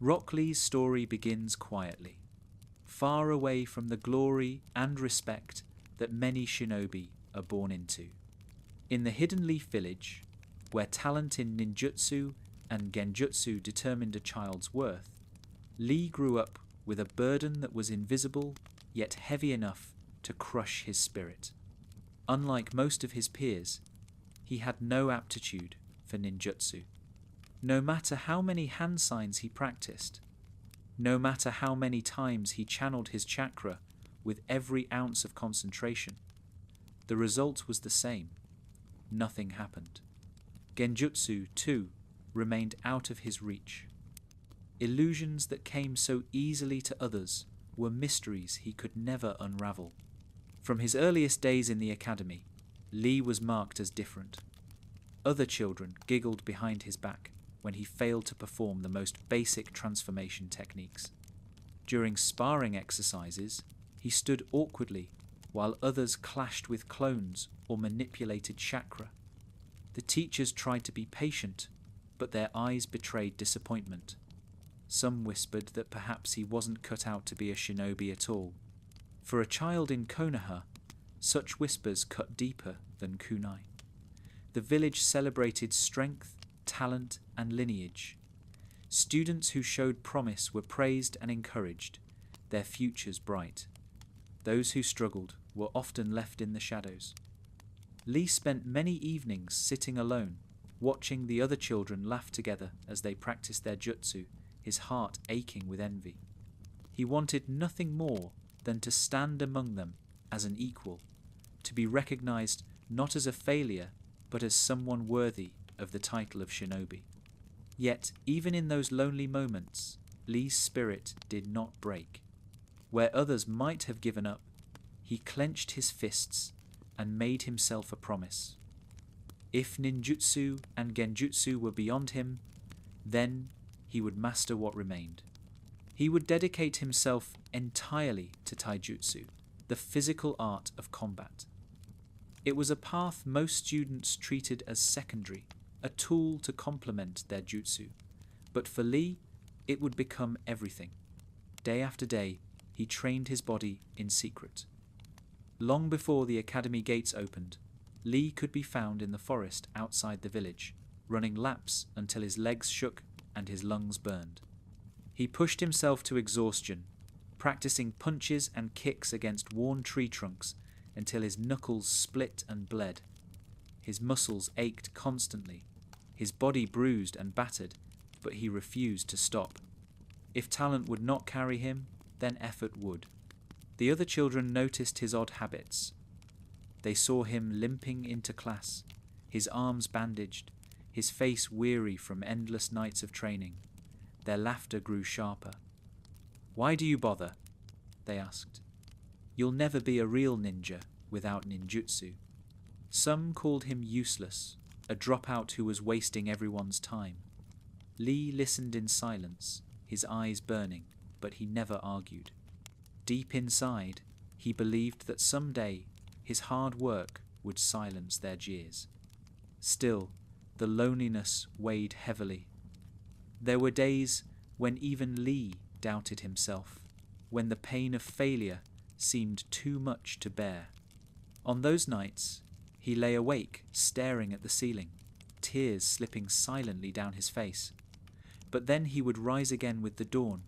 Rock Lee's story begins quietly, far away from the glory and respect that many shinobi are born into. In the Hidden Leaf Village, where talent in ninjutsu and genjutsu determined a child's worth, Lee grew up with a burden that was invisible yet heavy enough to crush his spirit. Unlike most of his peers, he had no aptitude for ninjutsu. No matter how many hand signs he practiced, no matter how many times he channeled his chakra with every ounce of concentration, the result was the same. Nothing happened. Genjutsu, too, remained out of his reach. Illusions that came so easily to others were mysteries he could never unravel. From his earliest days in the academy, Lee was marked as different. Other children giggled behind his back when he failed to perform the most basic transformation techniques. During sparring exercises, he stood awkwardly while others clashed with clones or manipulated chakra. The teachers tried to be patient, but their eyes betrayed disappointment. Some whispered that perhaps he wasn't cut out to be a shinobi at all. For a child in Konoha, such whispers cut deeper than kunai. The village celebrated strength, talent, and lineage. Students who showed promise were praised and encouraged, their futures bright. Those who struggled were often left in the shadows. Lee spent many evenings sitting alone, watching the other children laugh together as they practiced their jutsu, his heart aching with envy. He wanted nothing more than to stand among them as an equal, to be recognized not as a failure, but as someone worthy of the title of shinobi. Yet, even in those lonely moments, Lee's spirit did not break. Where others might have given up, he clenched his fists and made himself a promise. If ninjutsu and genjutsu were beyond him, then he would master what remained. He would dedicate himself entirely to taijutsu, the physical art of combat. It was a path most students treated as secondary, a tool to complement their jutsu. But for Lee, it would become everything. Day after day, he trained his body in secret. Long before the academy gates opened, Lee could be found in the forest outside the village, running laps until his legs shook and his lungs burned. He pushed himself to exhaustion, practicing punches and kicks against worn tree trunks until his knuckles split and bled. His muscles ached constantly, his body bruised and battered, but he refused to stop. If talent would not carry him, then effort would. The other children noticed his odd habits. They saw him limping into class, his arms bandaged, his face weary from endless nights of training. Their laughter grew sharper. "Why do you bother?" they asked. "You'll never be a real ninja without ninjutsu." Some called him useless, a dropout who was wasting everyone's time. Lee listened in silence, his eyes burning, but he never argued. Deep inside, he believed that someday his hard work would silence their jeers. Still, the loneliness weighed heavily. There were days when even Lee doubted himself, when the pain of failure seemed too much to bear. On those nights, he lay awake, staring at the ceiling, tears slipping silently down his face. But then he would rise again with the dawn,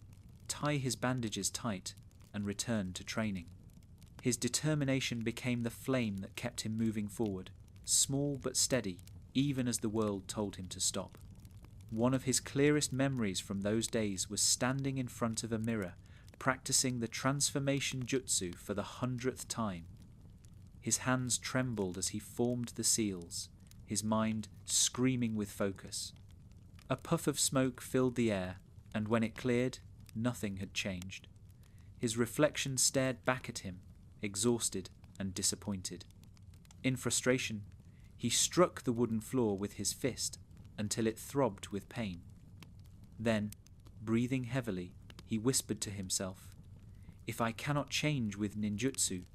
tie his bandages tight, and return to training. His determination became the flame that kept him moving forward, small but steady, even as the world told him to stop. One of his clearest memories from those days was standing in front of a mirror, practicing the transformation jutsu for the 100th time. His hands trembled as he formed the seals, his mind screaming with focus. A puff of smoke filled the air, and when it cleared, nothing had changed. His reflection stared back at him, exhausted and disappointed. In frustration, he struck the wooden floor with his fist until it throbbed with pain. Then, breathing heavily, he whispered to himself, "If I cannot change with ninjutsu,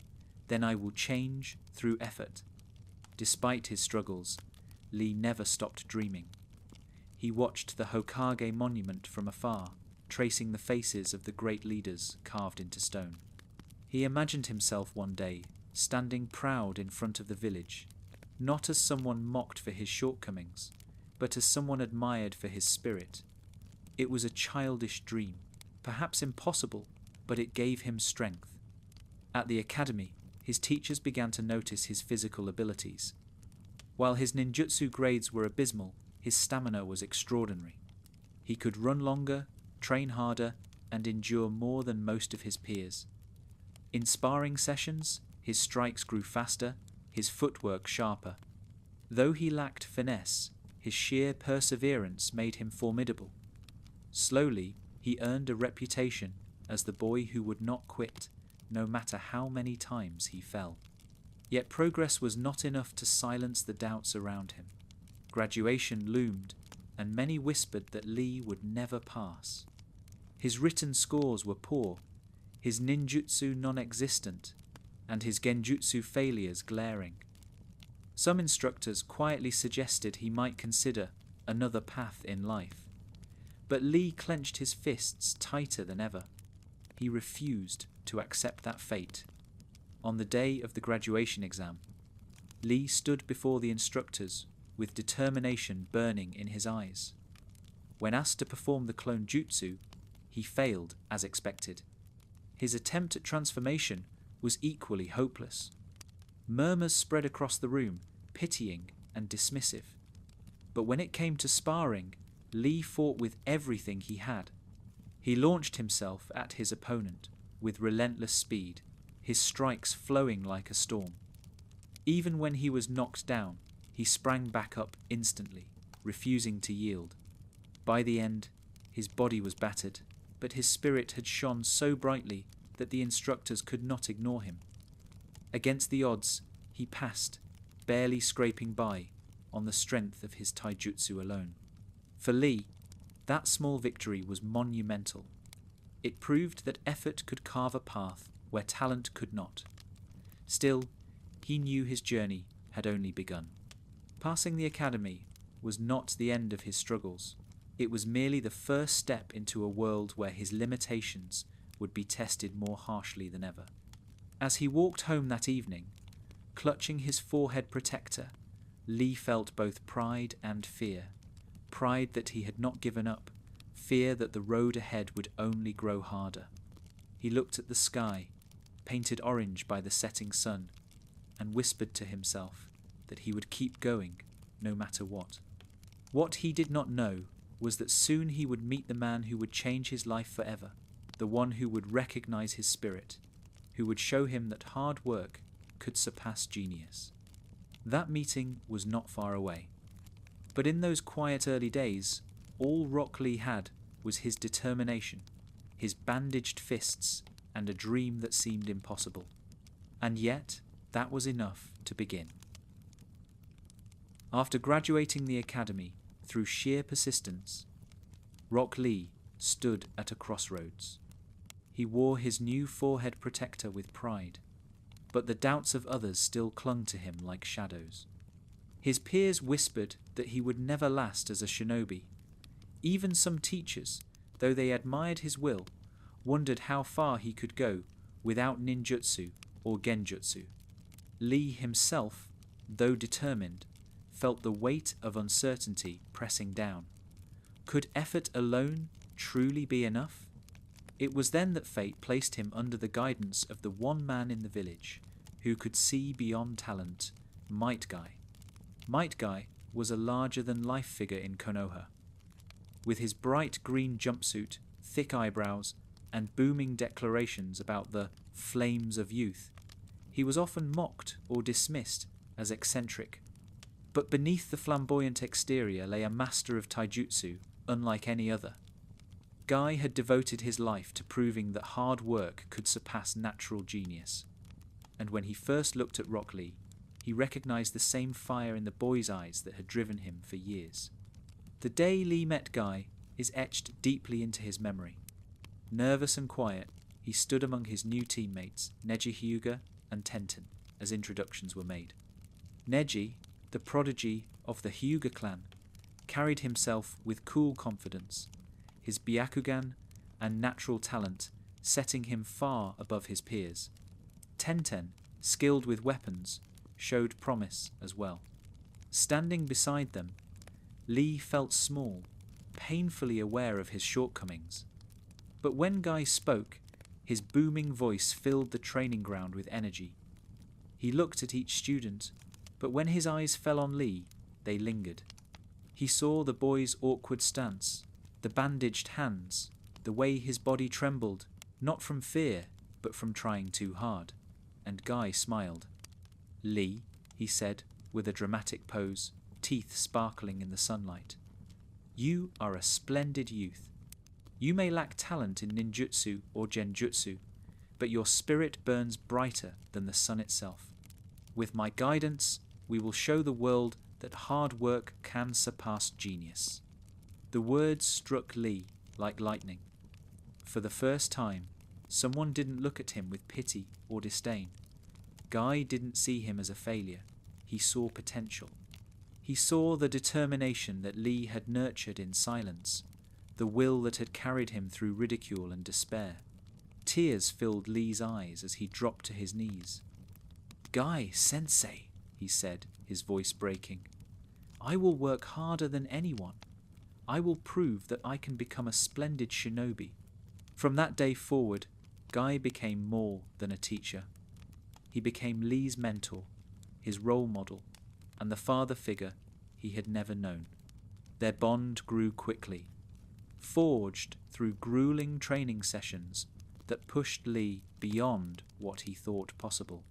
then I will change through effort." Despite his struggles, Lee never stopped dreaming. He watched the Hokage monument from afar, tracing the faces of the great leaders carved into stone. He imagined himself one day standing proud in front of the village, not as someone mocked for his shortcomings, but as someone admired for his spirit. It was a childish dream, perhaps impossible, but it gave him strength. At the academy, his teachers began to notice his physical abilities. While his ninjutsu grades were abysmal, his stamina was extraordinary. He could run longer, train harder, and endure more than most of his peers. In sparring sessions, his strikes grew faster, his footwork sharper. Though he lacked finesse, his sheer perseverance made him formidable. Slowly, he earned a reputation as the boy who would not quit, no matter how many times he fell. Yet progress was not enough to silence the doubts around him. Graduation loomed, and many whispered that Lee would never pass. His written scores were poor, his ninjutsu non-existent, and his genjutsu failures glaring. Some instructors quietly suggested he might consider another path in life. But Lee clenched his fists tighter than ever. He refused to accept that fate. On the day of the graduation exam, Lee stood before the instructors with determination burning in his eyes. When asked to perform the clone jutsu, he failed as expected. His attempt at transformation was equally hopeless. Murmurs spread across the room, pitying and dismissive. But when it came to sparring, Lee fought with everything he had. He launched himself at his opponent with relentless speed, his strikes flowing like a storm. Even when he was knocked down, he sprang back up instantly, refusing to yield. By the end, his body was battered, but his spirit had shone so brightly that the instructors could not ignore him. Against the odds, he passed, barely scraping by, on the strength of his taijutsu alone. For Lee, that small victory was monumental. It proved that effort could carve a path where talent could not. Still, he knew his journey had only begun. Passing the academy was not the end of his struggles. It was merely the first step into a world where his limitations would be tested more harshly than ever. As he walked home that evening, clutching his forehead protector, Lee felt both pride and fear. Pride that he had not given up, fear that the road ahead would only grow harder. He looked at the sky, painted orange by the setting sun, and whispered to himself that he would keep going no matter what. What he did not know was that soon he would meet the man who would change his life forever, the one who would recognize his spirit, who would show him that hard work could surpass genius. That meeting was not far away. But in those quiet early days, all Rock Lee had was his determination, his bandaged fists, and a dream that seemed impossible. And yet, that was enough to begin. After graduating the academy through sheer persistence, Rock Lee stood at a crossroads. He wore his new forehead protector with pride, but the doubts of others still clung to him like shadows. His peers whispered that he would never last as a shinobi. Even some teachers, though they admired his will, wondered how far he could go without ninjutsu or genjutsu. Lee himself, though determined, felt the weight of uncertainty pressing down. Could effort alone truly be enough? It was then that fate placed him under the guidance of the one man in the village who could see beyond talent, Might Guy. Might Guy was a larger-than-life figure in Konoha. With his bright green jumpsuit, thick eyebrows, and booming declarations about the flames of youth, he was often mocked or dismissed as eccentric. But beneath the flamboyant exterior lay a master of taijutsu unlike any other. Guy had devoted his life to proving that hard work could surpass natural genius. And when he first looked at Rock Lee, he recognized the same fire in the boy's eyes that had driven him for years. The day Lee met Guy is etched deeply into his memory. Nervous and quiet, he stood among his new teammates, Neji Hyuga and Tenten, as introductions were made. Neji, the prodigy of the Hyuga clan, carried himself with cool confidence. His Byakugan and natural talent, setting him far above his peers. Tenten, skilled with weapons, showed promise as well. Standing beside them, Lee felt small, painfully aware of his shortcomings. But when Guy spoke, his booming voice filled the training ground with energy. He looked at each student, but when his eyes fell on Lee, they lingered. He saw the boy's awkward stance, the bandaged hands, the way his body trembled, not from fear, but from trying too hard. And Guy smiled. "Lee," he said, with a dramatic pose, teeth sparkling in the sunlight, "you are a splendid youth. You may lack talent in ninjutsu or genjutsu, but your spirit burns brighter than the sun itself. With my guidance, we will show the world that hard work can surpass genius." The words struck Lee like lightning. For the first time, someone didn't look at him with pity or disdain. Guy didn't see him as a failure. He saw potential. He saw the determination that Lee had nurtured in silence, the will that had carried him through ridicule and despair. Tears filled Lee's eyes as he dropped to his knees. "Guy, sensei," he said, his voice breaking, "I will work harder than anyone. I will prove that I can become a splendid shinobi." From that day forward, Guy became more than a teacher. He became Lee's mentor, his role model, and the father figure he had never known. Their bond grew quickly, forged through grueling training sessions that pushed Lee beyond what he thought possible.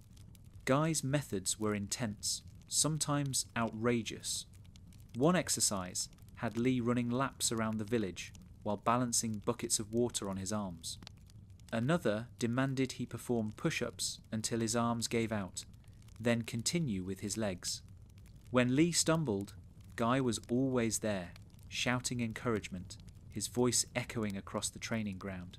Guy's methods were intense, sometimes outrageous. One exercise had Lee running laps around the village while balancing buckets of water on his arms. Another demanded he perform push-ups until his arms gave out, then continue with his legs. When Lee stumbled, Guy was always there, shouting encouragement, his voice echoing across the training ground.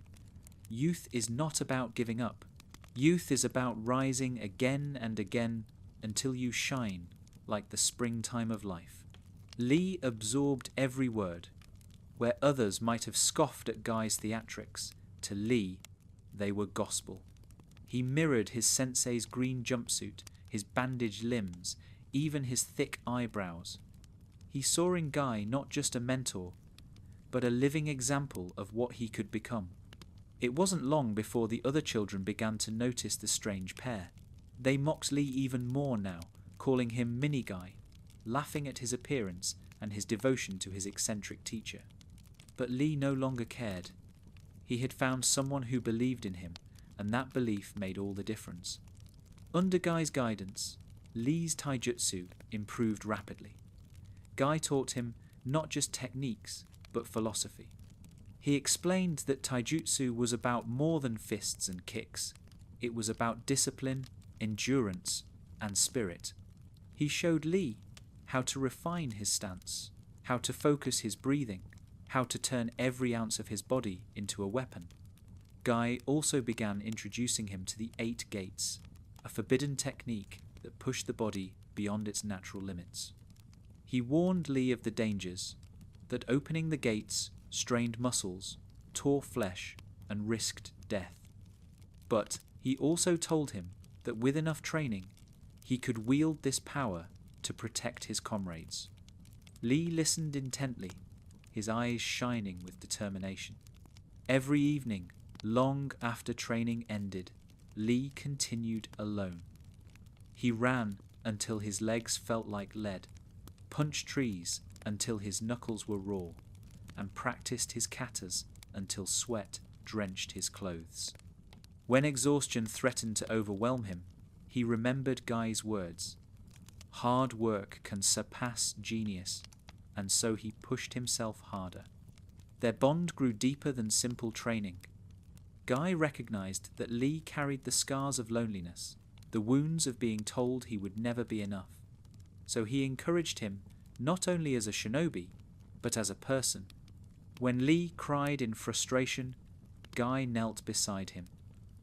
Youth is not about giving up. Youth is about rising again and again until you shine like the springtime of life. Lee absorbed every word. Where others might have scoffed at Guy's theatrics, to Lee, they were gospel. He mirrored his sensei's green jumpsuit, his bandaged limbs, even his thick eyebrows. He saw in Guy not just a mentor, but a living example of what he could become. It wasn't long before the other children began to notice the strange pair. They mocked Lee even more now, calling him Mini Guy, laughing at his appearance and his devotion to his eccentric teacher. But Lee no longer cared. He had found someone who believed in him, and that belief made all the difference. Under Guy's guidance, Lee's taijutsu improved rapidly. Guy taught him not just techniques, but philosophy. He explained that taijutsu was about more than fists and kicks. It was about discipline, endurance, and spirit. He showed Lee how to refine his stance, how to focus his breathing, how to turn every ounce of his body into a weapon. Guy also began introducing him to the 8 gates, a forbidden technique that pushed the body beyond its natural limits. He warned Lee of the dangers, that opening the gates strained muscles, tore flesh, and risked death. But he also told him that with enough training, he could wield this power to protect his comrades. Lee listened intently, his eyes shining with determination. Every evening, long after training ended, Lee continued alone. He ran until his legs felt like lead, punched trees until his knuckles were raw, and practiced his katas until sweat drenched his clothes. When exhaustion threatened to overwhelm him, he remembered Guy's words. Hard work can surpass genius, and so he pushed himself harder. Their bond grew deeper than simple training. Guy recognized that Lee carried the scars of loneliness, the wounds of being told he would never be enough. So he encouraged him not only as a shinobi, but as a person. When Lee cried in frustration, Guy knelt beside him,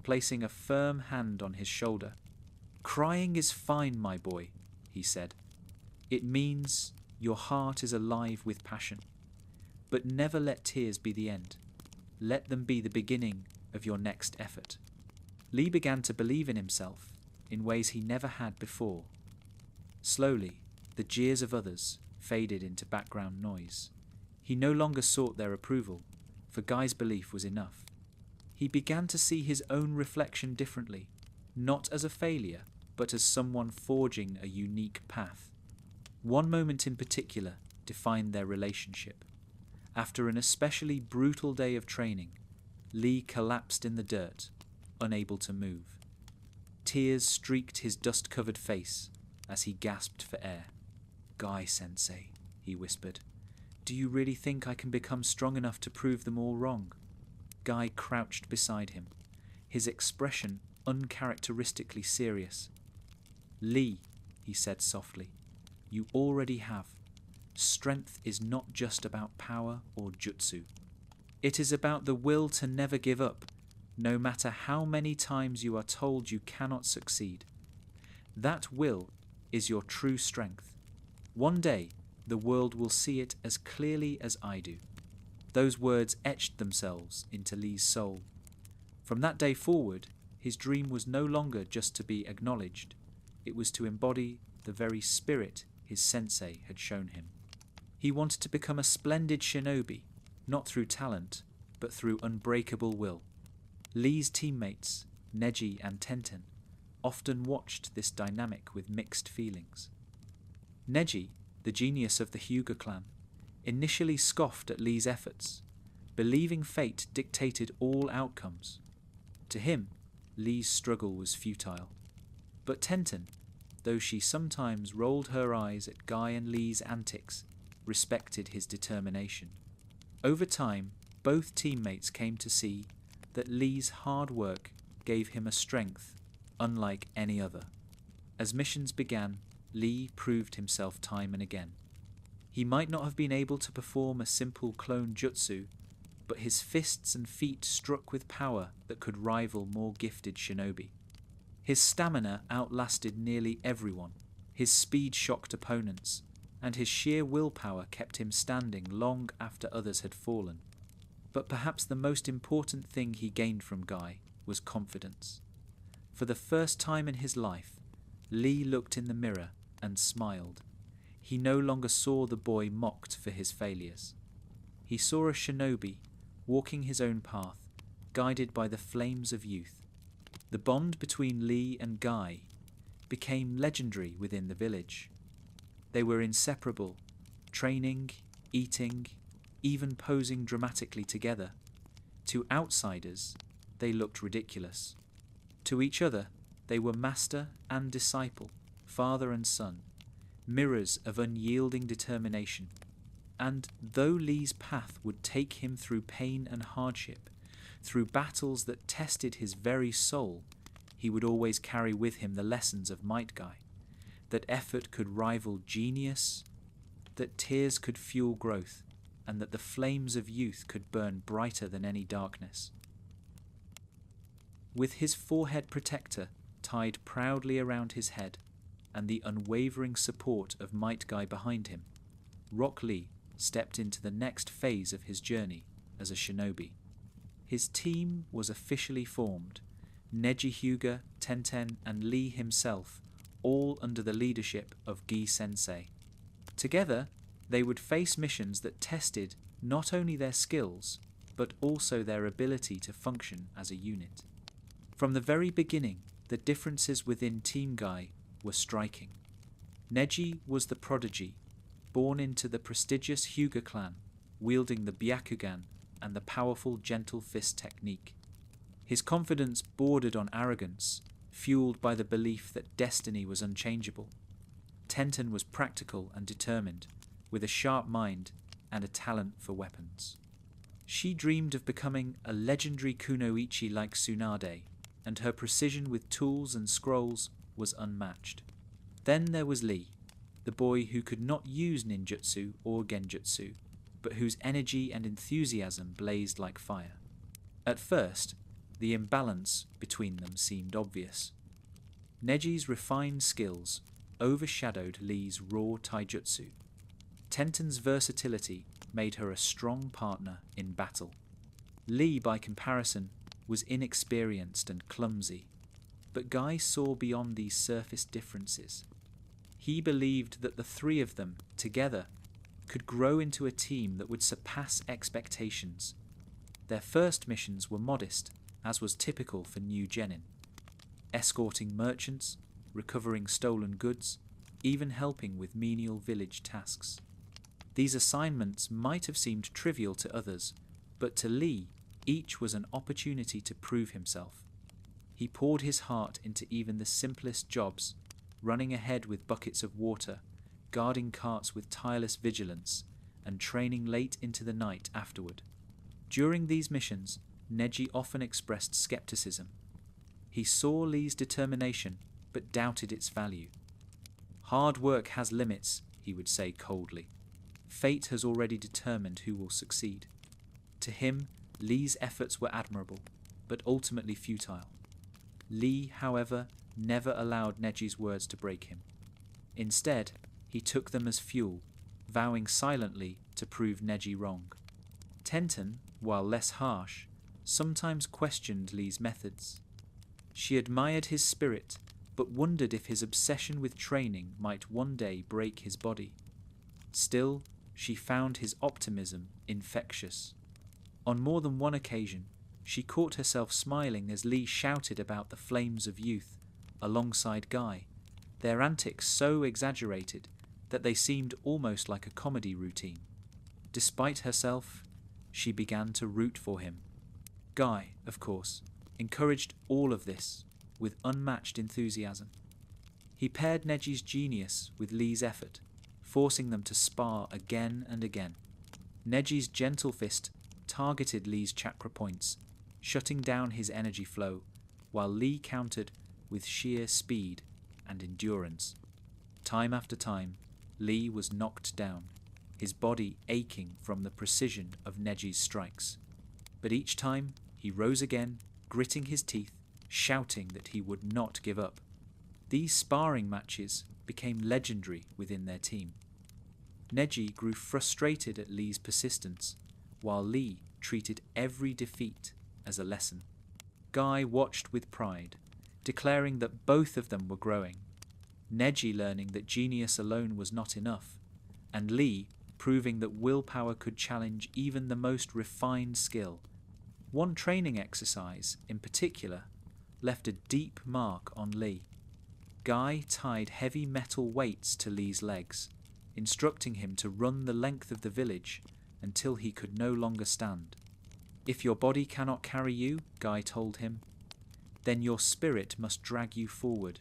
placing a firm hand on his shoulder. "Crying is fine, my boy," he said. "It means your heart is alive with passion. But never let tears be the end. let them be the beginning of your next effort. Lee began to believe in himself in ways he never had before. Slowly, the jeers of others faded into background noise. He no longer sought their approval, for Guy's belief was enough. He began to see his own reflection differently, not as a failure, but as someone forging a unique path. One moment in particular defined their relationship. After an especially brutal day of training, Lee collapsed in the dirt, unable to move. Tears streaked his dust-covered face as he gasped for air. "Guy-sensei," he whispered, "do you really think I can become strong enough to prove them all wrong?" Guy crouched beside him, his expression uncharacteristically serious. "Lee," he said softly, "you already have. Strength is not just about power or jutsu. It is about the will to never give up, no matter how many times you are told you cannot succeed. That will is your true strength. One day, the world will see it as clearly as I do." Those words etched themselves into Lee's soul. From that day forward, his dream was no longer just to be acknowledged. It was to embody the very spirit his sensei had shown him. He wanted to become a splendid shinobi, not through talent, but through unbreakable will. Lee's teammates, Neji and Tenten, often watched this dynamic with mixed feelings. Neji, the genius of the Hyuga clan, initially scoffed at Lee's efforts, believing fate dictated all outcomes. To him, Lee's struggle was futile. But Tenten, though she sometimes rolled her eyes at Guy and Lee's antics, respected his determination. Over time, both teammates came to see that Lee's hard work gave him a strength unlike any other. As missions began, Lee proved himself time and again. He might not have been able to perform a simple clone jutsu, but his fists and feet struck with power that could rival more gifted shinobi. His stamina outlasted nearly everyone, his speed shocked opponents, and his sheer willpower kept him standing long after others had fallen. But perhaps the most important thing he gained from Guy was confidence. For the first time in his life, Lee looked in the mirror and smiled. He no longer saw the boy mocked for his failures. He saw a shinobi walking his own path, guided by the flames of youth. The bond between Lee and Guy became legendary within the village. They were inseparable, training, eating, even posing dramatically together. To outsiders, they looked ridiculous. To each other, they were master and disciple, father and son, mirrors of unyielding determination. And though Lee's path would take him through pain and hardship, through battles that tested his very soul, he would always carry with him the lessons of Might Guy, that effort could rival genius, that tears could fuel growth, and that the flames of youth could burn brighter than any darkness. With his forehead protector tied proudly around his head, and the unwavering support of Might Guy behind him, Rock Lee stepped into the next phase of his journey as a shinobi. His team was officially formed, Neji Hyuga, Tenten, and Lee himself, all under the leadership of Gi Sensei. Together, they would face missions that tested not only their skills, but also their ability to function as a unit. From the very beginning, the differences within Team Guy were striking. Neji was the prodigy, born into the prestigious Hyuga clan, wielding the Byakugan and the powerful gentle fist technique. His confidence bordered on arrogance, fueled by the belief that destiny was unchangeable. Tenten was practical and determined, with a sharp mind and a talent for weapons. She dreamed of becoming a legendary kunoichi like Tsunade, and her precision with tools and scrolls was unmatched. Then there was Lee, the boy who could not use ninjutsu or genjutsu, but whose energy and enthusiasm blazed like fire. At first, the imbalance between them seemed obvious. Neji's refined skills overshadowed Lee's raw taijutsu. Tenten's versatility made her a strong partner in battle. Lee, by comparison, was inexperienced and clumsy, but Guy saw beyond these surface differences. He believed that the three of them, together, could grow into a team that would surpass expectations. Their first missions were modest, as was typical for new genin: escorting merchants, recovering stolen goods, even helping with menial village tasks. These assignments might have seemed trivial to others, but to Lee, each was an opportunity to prove himself. He poured his heart into even the simplest jobs, running ahead with buckets of water, guarding carts with tireless vigilance, and training late into the night afterward. During these missions, Neji often expressed skepticism. He saw Lee's determination, but doubted its value. "Hard work has limits," he would say coldly. "Fate has already determined who will succeed." To him, Lee's efforts were admirable, but ultimately futile. Lee, however, never allowed Neji's words to break him. Instead, he took them as fuel, vowing silently to prove Neji wrong. Tenten, while less harsh, sometimes questioned Lee's methods. She admired his spirit, but wondered if his obsession with training might one day break his body. Still, she found his optimism infectious. On more than one occasion, she caught herself smiling as Lee shouted about the flames of youth, alongside Guy, their antics so exaggerated that they seemed almost like a comedy routine. Despite herself, she began to root for him. Guy, of course, encouraged all of this with unmatched enthusiasm. He paired Neji's genius with Lee's effort, forcing them to spar again and again. Neji's gentle fist targeted Lee's chakra points, shutting down his energy flow, while Lee countered with sheer speed and endurance. Time after time, Lee was knocked down, his body aching from the precision of Neji's strikes. But each time, he rose again, gritting his teeth, shouting that he would not give up. These sparring matches became legendary within their team. Neji grew frustrated at Lee's persistence, while Lee treated every defeat as a lesson. Guy watched with pride, declaring that both of them were growing. Neji learning that genius alone was not enough, and Lee proving that willpower could challenge even the most refined skill. One training exercise, in particular, left a deep mark on Lee. Guy tied heavy metal weights to Lee's legs, instructing him to run the length of the village until he could no longer stand. "If your body cannot carry you," Guy told him, "then your spirit must drag you forward.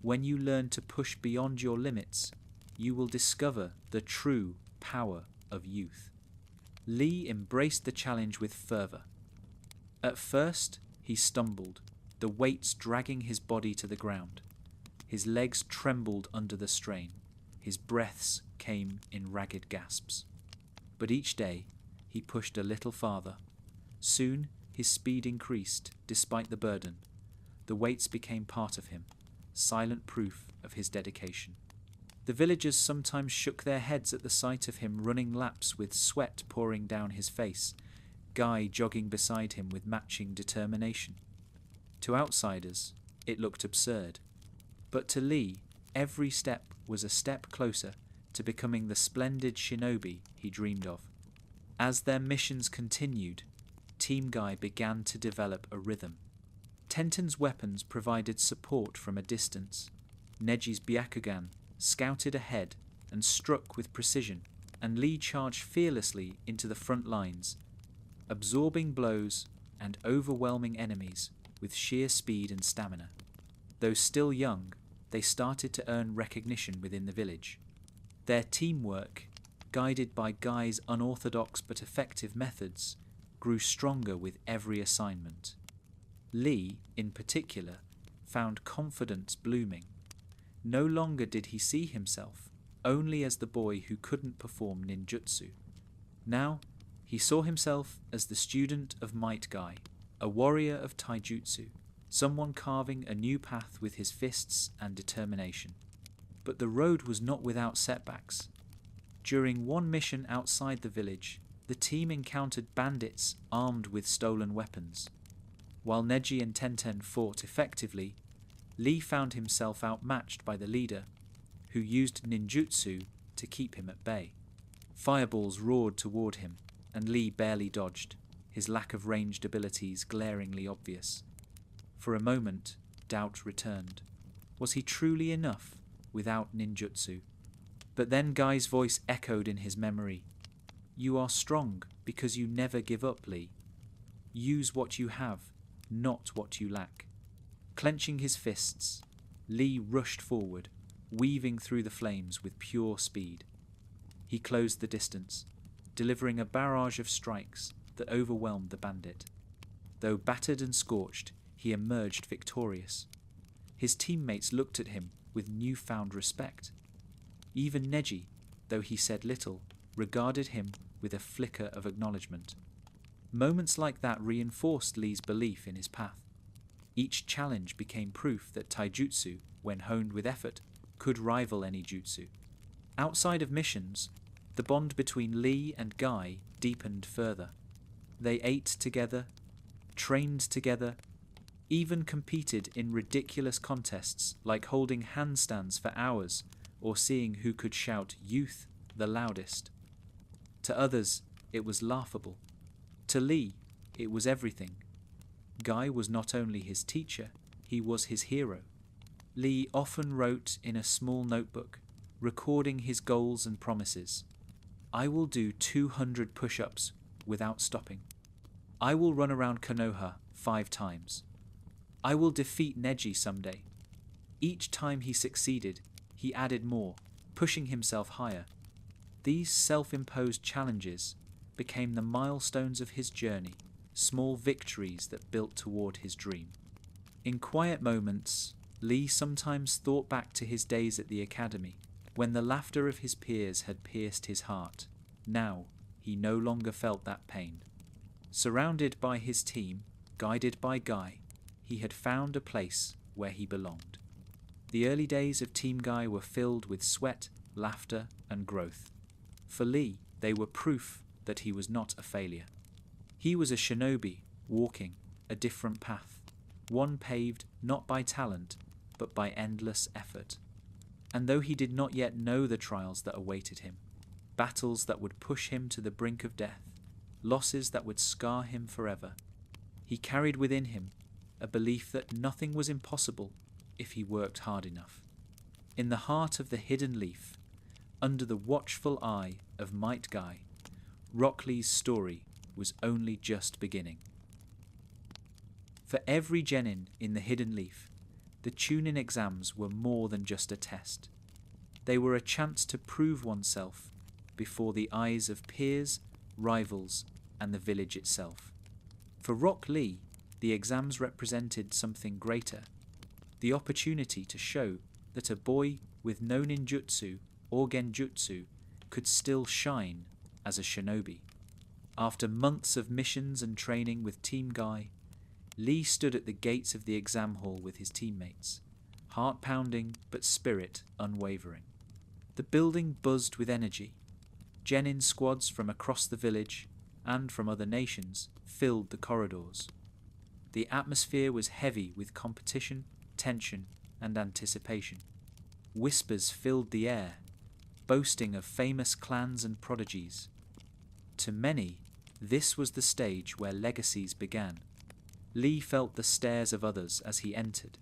When you learn to push beyond your limits, you will discover the true power of youth." Lee embraced the challenge with fervor. At first, he stumbled, the weights dragging his body to the ground. His legs trembled under the strain. His breaths came in ragged gasps. But each day, he pushed a little farther. Soon, his speed increased, despite the burden. The weights became part of him, silent proof of his dedication. The villagers sometimes shook their heads at the sight of him running laps with sweat pouring down his face, Guy jogging beside him with matching determination. To outsiders, it looked absurd. But to Lee, every step was a step closer to becoming the splendid shinobi he dreamed of. As their missions continued, Team Guy began to develop a rhythm. Tenten's weapons provided support from a distance. Neji's Byakugan scouted ahead and struck with precision, and Lee charged fearlessly into the front lines, absorbing blows and overwhelming enemies with sheer speed and stamina. Though still young, they started to earn recognition within the village. Their teamwork, guided by Guy's unorthodox but effective methods, grew stronger with every assignment. Lee, in particular, found confidence blooming. No longer did he see himself only as the boy who couldn't perform ninjutsu. Now, he saw himself as the student of Might Guy, a warrior of taijutsu, someone carving a new path with his fists and determination. But the road was not without setbacks. During one mission outside the village, the team encountered bandits armed with stolen weapons. While Neji and Tenten fought effectively, Lee found himself outmatched by the leader, who used ninjutsu to keep him at bay. Fireballs roared toward him, and Lee barely dodged, his lack of ranged abilities glaringly obvious. For a moment, doubt returned. Was he truly enough without ninjutsu? But then Guy's voice echoed in his memory. "You are strong because you never give up, Lee. Use what you have, not what you lack." Clenching his fists, Lee rushed forward, weaving through the flames with pure speed. He closed the distance, delivering a barrage of strikes that overwhelmed the bandit. Though battered and scorched, he emerged victorious. His teammates looked at him with newfound respect. Even Neji, though he said little, regarded him with a flicker of acknowledgement. Moments like that reinforced Lee's belief in his path. Each challenge became proof that taijutsu, when honed with effort, could rival any jutsu. Outside of missions, the bond between Lee and Guy deepened further. They ate together, trained together, even competed in ridiculous contests like holding handstands for hours or seeing who could shout "Youth" the loudest. To others, it was laughable. To Lee, it was everything. Guy was not only his teacher, he was his hero. Lee often wrote in a small notebook, recording his goals and promises. "I will do 200 push-ups without stopping. I will run around Konoha 5 times. I will defeat Neji someday." Each time he succeeded, he added more, pushing himself higher. These self-imposed challenges became the milestones of his journey, small victories that built toward his dream. In quiet moments, Lee sometimes thought back to his days at the academy, when the laughter of his peers had pierced his heart. Now, he no longer felt that pain. Surrounded by his team, guided by Guy, he had found a place where he belonged. The early days of Team Guy were filled with sweat, laughter, and growth. For Lee, they were proof that he was not a failure. He was a shinobi, walking a different path, one paved not by talent, but by endless effort. And though he did not yet know the trials that awaited him, battles that would push him to the brink of death, losses that would scar him forever, he carried within him a belief that nothing was impossible if he worked hard enough. In the heart of the hidden leaf, under the watchful eye of Might Guy, Rock Lee's story was only just beginning. For every genin in the hidden leaf, the Chunin exams were more than just a test. They were a chance to prove oneself before the eyes of peers, rivals, and the village itself. For Rock Lee, the exams represented something greater, the opportunity to show that a boy with no ninjutsu or genjutsu could still shine as a shinobi. After months of missions and training with Team Guy, Lee stood at the gates of the exam hall with his teammates, heart pounding but spirit unwavering. The building buzzed with energy. Genin squads from across the village and from other nations filled the corridors. The atmosphere was heavy with competition, tension, and anticipation. Whispers filled the air, boasting of famous clans and prodigies. To many, this was the stage where legacies began. Lee felt the stares of others as he entered.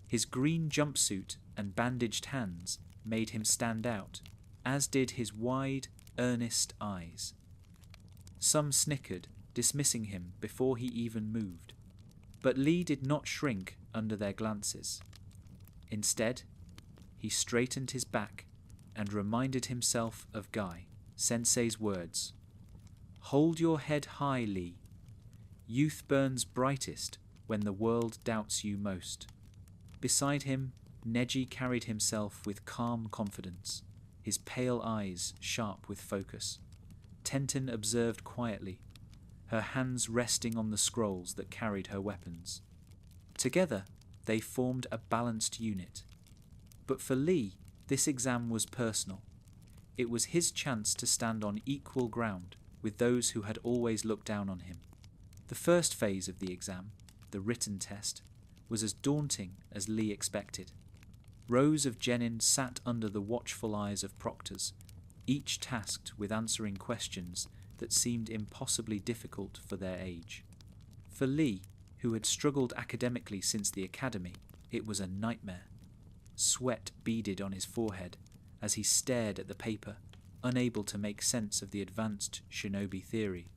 His green jumpsuit and bandaged hands made him stand out, as did his wide, earnest eyes. Some snickered, dismissing him before he even moved. But Lee did not shrink under their glances. Instead, he straightened his back and reminded himself of Guy, Sensei's words. "Hold your head high, Lee. Youth burns brightest when the world doubts you most." Beside him, Neji carried himself with calm confidence, his pale eyes sharp with focus. Tenten observed quietly, her hands resting on the scrolls that carried her weapons. Together, they formed a balanced unit. But for Lee, this exam was personal. It was his chance to stand on equal ground, with those who had always looked down on him. The first phase of the exam, the written test, was as daunting as Lee expected. Rows of genin sat under the watchful eyes of proctors, each tasked with answering questions that seemed impossibly difficult for their age. For Lee, who had struggled academically since the academy, it was a nightmare. Sweat beaded on his forehead as he stared at the paper, unable to make sense of the advanced shinobi theory.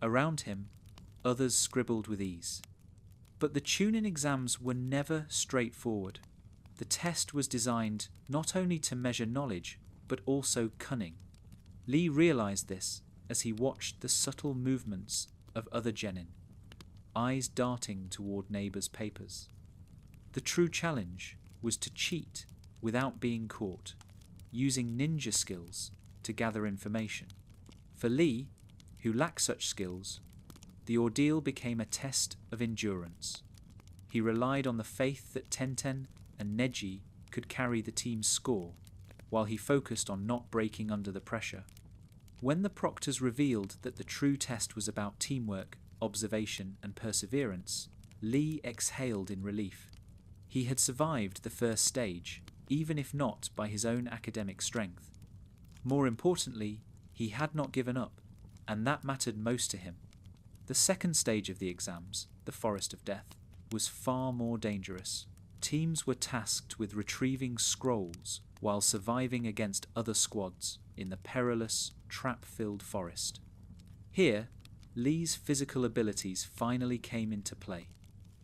Around him, others scribbled with ease. But the Chunin exams were never straightforward. The test was designed not only to measure knowledge, but also cunning. Lee realized this as he watched the subtle movements of other genin, eyes darting toward neighbors' papers. The true challenge was to cheat without being caught, using ninja skills to gather information. For Lee, who lacked such skills, the ordeal became a test of endurance. He relied on the faith that Tenten and Neji could carry the team's score, while he focused on not breaking under the pressure. When the proctors revealed that the true test was about teamwork, observation, and perseverance, Lee exhaled in relief. He had survived the first stage, even if not by his own academic strength. More importantly, he had not given up, and that mattered most to him. The second stage of the exams, the Forest of Death, was far more dangerous. Teams were tasked with retrieving scrolls while surviving against other squads in the perilous, trap-filled forest. Here, Lee's physical abilities finally came into play.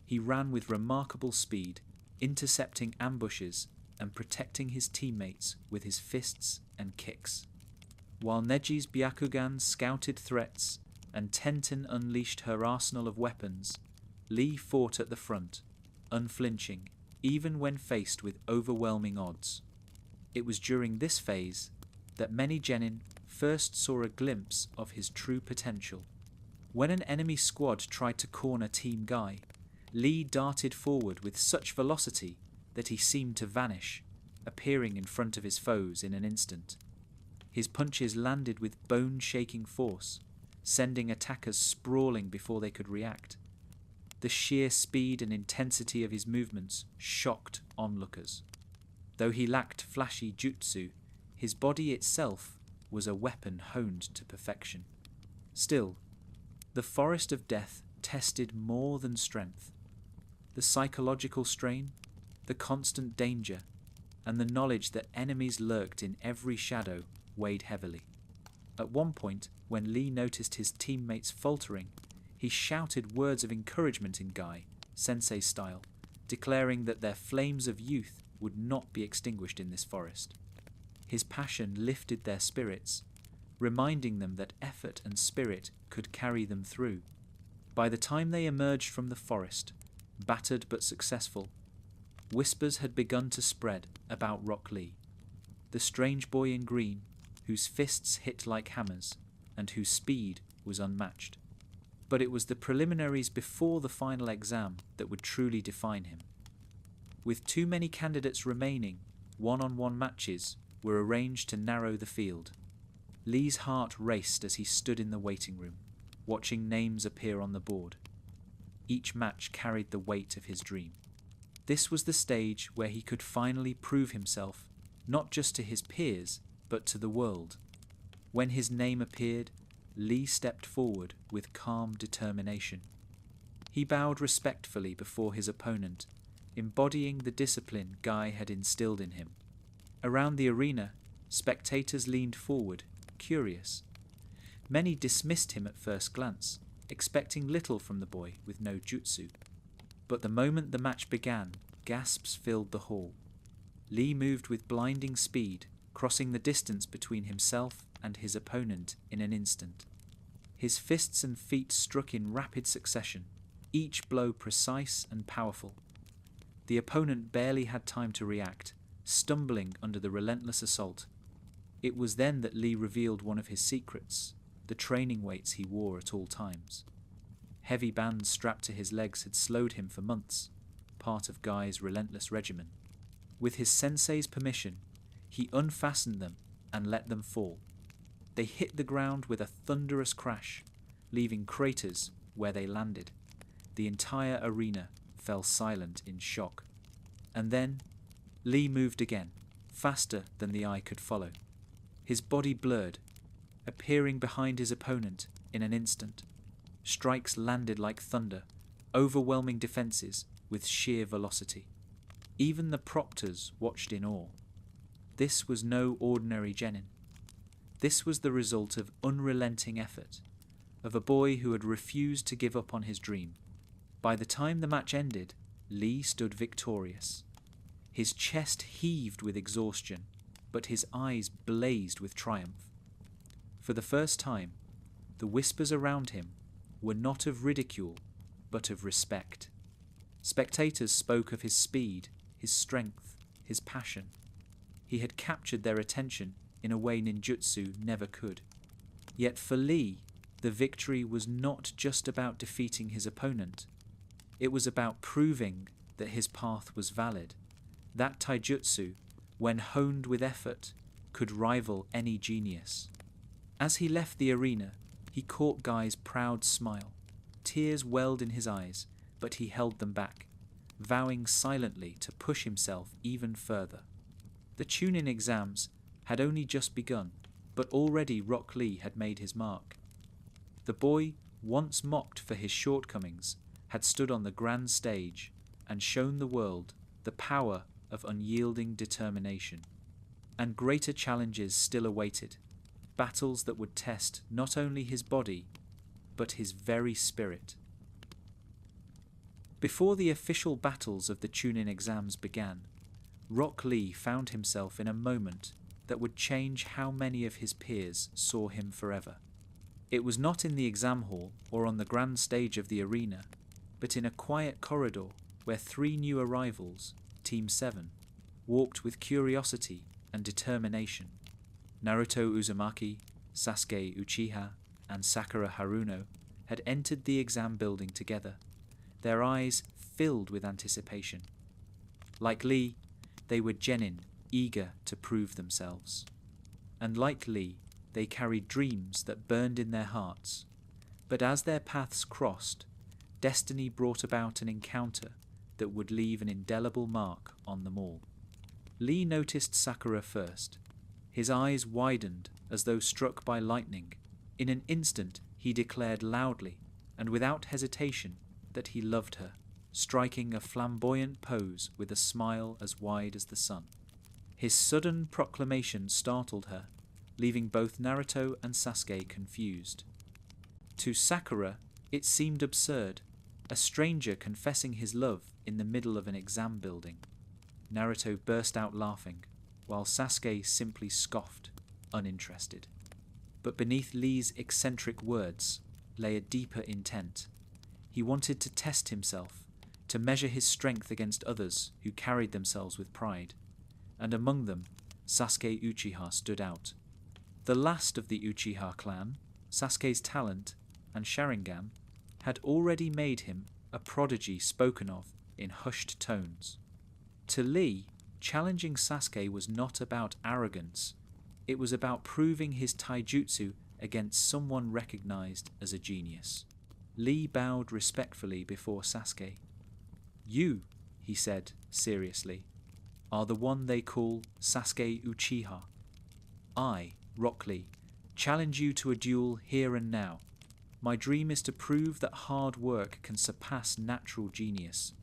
He ran with remarkable speed, intercepting ambushes and protecting his teammates with his fists and kicks. While Neji's Byakugan scouted threats and Tenten unleashed her arsenal of weapons, Lee fought at the front, unflinching, even when faced with overwhelming odds. It was during this phase that many genin first saw a glimpse of his true potential. When an enemy squad tried to corner Team Guy, Lee darted forward with such velocity that he seemed to vanish, appearing in front of his foes in an instant. His punches landed with bone-shaking force, sending attackers sprawling before they could react. The sheer speed and intensity of his movements shocked onlookers. Though he lacked flashy jutsu, his body itself was a weapon honed to perfection. Still, the Forest of Death tested more than strength. The psychological strain, the constant danger, and the knowledge that enemies lurked in every shadow weighed heavily. At one point, when Lee noticed his teammates faltering, he shouted words of encouragement in Guy, sensei style, declaring that their flames of youth would not be extinguished in this forest. His passion lifted their spirits, reminding them that effort and spirit could carry them through. By the time they emerged from the forest, battered but successful, whispers had begun to spread about Rock Lee, the strange boy in green, whose fists hit like hammers, and whose speed was unmatched. But it was the preliminaries before the final exam that would truly define him. With too many candidates remaining, one-on-one matches were arranged to narrow the field. Lee's heart raced as he stood in the waiting room, watching names appear on the board. Each match carried the weight of his dream. This was the stage where he could finally prove himself, not just to his peers, but to the world. When his name appeared, Lee stepped forward with calm determination. He bowed respectfully before his opponent, embodying the discipline Guy had instilled in him. Around the arena, spectators leaned forward, curious. Many dismissed him at first glance, expecting little from the boy with no jutsu. But the moment the match began, gasps filled the hall. Lee moved with blinding speed, crossing the distance between himself and his opponent in an instant. His fists and feet struck in rapid succession, each blow precise and powerful. The opponent barely had time to react, stumbling under the relentless assault. It was then that Lee revealed one of his secrets, the training weights he wore at all times. Heavy bands strapped to his legs had slowed him for months, part of Guy's relentless regimen. With his sensei's permission, he unfastened them and let them fall. They hit the ground with a thunderous crash, leaving craters where they landed. The entire arena fell silent in shock. And then Lee moved again, faster than the eye could follow. His body blurred, appearing behind his opponent in an instant. Strikes landed like thunder, overwhelming defenses with sheer velocity. Even the proctors watched in awe. This was no ordinary genin. This was the result of unrelenting effort, of a boy who had refused to give up on his dream. By the time the match ended, Lee stood victorious. His chest heaved with exhaustion, but his eyes blazed with triumph. For the first time, the whispers around him were not of ridicule, but of respect. Spectators spoke of his speed, his strength, his passion. He had captured their attention in a way ninjutsu never could. Yet for Lee, the victory was not just about defeating his opponent. It was about proving that his path was valid, that taijutsu, when honed with effort, could rival any genius. As he left the arena, he caught Guy's proud smile. Tears welled in his eyes, but he held them back, vowing silently to push himself even further. The Chunin exams had only just begun, but already Rock Lee had made his mark. The boy, once mocked for his shortcomings, had stood on the grand stage and shown the world the power of unyielding determination. And greater challenges still awaited, battles that would test not only his body, but his very spirit. Before the official battles of the Chunin exams began, Rock Lee found himself in a moment that would change how many of his peers saw him forever. It was not in the exam hall or on the grand stage of the arena, but in a quiet corridor where 3 new arrivals, Team 7, walked with curiosity and determination. Naruto Uzumaki, Sasuke Uchiha, and Sakura Haruno had entered the exam building together, their eyes filled with anticipation. Like Lee, they were genin, eager to prove themselves. And like Lee, they carried dreams that burned in their hearts. But as their paths crossed, destiny brought about an encounter that would leave an indelible mark on them all. Lee noticed Sakura first. His eyes widened as though struck by lightning. In an instant, he declared loudly and without hesitation that he loved her, striking a flamboyant pose with a smile as wide as the sun. His sudden proclamation startled her, leaving both Naruto and Sasuke confused. To Sakura, it seemed absurd, a stranger confessing his love in the middle of an exam building. Naruto burst out laughing, while Sasuke simply scoffed, uninterested. But beneath Lee's eccentric words lay a deeper intent. He wanted to test himself, to measure his strength against others who carried themselves with pride. And among them, Sasuke Uchiha stood out. The last of the Uchiha clan, Sasuke's talent and Sharingan, had already made him a prodigy spoken of in hushed tones. To Lee, challenging Sasuke was not about arrogance. It was about proving his taijutsu against someone recognized as a genius. Lee bowed respectfully before Sasuke. "You," he said seriously, "are the one they call Sasuke Uchiha. I, Rock Lee, challenge you to a duel here and now. My dream is to prove that hard work can surpass natural genius.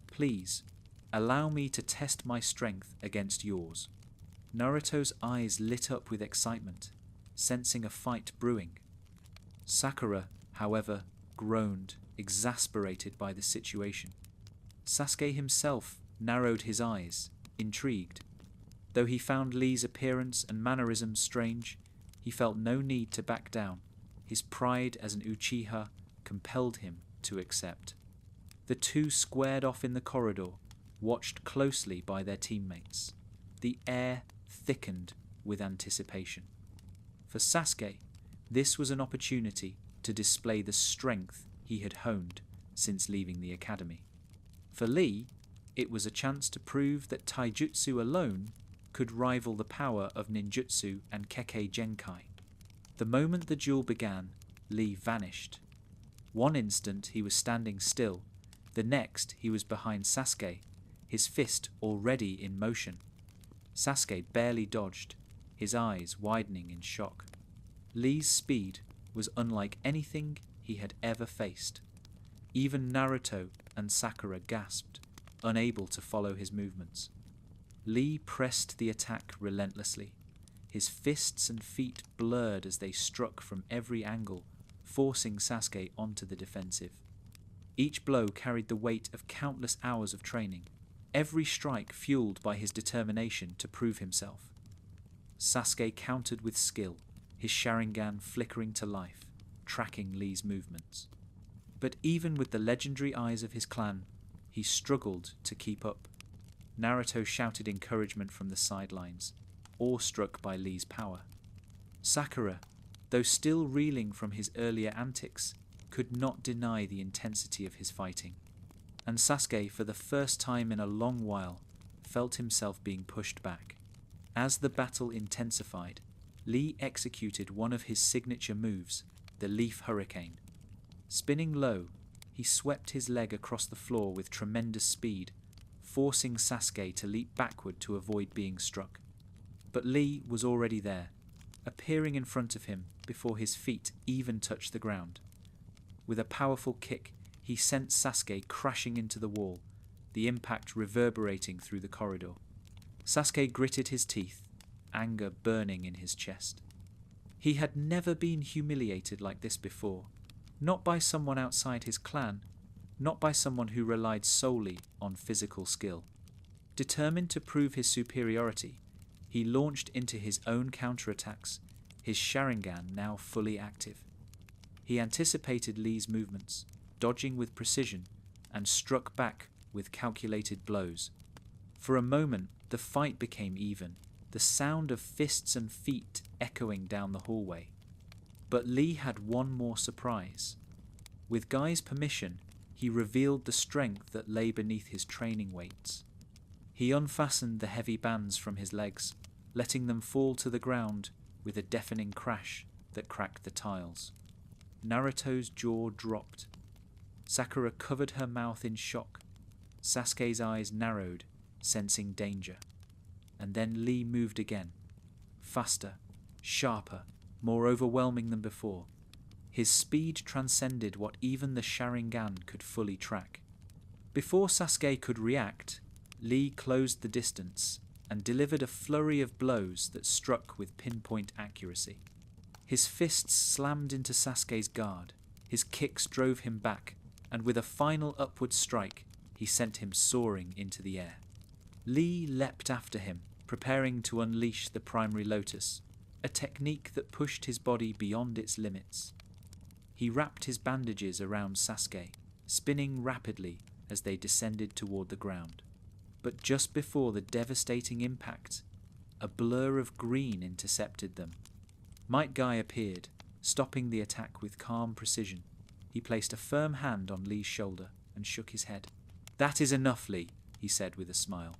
Please, allow me to test my strength against yours." Naruto's eyes lit up with excitement, sensing a fight brewing. Sakura, however, groaned, exasperated by the situation. Sasuke himself narrowed his eyes, intrigued. Though he found Lee's appearance and mannerisms strange, he felt no need to back down. His pride as an Uchiha compelled him to accept. The two squared off in the corridor, watched closely by their teammates. The air thickened with anticipation. For Sasuke, this was an opportunity to display the strength he had honed since leaving the academy. For Lee, it was a chance to prove that taijutsu alone could rival the power of ninjutsu and kekkei genkai. The moment the duel began, Lee vanished. One instant he was standing still, the next he was behind Sasuke, his fist already in motion. Sasuke barely dodged, his eyes widening in shock. Lee's speed was unlike anything he had ever faced. Even Naruto and Sakura gasped, unable to follow his movements. Lee pressed the attack relentlessly. His fists and feet blurred as they struck from every angle, forcing Sasuke onto the defensive. Each blow carried the weight of countless hours of training, every strike fueled by his determination to prove himself. Sasuke countered with skill, his Sharingan flickering to life, tracking Lee's movements. But even with the legendary eyes of his clan, he struggled to keep up. Naruto shouted encouragement from the sidelines, awestruck by Lee's power. Sakura, though still reeling from his earlier antics, could not deny the intensity of his fighting. And Sasuke, for the first time in a long while, felt himself being pushed back. As the battle intensified, Lee executed one of his signature moves, the Leaf Hurricane. Spinning low, he swept his leg across the floor with tremendous speed, forcing Sasuke to leap backward to avoid being struck. But Lee was already there, appearing in front of him before his feet even touched the ground. With a powerful kick, he sent Sasuke crashing into the wall, the impact reverberating through the corridor. Sasuke gritted his teeth, anger burning in his chest. He had never been humiliated like this before, not by someone outside his clan, not by someone who relied solely on physical skill. Determined to prove his superiority, he launched into his own counterattacks, his Sharingan now fully active. He anticipated Lee's movements, dodging with precision, and struck back with calculated blows. For a moment, the fight became even, the sound of fists and feet echoing down the hallway. But Lee had one more surprise. With Guy's permission, he revealed the strength that lay beneath his training weights. He unfastened the heavy bands from his legs, letting them fall to the ground with a deafening crash that cracked the tiles. Naruto's jaw dropped. Sakura covered her mouth in shock. Sasuke's eyes narrowed, sensing danger. And then Lee moved again, faster, sharper, more overwhelming than before. His speed transcended what even the Sharingan could fully track. Before Sasuke could react, Lee closed the distance and delivered a flurry of blows that struck with pinpoint accuracy. His fists slammed into Sasuke's guard, his kicks drove him back, and with a final upward strike, he sent him soaring into the air. Lee leapt after him, preparing to unleash the primary lotus, a technique that pushed his body beyond its limits. He wrapped his bandages around Sasuke, spinning rapidly as they descended toward the ground. But just before the devastating impact, a blur of green intercepted them. Might Guy appeared, stopping the attack with calm precision. He placed a firm hand on Lee's shoulder and shook his head. "That is enough, Lee," he said with a smile.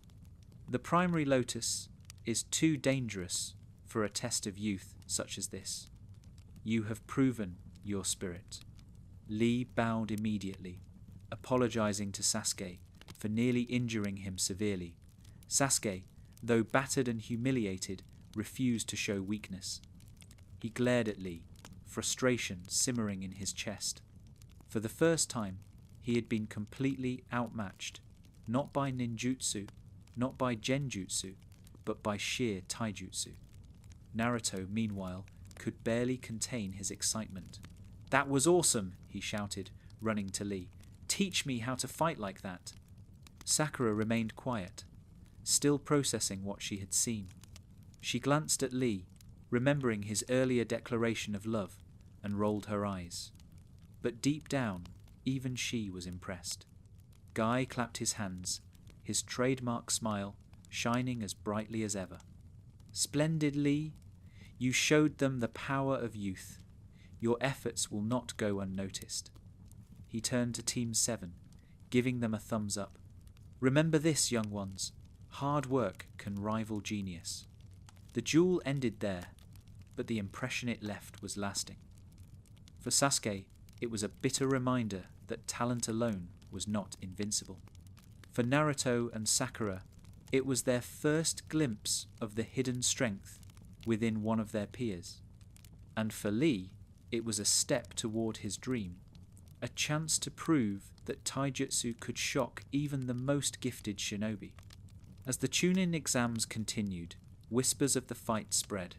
"The primary lotus is too dangerous for a test of youth such as this. You have proven your spirit." Lee bowed immediately, apologizing to Sasuke for nearly injuring him severely. Sasuke, though battered and humiliated, refused to show weakness. He glared at Lee, frustration simmering in his chest. For the first time, he had been completely outmatched, not by ninjutsu, not by genjutsu, but by sheer taijutsu. Naruto, meanwhile, could barely contain his excitement. "That was awesome," he shouted, running to Lee. "Teach me how to fight like that." Sakura remained quiet, still processing what she had seen. She glanced at Lee, remembering his earlier declaration of love, and rolled her eyes. But deep down, even she was impressed. Guy clapped his hands, his trademark smile shining as brightly as ever. "Splendid, Lee. You showed them the power of youth. Your efforts will not go unnoticed." He turned to Team 7, giving them a thumbs up. "Remember this, young ones. Hard work can rival genius." The duel ended there. but the impression it left was lasting. For Sasuke, it was a bitter reminder that talent alone was not invincible. For Naruto and Sakura, it was their first glimpse of the hidden strength within one of their peers. And for Lee, it was a step toward his dream, a chance to prove that taijutsu could shock even the most gifted shinobi. As the Chunin exams continued, whispers of the fight spread.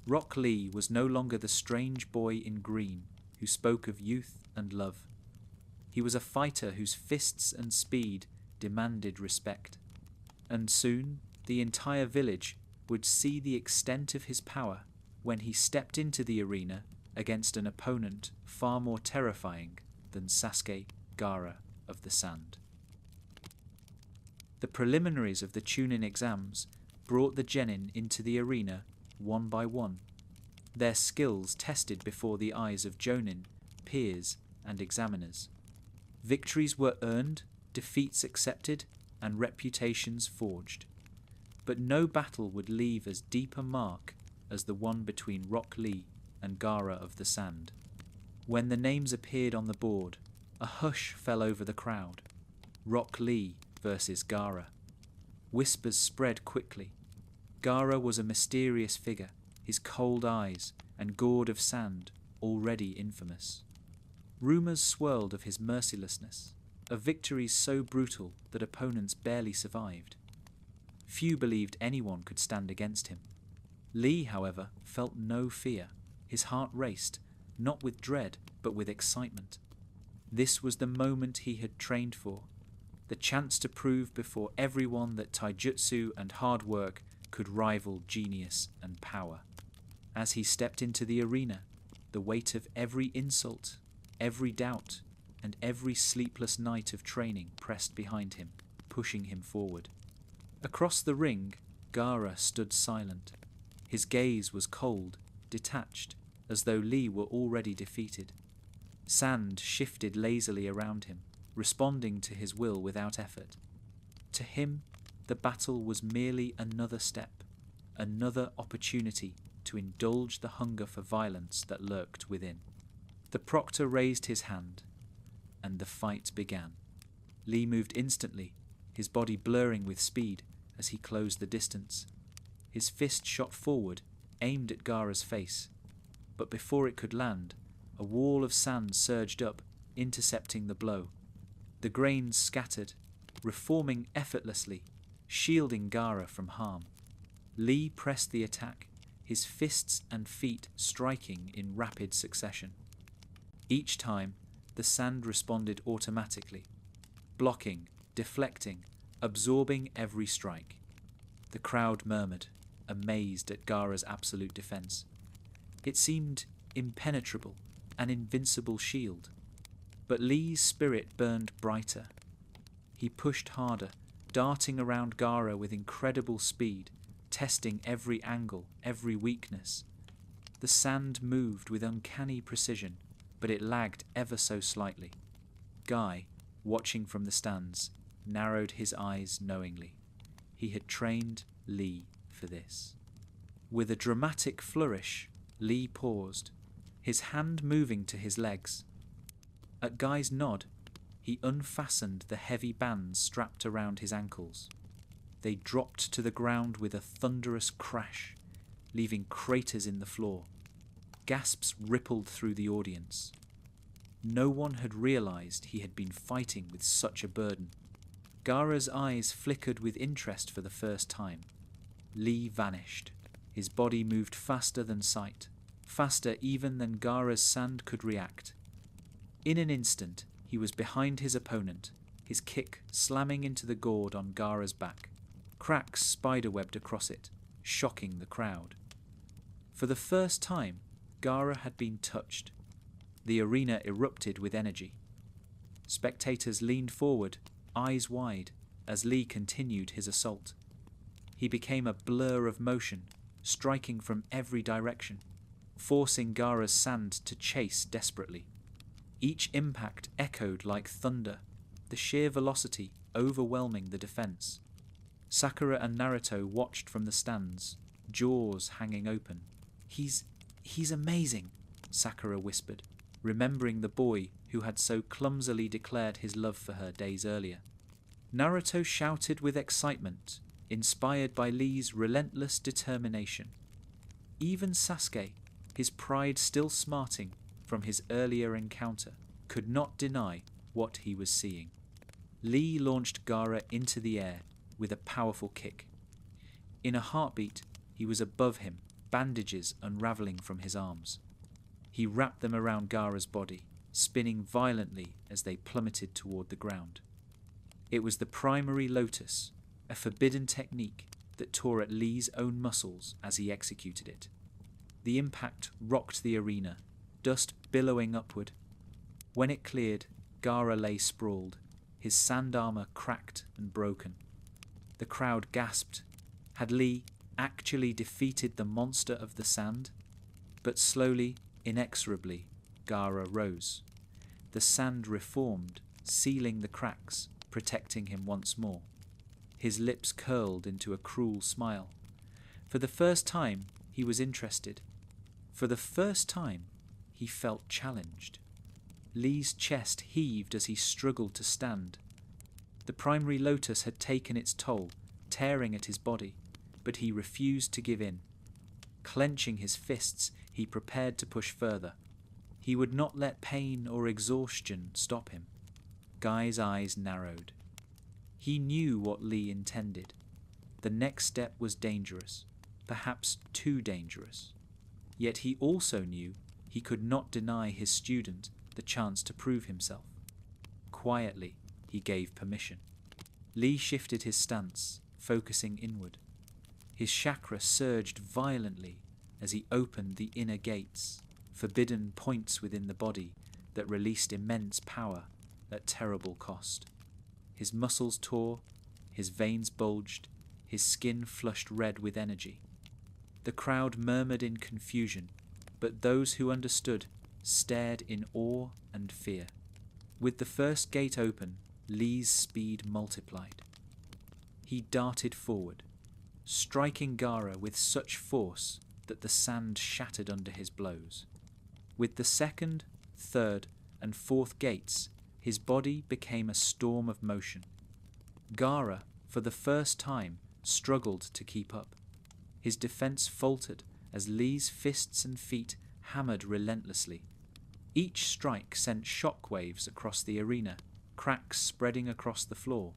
Rock Lee was no longer the strange boy in green who spoke of youth and love. He was a fighter whose fists and speed demanded respect. And soon, the entire village would see the extent of his power when he stepped into the arena against an opponent far more terrifying than Sasuke Gaara of the Sand. The preliminaries of the Chunin exams brought the genin into the arena one by one, their skills tested before the eyes of jonin, peers, and examiners. Victories were earned, defeats accepted, and reputations forged. But no battle would leave as deep a mark as the one between Rock Lee and Gaara of the Sand. When the names appeared on the board, a hush fell over the crowd. Rock Lee versus Gaara. Whispers spread quickly. Gaara was a mysterious figure, his cold eyes and gourd of sand already infamous. Rumours swirled of his mercilessness, of victories so brutal that opponents barely survived. Few believed anyone could stand against him. Lee, however, felt no fear. His heart raced, not with dread, but with excitement. This was the moment he had trained for, the chance to prove before everyone that taijutsu and hard work could rival genius and power. As he stepped into the arena, the weight of every insult, every doubt, and every sleepless night of training pressed behind him, pushing him forward. Across the ring, Gaara stood silent. His gaze was cold, detached, as though Lee were already defeated. Sand shifted lazily around him, responding to his will without effort. To him, the battle was merely another step, another opportunity to indulge the hunger for violence that lurked within. The proctor raised his hand, and the fight began. Lee moved instantly, his body blurring with speed as he closed the distance. His fist shot forward, aimed at Gaara's face, but before it could land, a wall of sand surged up, intercepting the blow. The grains scattered, reforming effortlessly, shielding Gaara from harm. Lee pressed the attack, his fists and feet striking in rapid succession. Each time, the sand responded automatically, blocking, deflecting, absorbing every strike. The crowd murmured, amazed at Gaara's absolute defense. It seemed impenetrable, an invincible shield. But Lee's spirit burned brighter. He pushed harder, darting around Gaara with incredible speed, testing every angle, every weakness. The sand moved with uncanny precision, but it lagged ever so slightly. Guy, watching from the stands, narrowed his eyes knowingly. He had trained Lee for this. With a dramatic flourish, Lee paused, his hand moving to his legs. At Guy's nod, he unfastened the heavy bands strapped around his ankles. They dropped to the ground with a thunderous crash, leaving craters in the floor. Gasps rippled through the audience. No one had realized he had been fighting with such a burden. Gaara's eyes flickered with interest for the first time. Lee vanished. His body moved faster than sight, faster even than Gaara's sand could react. In an instant, he was behind his opponent, his kick slamming into the gourd on Gaara's back. Cracks spiderwebbed across it, shocking the crowd. For the first time, Gaara had been touched. The arena erupted with energy. Spectators leaned forward, eyes wide, as Lee continued his assault. He became a blur of motion, striking from every direction, forcing Gaara's sand to chase desperately. Each impact echoed like thunder, the sheer velocity overwhelming the defense. Sakura and Naruto watched from the stands, jaws hanging open. He's amazing, Sakura whispered, remembering the boy who had so clumsily declared his love for her days earlier. Naruto shouted with excitement, inspired by Lee's relentless determination. Even Sasuke, his pride still smarting from his earlier encounter, could not deny what he was seeing. Lee launched Gaara into the air with a powerful kick. In a heartbeat, he was above him, bandages unraveling from his arms. He wrapped them around Gaara's body, spinning violently as they plummeted toward the ground. It was the primary lotus, a forbidden technique that tore at Lee's own muscles as he executed it. The impact rocked the arena, dust billowing upward. When it cleared, Gaara lay sprawled, his sand armor cracked and broken. The crowd gasped. Had Lee actually defeated the monster of the sand? But slowly, inexorably, Gaara rose. The sand reformed, sealing the cracks, protecting him once more. His lips curled into a cruel smile. For the first time, he was interested. For the first time, he felt challenged. Lee's chest heaved as he struggled to stand. The primary lotus had taken its toll, tearing at his body, but he refused to give in. Clenching his fists, he prepared to push further. He would not let pain or exhaustion stop him. Guy's eyes narrowed. He knew what Lee intended. The next step was dangerous, perhaps too dangerous. Yet he also knew he could not deny his student the chance to prove himself. Quietly, he gave permission. Lee shifted his stance, focusing inward. His chakra surged violently as he opened the inner gates, forbidden points within the body that released immense power at terrible cost. His muscles tore, his veins bulged, his skin flushed red with energy. The crowd murmured in confusion, but those who understood stared in awe and fear. With the first gate open, Lee's speed multiplied. He darted forward, striking Gaara with such force that the sand shattered under his blows. With the second, third, and fourth gates, his body became a storm of motion. Gaara, for the first time, struggled to keep up. His defense faltered as Lee's fists and feet hammered relentlessly. Each strike sent shockwaves across the arena, cracks spreading across the floor.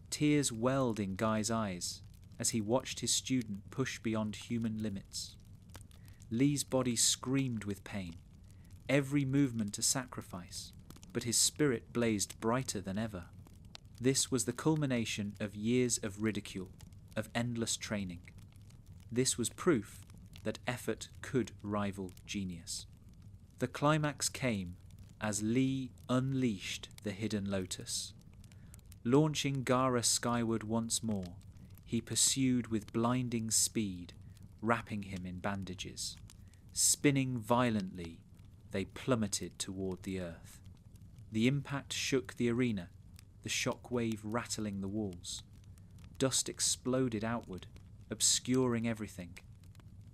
Tears welled in Guy's eyes as he watched his student push beyond human limits. Lee's body screamed with pain, every movement a sacrifice, but his spirit blazed brighter than ever. This was the culmination of years of ridicule, of endless training. This was proof that effort could rival genius. The climax came as Lee unleashed the hidden lotus. Launching Gaara skyward once more, he pursued with blinding speed, wrapping him in bandages. Spinning violently, they plummeted toward the earth. The impact shook the arena, the shock wave rattling the walls. Dust exploded outward, obscuring everything.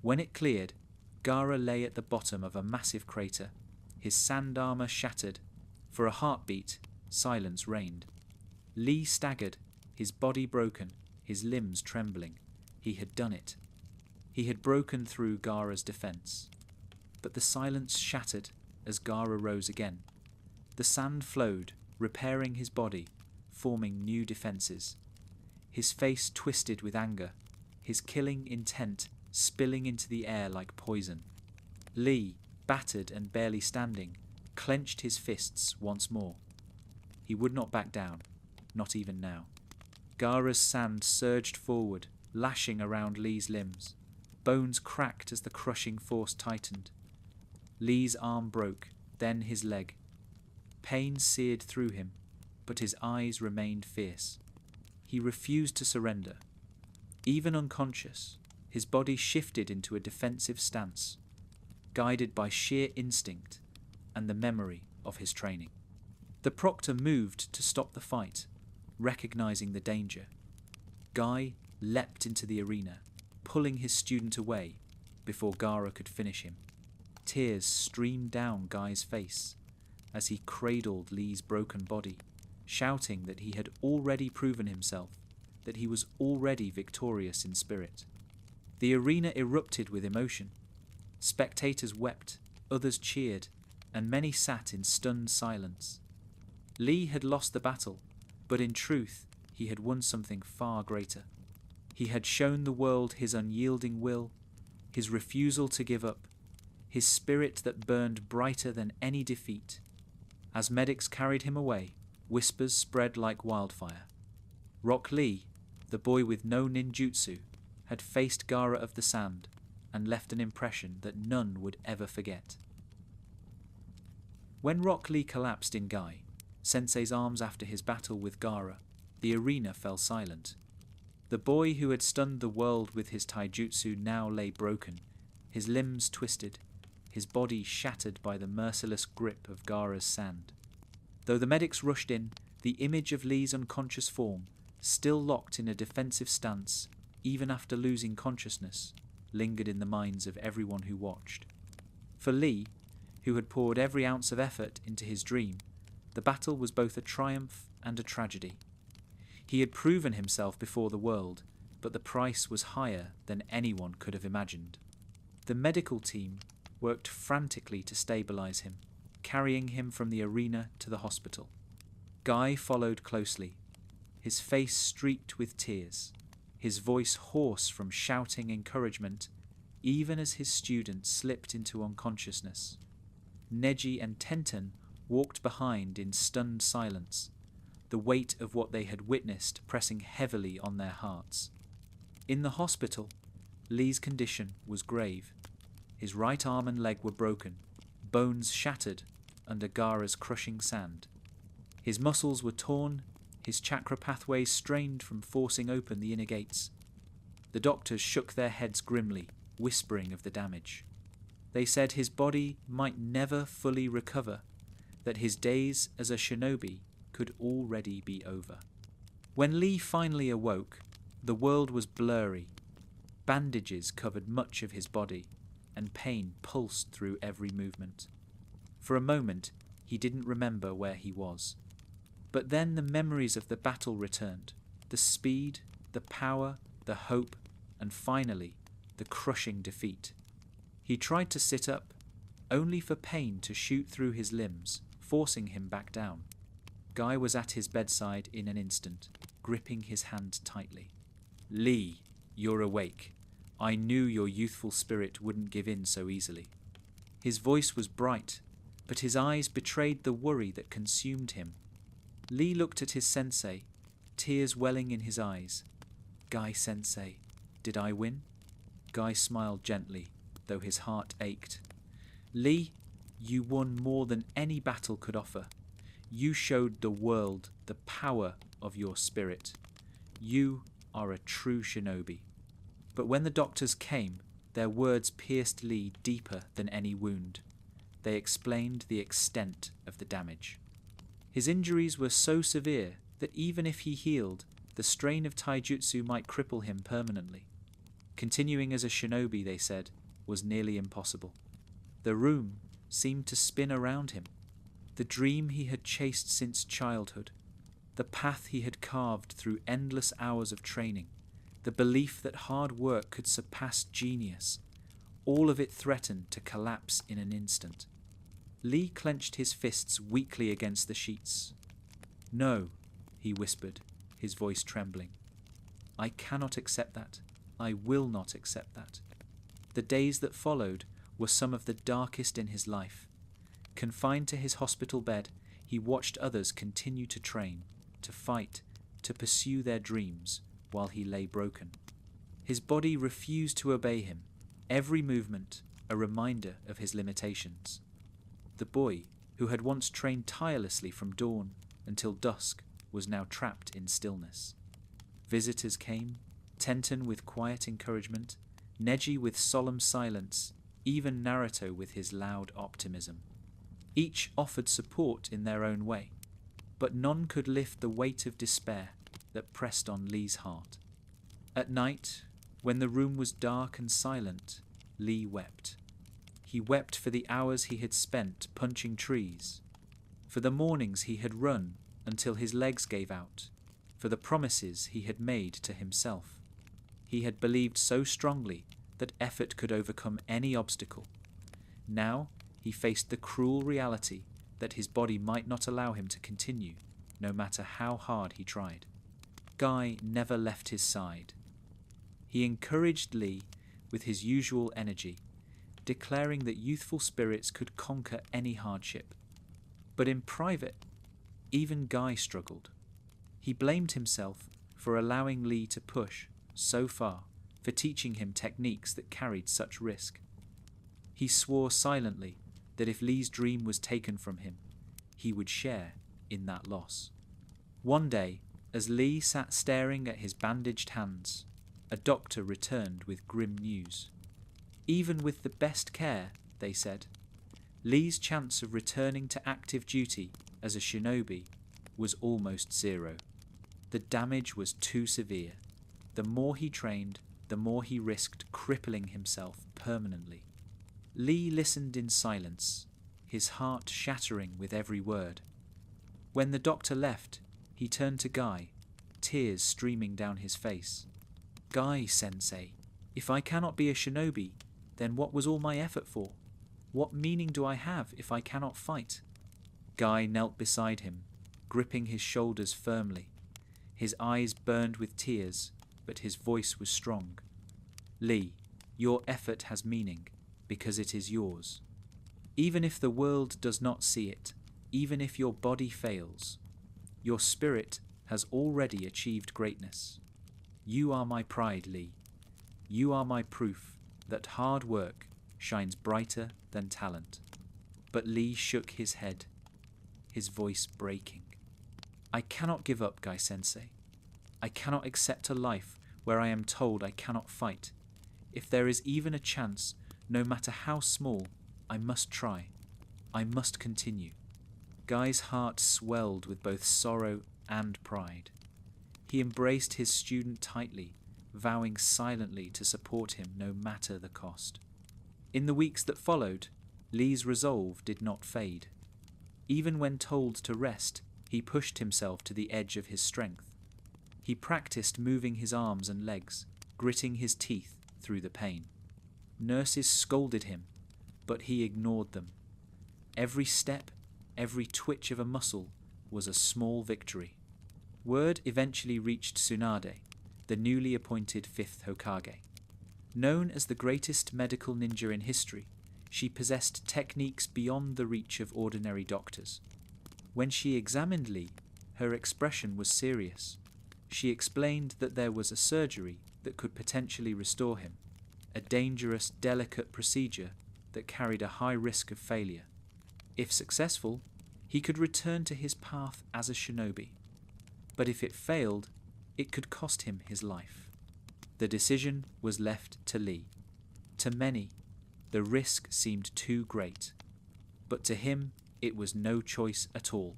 When it cleared, Gaara lay at the bottom of a massive crater, his sand armor shattered. For a heartbeat, silence reigned. Lee staggered, his body broken, his limbs trembling. He had done it. He had broken through Gaara's defense. But the silence shattered as Gaara rose again. The sand flowed, repairing his body, forming new defenses. His face twisted with anger, his killing intent spilling into the air like poison. Lee, battered and barely standing, clenched his fists once more. He would not back down, not even now. Gaara's sand surged forward, lashing around Lee's limbs. Bones cracked as the crushing force tightened. Lee's arm broke, then his leg. Pain seared through him, but his eyes remained fierce. He refused to surrender. Even unconscious, his body shifted into a defensive stance, guided by sheer instinct and the memory of his training. The proctor moved to stop the fight, recognizing the danger. Guy leapt into the arena, pulling his student away, before Gaara could finish him. Tears streamed down Guy's face as he cradled Lee's broken body, shouting that he had already proven himself, that he was already victorious in spirit. The arena erupted with emotion. Spectators wept, others cheered, and many sat in stunned silence. Lee had lost the battle, but in truth he had won something far greater. He had shown the world his unyielding will, his refusal to give up, his spirit that burned brighter than any defeat. As medics carried him away, whispers spread like wildfire. Rock Lee, the boy with no ninjutsu, had faced Gaara of the Sand and left an impression that none would ever forget. When Rock Lee collapsed in Guy, Sensei's arms after his battle with Gaara, the arena fell silent. The boy who had stunned the world with his taijutsu now lay broken, his limbs twisted, his body shattered by the merciless grip of Gaara's sand. Though the medics rushed in, the image of Lee's unconscious form, still locked in a defensive stance, even after losing consciousness, lingered in the minds of everyone who watched. For Lee, who had poured every ounce of effort into his dream, the battle was both a triumph and a tragedy. He had proven himself before the world, but the price was higher than anyone could have imagined. The medical team worked frantically to stabilize him, carrying him from the arena to the hospital. Guy followed closely, his face streaked with tears, his voice hoarse from shouting encouragement, even as his student slipped into unconsciousness. Neji and Tenten walked behind in stunned silence, the weight of what they had witnessed pressing heavily on their hearts. In the hospital, Lee's condition was grave. His right arm and leg were broken, bones shattered under Gaara's crushing sand. His muscles were torn, his chakra pathways strained from forcing open the inner gates. The doctors shook their heads grimly, whispering of the damage. They said his body might never fully recover, that his days as a shinobi could already be over. When Lee finally awoke, the world was blurry. Bandages covered much of his body, and pain pulsed through every movement. For a moment, he didn't remember where he was. But then the memories of the battle returned, the speed, the power, the hope, and finally, the crushing defeat. He tried to sit up, only for pain to shoot through his limbs, forcing him back down. Guy was at his bedside in an instant, gripping his hand tightly. "Lee, you're awake. I knew your youthful spirit wouldn't give in so easily." His voice was bright, but his eyes betrayed the worry that consumed him. Lee looked at his sensei, tears welling in his eyes. "Guy sensei, did I win?" Guy smiled gently, though his heart ached. "Lee, you won more than any battle could offer. You showed the world the power of your spirit. You are a true shinobi." But when the doctors came, their words pierced Lee deeper than any wound. They explained the extent of the damage. His injuries were so severe that even if he healed, the strain of taijutsu might cripple him permanently. Continuing as a shinobi, they said, was nearly impossible. The room seemed to spin around him. The dream he had chased since childhood, the path he had carved through endless hours of training, the belief that hard work could surpass genius, all of it threatened to collapse in an instant. Lee clenched his fists weakly against the sheets. "No," he whispered, his voice trembling. "I cannot accept that. I will not accept that." The days that followed were some of the darkest in his life. Confined to his hospital bed, he watched others continue to train, to fight, to pursue their dreams, while he lay broken. His body refused to obey him, every movement a reminder of his limitations. The boy, who had once trained tirelessly from dawn until dusk, was now trapped in stillness. Visitors came, Tenten with quiet encouragement, Neji with solemn silence, even Naruto with his loud optimism. Each offered support in their own way, but none could lift the weight of despair that pressed on Lee's heart. At night, when the room was dark and silent, Lee wept. He wept for the hours he had spent punching trees, for the mornings he had run until his legs gave out, for the promises he had made to himself. He had believed so strongly that effort could overcome any obstacle. Now he faced the cruel reality that his body might not allow him to continue, no matter how hard he tried. Guy never left his side. He encouraged Lee with his usual energy, declaring that youthful spirits could conquer any hardship. But in private, even Guy struggled. He blamed himself for allowing Lee to push so far, for teaching him techniques that carried such risk. He swore silently that if Lee's dream was taken from him, he would share in that loss. One day, as Lee sat staring at his bandaged hands, a doctor returned with grim news. Even with the best care, they said, Lee's chance of returning to active duty as a shinobi was almost zero. The damage was too severe. The more he trained, the more he risked crippling himself permanently. Lee listened in silence, his heart shattering with every word. When the doctor left, he turned to Guy, tears streaming down his face. Guy-sensei, if I cannot be a shinobi, then what was all my effort for? What meaning do I have if I cannot fight? Guy knelt beside him, gripping his shoulders firmly. His eyes burned with tears, but his voice was strong. Lee, your effort has meaning, because it is yours. Even if the world does not see it, even if your body fails, your spirit has already achieved greatness. You are my pride, Lee. You are my proof that hard work shines brighter than talent. But Lee shook his head, his voice breaking. I cannot give up, Guy-sensei. I cannot accept a life where I am told I cannot fight. If there is even a chance, no matter how small, I must try. I must continue. Guy's heart swelled with both sorrow and pride. He embraced his student tightly, vowing silently to support him no matter the cost. In the weeks that followed, Lee's resolve did not fade. Even when told to rest, he pushed himself to the edge of his strength. He practiced moving his arms and legs, gritting his teeth through the pain. Nurses scolded him, but he ignored them. Every step, every twitch of a muscle was a small victory. Word eventually reached Tsunade, the newly appointed 5th Hokage. Known as the greatest medical ninja in history, she possessed techniques beyond the reach of ordinary doctors. When she examined Lee, her expression was serious. She explained that there was a surgery that could potentially restore him, a dangerous, delicate procedure that carried a high risk of failure. If successful, he could return to his path as a shinobi. But if it failed, it could cost him his life. The decision was left to Lee. To many, the risk seemed too great. But to him, it was no choice at all.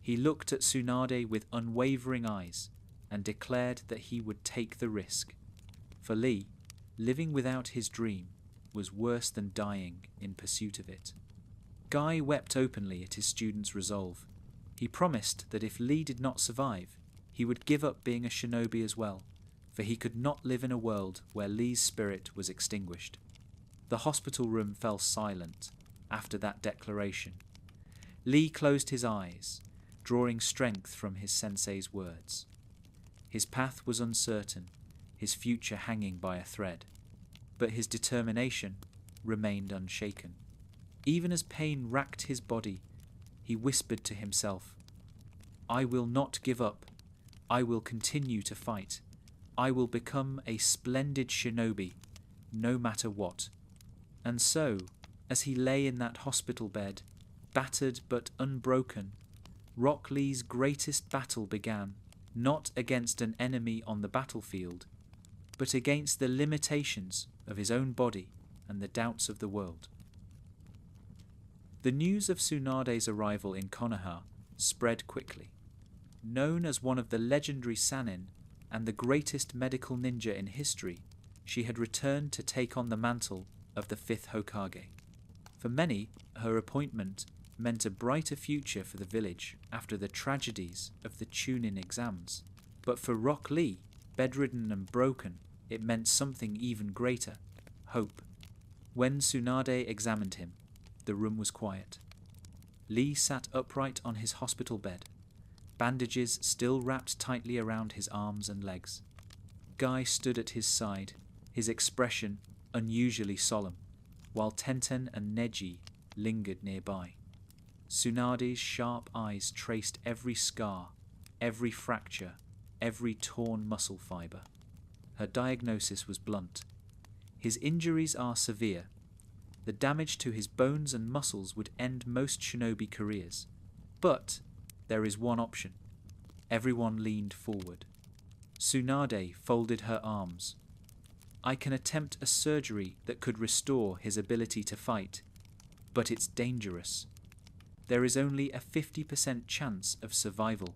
He looked at Tsunade with unwavering eyes and declared that he would take the risk. For Lee, living without his dream was worse than dying in pursuit of it. Guy wept openly at his student's resolve. He promised that if Lee did not survive, he would give up being a shinobi as well, for he could not live in a world where Lee's spirit was extinguished. The hospital room fell silent after that declaration. Lee closed his eyes, drawing strength from his sensei's words. His path was uncertain, his future hanging by a thread, but his determination remained unshaken. Even as pain racked his body, he whispered to himself, "I will not give up. I will continue to fight. I will become a splendid shinobi, no matter what." And so, as he lay in that hospital bed, battered but unbroken, Rock Lee's greatest battle began, not against an enemy on the battlefield, but against the limitations of his own body and the doubts of the world. The news of Tsunade's arrival in Konoha spread quickly. Known as one of the legendary Sannin and the greatest medical ninja in history, she had returned to take on the mantle of the 5th Hokage. For many, her appointment meant a brighter future for the village after the tragedies of the Chunin exams. But for Rock Lee, bedridden and broken, it meant something even greater: hope. When Tsunade examined him, the room was quiet. Lee sat upright on his hospital bed, bandages still wrapped tightly around his arms and legs. Guy stood at his side, his expression unusually solemn, while Tenten and Neji lingered nearby. Tsunade's sharp eyes traced every scar, every fracture, every torn muscle fibre. Her diagnosis was blunt. His injuries are severe. The damage to his bones and muscles would end most shinobi careers. But there is one option. Everyone leaned forward. Tsunade folded her arms. I can attempt a surgery that could restore his ability to fight, but it's dangerous. There is only a 50% chance of survival.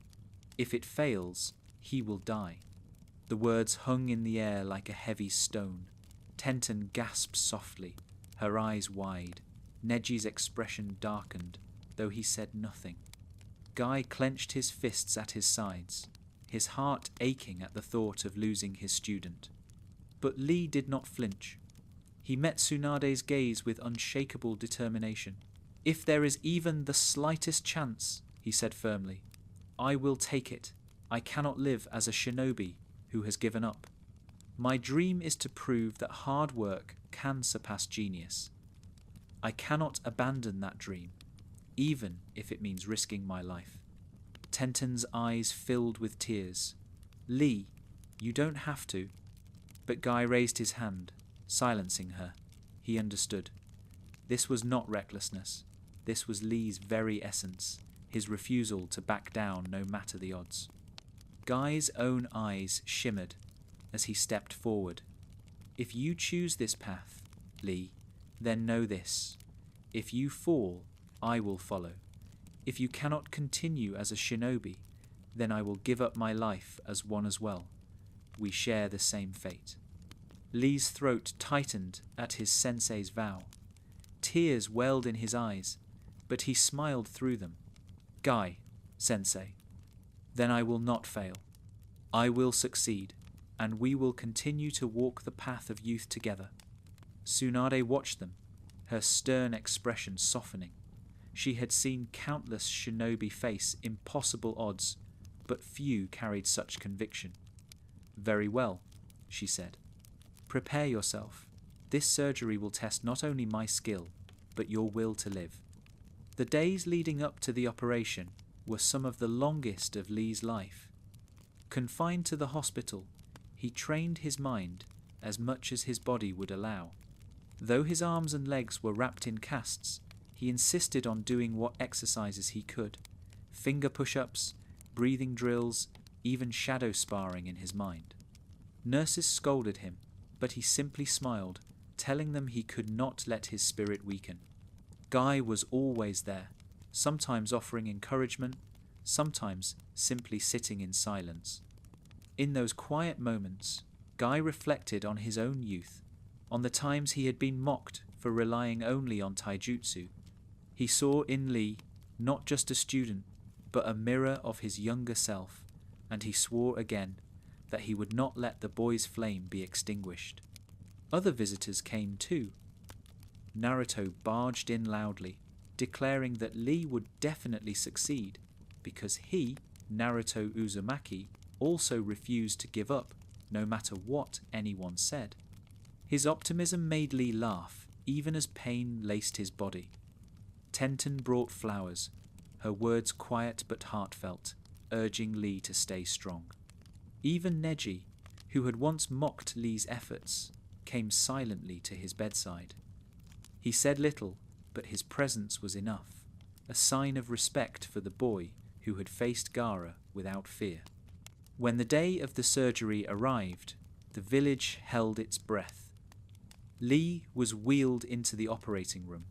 If it fails, he will die. The words hung in the air like a heavy stone. Tenten gasped softly, her eyes wide. Neji's expression darkened, though he said nothing. Guy clenched his fists at his sides, his heart aching at the thought of losing his student. But Lee did not flinch. He met Tsunade's gaze with unshakable determination. If there is even the slightest chance, he said firmly, I will take it. I cannot live as a shinobi who has given up. My dream is to prove that hard work can surpass genius. I cannot abandon that dream, even if it means risking my life. Tenten's eyes filled with tears. Lee, you don't have to. But Guy raised his hand, silencing her. He understood. This was not recklessness. This was Lee's very essence, his refusal to back down no matter the odds. Guy's own eyes shimmered as he stepped forward. If you choose this path, Lee, then know this. If you fall, I will follow. If you cannot continue as a shinobi, then I will give up my life as one as well. We share the same fate. Lee's throat tightened at his sensei's vow. Tears welled in his eyes, but he smiled through them. Guy, sensei, then I will not fail. I will succeed, and we will continue to walk the path of youth together. Tsunade watched them, her stern expression softening. She had seen countless shinobi face impossible odds, but few carried such conviction. Very well, she said. Prepare yourself. This surgery will test not only my skill, but your will to live. The days leading up to the operation were some of the longest of Lee's life. Confined to the hospital, he trained his mind as much as his body would allow. Though his arms and legs were wrapped in casts, he insisted on doing what exercises he could. Finger push-ups, breathing drills, even shadow sparring in his mind. Nurses scolded him, but he simply smiled, telling them he could not let his spirit weaken. Guy was always there, sometimes offering encouragement, sometimes simply sitting in silence. In those quiet moments, Guy reflected on his own youth, on the times he had been mocked for relying only on taijutsu. He saw in Lee not just a student, but a mirror of his younger self, and he swore again that he would not let the boy's flame be extinguished. Other visitors came too. Naruto barged in loudly, declaring that Lee would definitely succeed, because he, Naruto Uzumaki, also refused to give up, no matter what anyone said. His optimism made Lee laugh, even as pain laced his body. Tenten brought flowers, her words quiet but heartfelt, urging Lee to stay strong. Even Neji, who had once mocked Lee's efforts, came silently to his bedside. He said little, but his presence was enough, a sign of respect for the boy who had faced Gaara without fear. When the day of the surgery arrived, the village held its breath. Lee was wheeled into the operating room,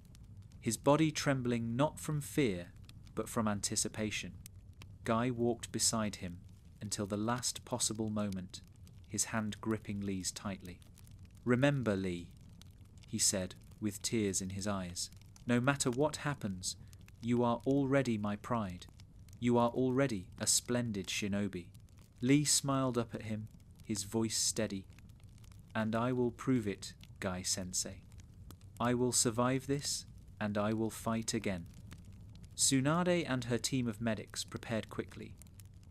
his body trembling not from fear, but from anticipation. Guy walked beside him until the last possible moment, his hand gripping Lee's tightly. Remember, Lee, he said, with tears in his eyes. "No matter what happens, you are already my pride. You are already a splendid shinobi." Lee smiled up at him, his voice steady. "And I will prove it, Guy-sensei. I will survive this, and I will fight again." Tsunade and her team of medics prepared quickly.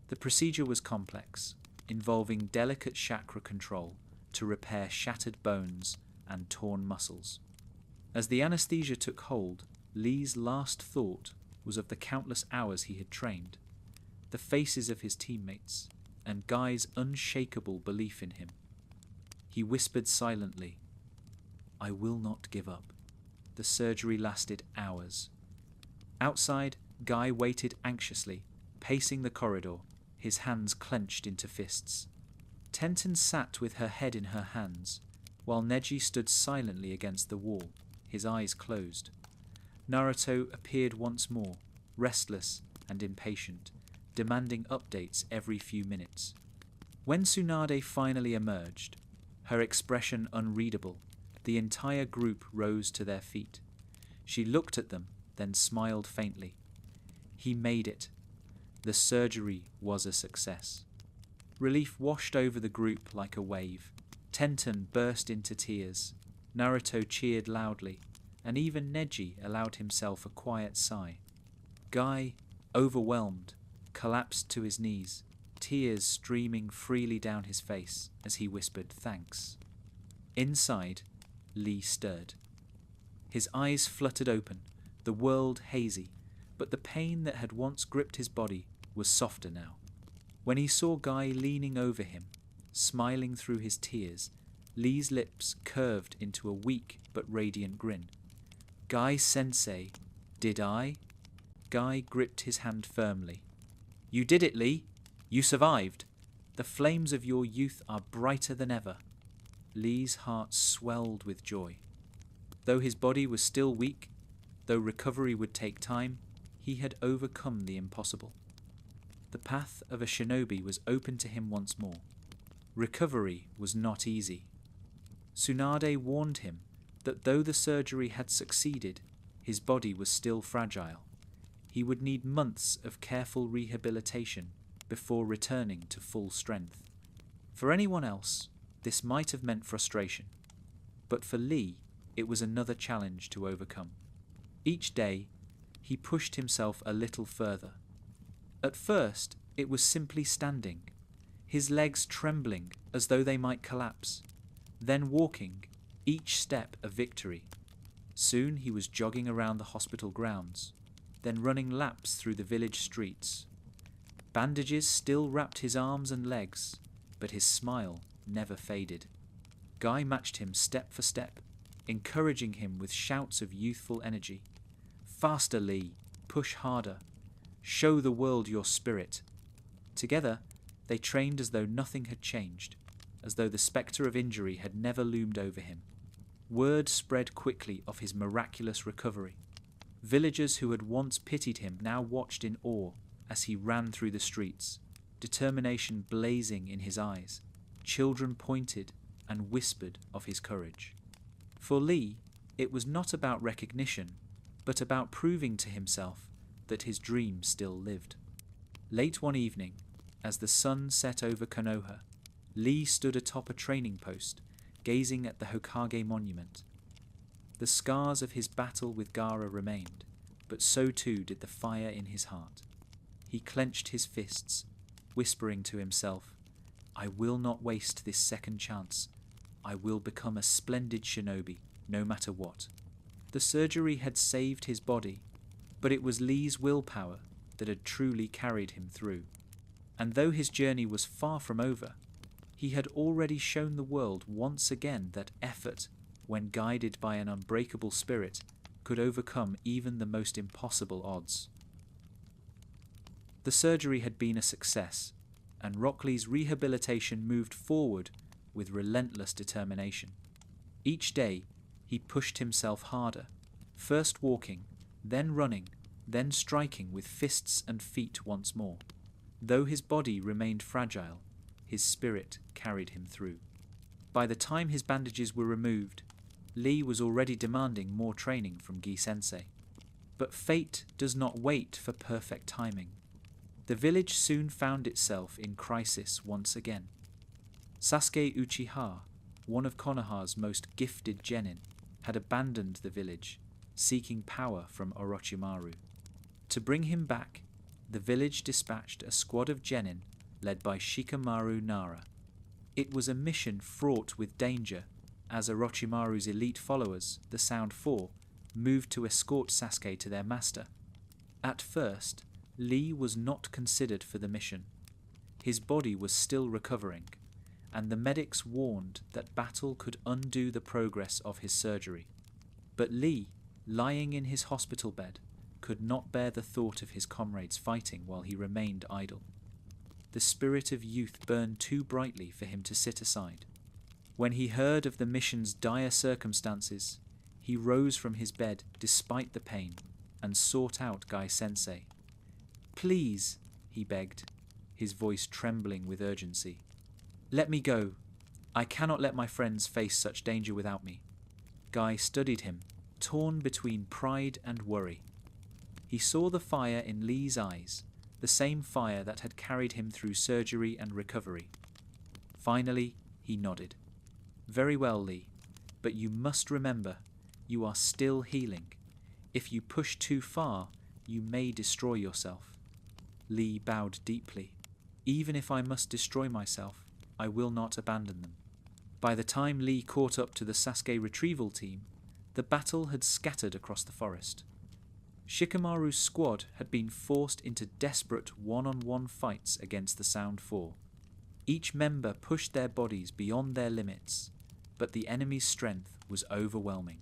The procedure was complex, involving delicate chakra control to repair shattered bones and torn muscles. As the anesthesia took hold, Lee's last thought was of the countless hours he had trained, the faces of his teammates, and Guy's unshakable belief in him. He whispered silently, "I will not give up." The surgery lasted hours. Outside, Guy waited anxiously, pacing the corridor, his hands clenched into fists. Tenten sat with her head in her hands, while Neji stood silently against the wall, his eyes closed. Naruto appeared once more, restless and impatient, demanding updates every few minutes. When Tsunade finally emerged, her expression unreadable, the entire group rose to their feet. She looked at them, then smiled faintly. He made it. The surgery was a success. Relief washed over the group like a wave. Tenten burst into tears. Naruto cheered loudly, and even Neji allowed himself a quiet sigh. Guy, overwhelmed, collapsed to his knees, tears streaming freely down his face as he whispered thanks. Inside, Lee stirred. His eyes fluttered open, the world hazy, but the pain that had once gripped his body was softer now. When he saw Guy leaning over him, smiling through his tears, Lee's lips curved into a weak but radiant grin. "Guy-sensei, did I?" Guy gripped his hand firmly. "You did it, Lee. You survived. The flames of your youth are brighter than ever." Lee's heart swelled with joy. Though his body was still weak, though recovery would take time, he had overcome the impossible. The path of a shinobi was open to him once more. Recovery was not easy. Tsunade warned him that though the surgery had succeeded, his body was still fragile. He would need months of careful rehabilitation before returning to full strength. For anyone else, this might have meant frustration, but for Lee, it was another challenge to overcome. Each day, he pushed himself a little further. At first, it was simply standing, his legs trembling as though they might collapse, then walking, each step a victory. Soon he was jogging around the hospital grounds, then running laps through the village streets. Bandages still wrapped his arms and legs, but his smile never faded. Guy matched him step for step, encouraging him with shouts of youthful energy. "Faster, Lee! Push harder! Show the world your spirit!" Together, they trained as though nothing had changed, as though the spectre of injury had never loomed over him. Word spread quickly of his miraculous recovery. Villagers who had once pitied him now watched in awe as he ran through the streets, determination blazing in his eyes. Children pointed and whispered of his courage. For Lee, it was not about recognition, but about proving to himself that his dream still lived. Late one evening, as the sun set over Konoha, Lee stood atop a training post, gazing at the Hokage monument. The scars of his battle with Gaara remained, but so too did the fire in his heart. He clenched his fists, whispering to himself, "I will not waste this second chance. I will become a splendid shinobi, no matter what." The surgery had saved his body, but it was Lee's willpower that had truly carried him through. And though his journey was far from over, he had already shown the world once again that effort, when guided by an unbreakable spirit, could overcome even the most impossible odds. The surgery had been a success, and Rockley's rehabilitation moved forward with relentless determination. Each day, he pushed himself harder, first walking, then running, then striking with fists and feet once more. Though his body remained fragile, his spirit carried him through. By the time his bandages were removed, Lee was already demanding more training from Gi-sensei. But fate does not wait for perfect timing. The village soon found itself in crisis once again. Sasuke Uchiha, one of Konoha's most gifted genin, had abandoned the village, seeking power from Orochimaru. To bring him back, the village dispatched a squad of genin led by Shikamaru Nara. It was a mission fraught with danger, as Orochimaru's elite followers, the Sound Four, moved to escort Sasuke to their master. At first, Lee was not considered for the mission. His body was still recovering, and the medics warned that battle could undo the progress of his surgery. But Lee, lying in his hospital bed, could not bear the thought of his comrades fighting while he remained idle. The spirit of youth burned too brightly for him to sit aside. When he heard of the mission's dire circumstances, he rose from his bed despite the pain and sought out Gai-sensei. "Please," he begged, his voice trembling with urgency. "Let me go. I cannot let my friends face such danger without me." Gai studied him, torn between pride and worry. He saw the fire in Lee's eyes, the same fire that had carried him through surgery and recovery. Finally, he nodded. "Very well, Lee, but you must remember, you are still healing. If you push too far, you may destroy yourself." Lee bowed deeply. "Even if I must destroy myself, I will not abandon them." By the time Lee caught up to the Sasuke retrieval team, the battle had scattered across the forest. Shikamaru's squad had been forced into desperate one-on-one fights against the Sound Four. Each member pushed their bodies beyond their limits, but the enemy's strength was overwhelming.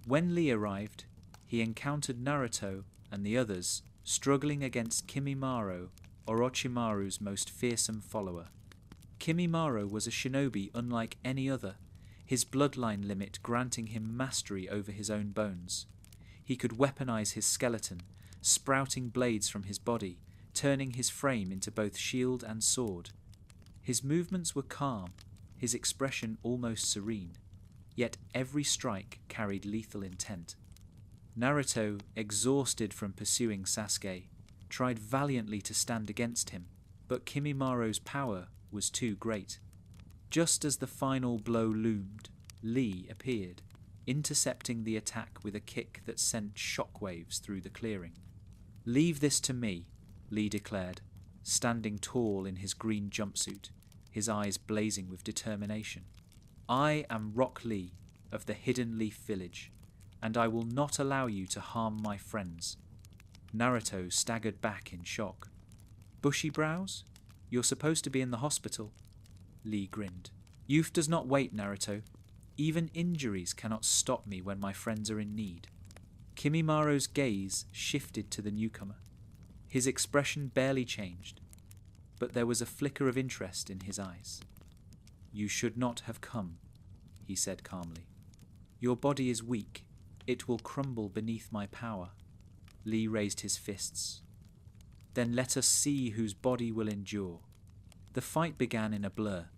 When Lee arrived, he encountered Naruto and the others struggling against Kimimaro, Orochimaru's most fearsome follower. Kimimaro was a shinobi unlike any other, his bloodline limit granting him mastery over his own bones. He could weaponize his skeleton, sprouting blades from his body, turning his frame into both shield and sword. His movements were calm, his expression almost serene, yet every strike carried lethal intent. Naruto, exhausted from pursuing Sasuke, tried valiantly to stand against him, but Kimimaro's power was too great. Just as the final blow loomed, Lee appeared, intercepting the attack with a kick that sent shockwaves through the clearing. "Leave this to me," Lee declared, standing tall in his green jumpsuit, his eyes blazing with determination. "I am Rock Lee of the Hidden Leaf Village, and I will not allow you to harm my friends." Naruto staggered back in shock. "Bushy brows? You're supposed to be in the hospital." Lee grinned. "Youth does not wait, Naruto. Even injuries cannot stop me when my friends are in need." Kimimaro's gaze shifted to the newcomer. His expression barely changed, but there was a flicker of interest in his eyes. "You should not have come," he said calmly. "Your body is weak. It will crumble beneath my power." Lee raised his fists. "Then let us see whose body will endure." The fight began in a blur.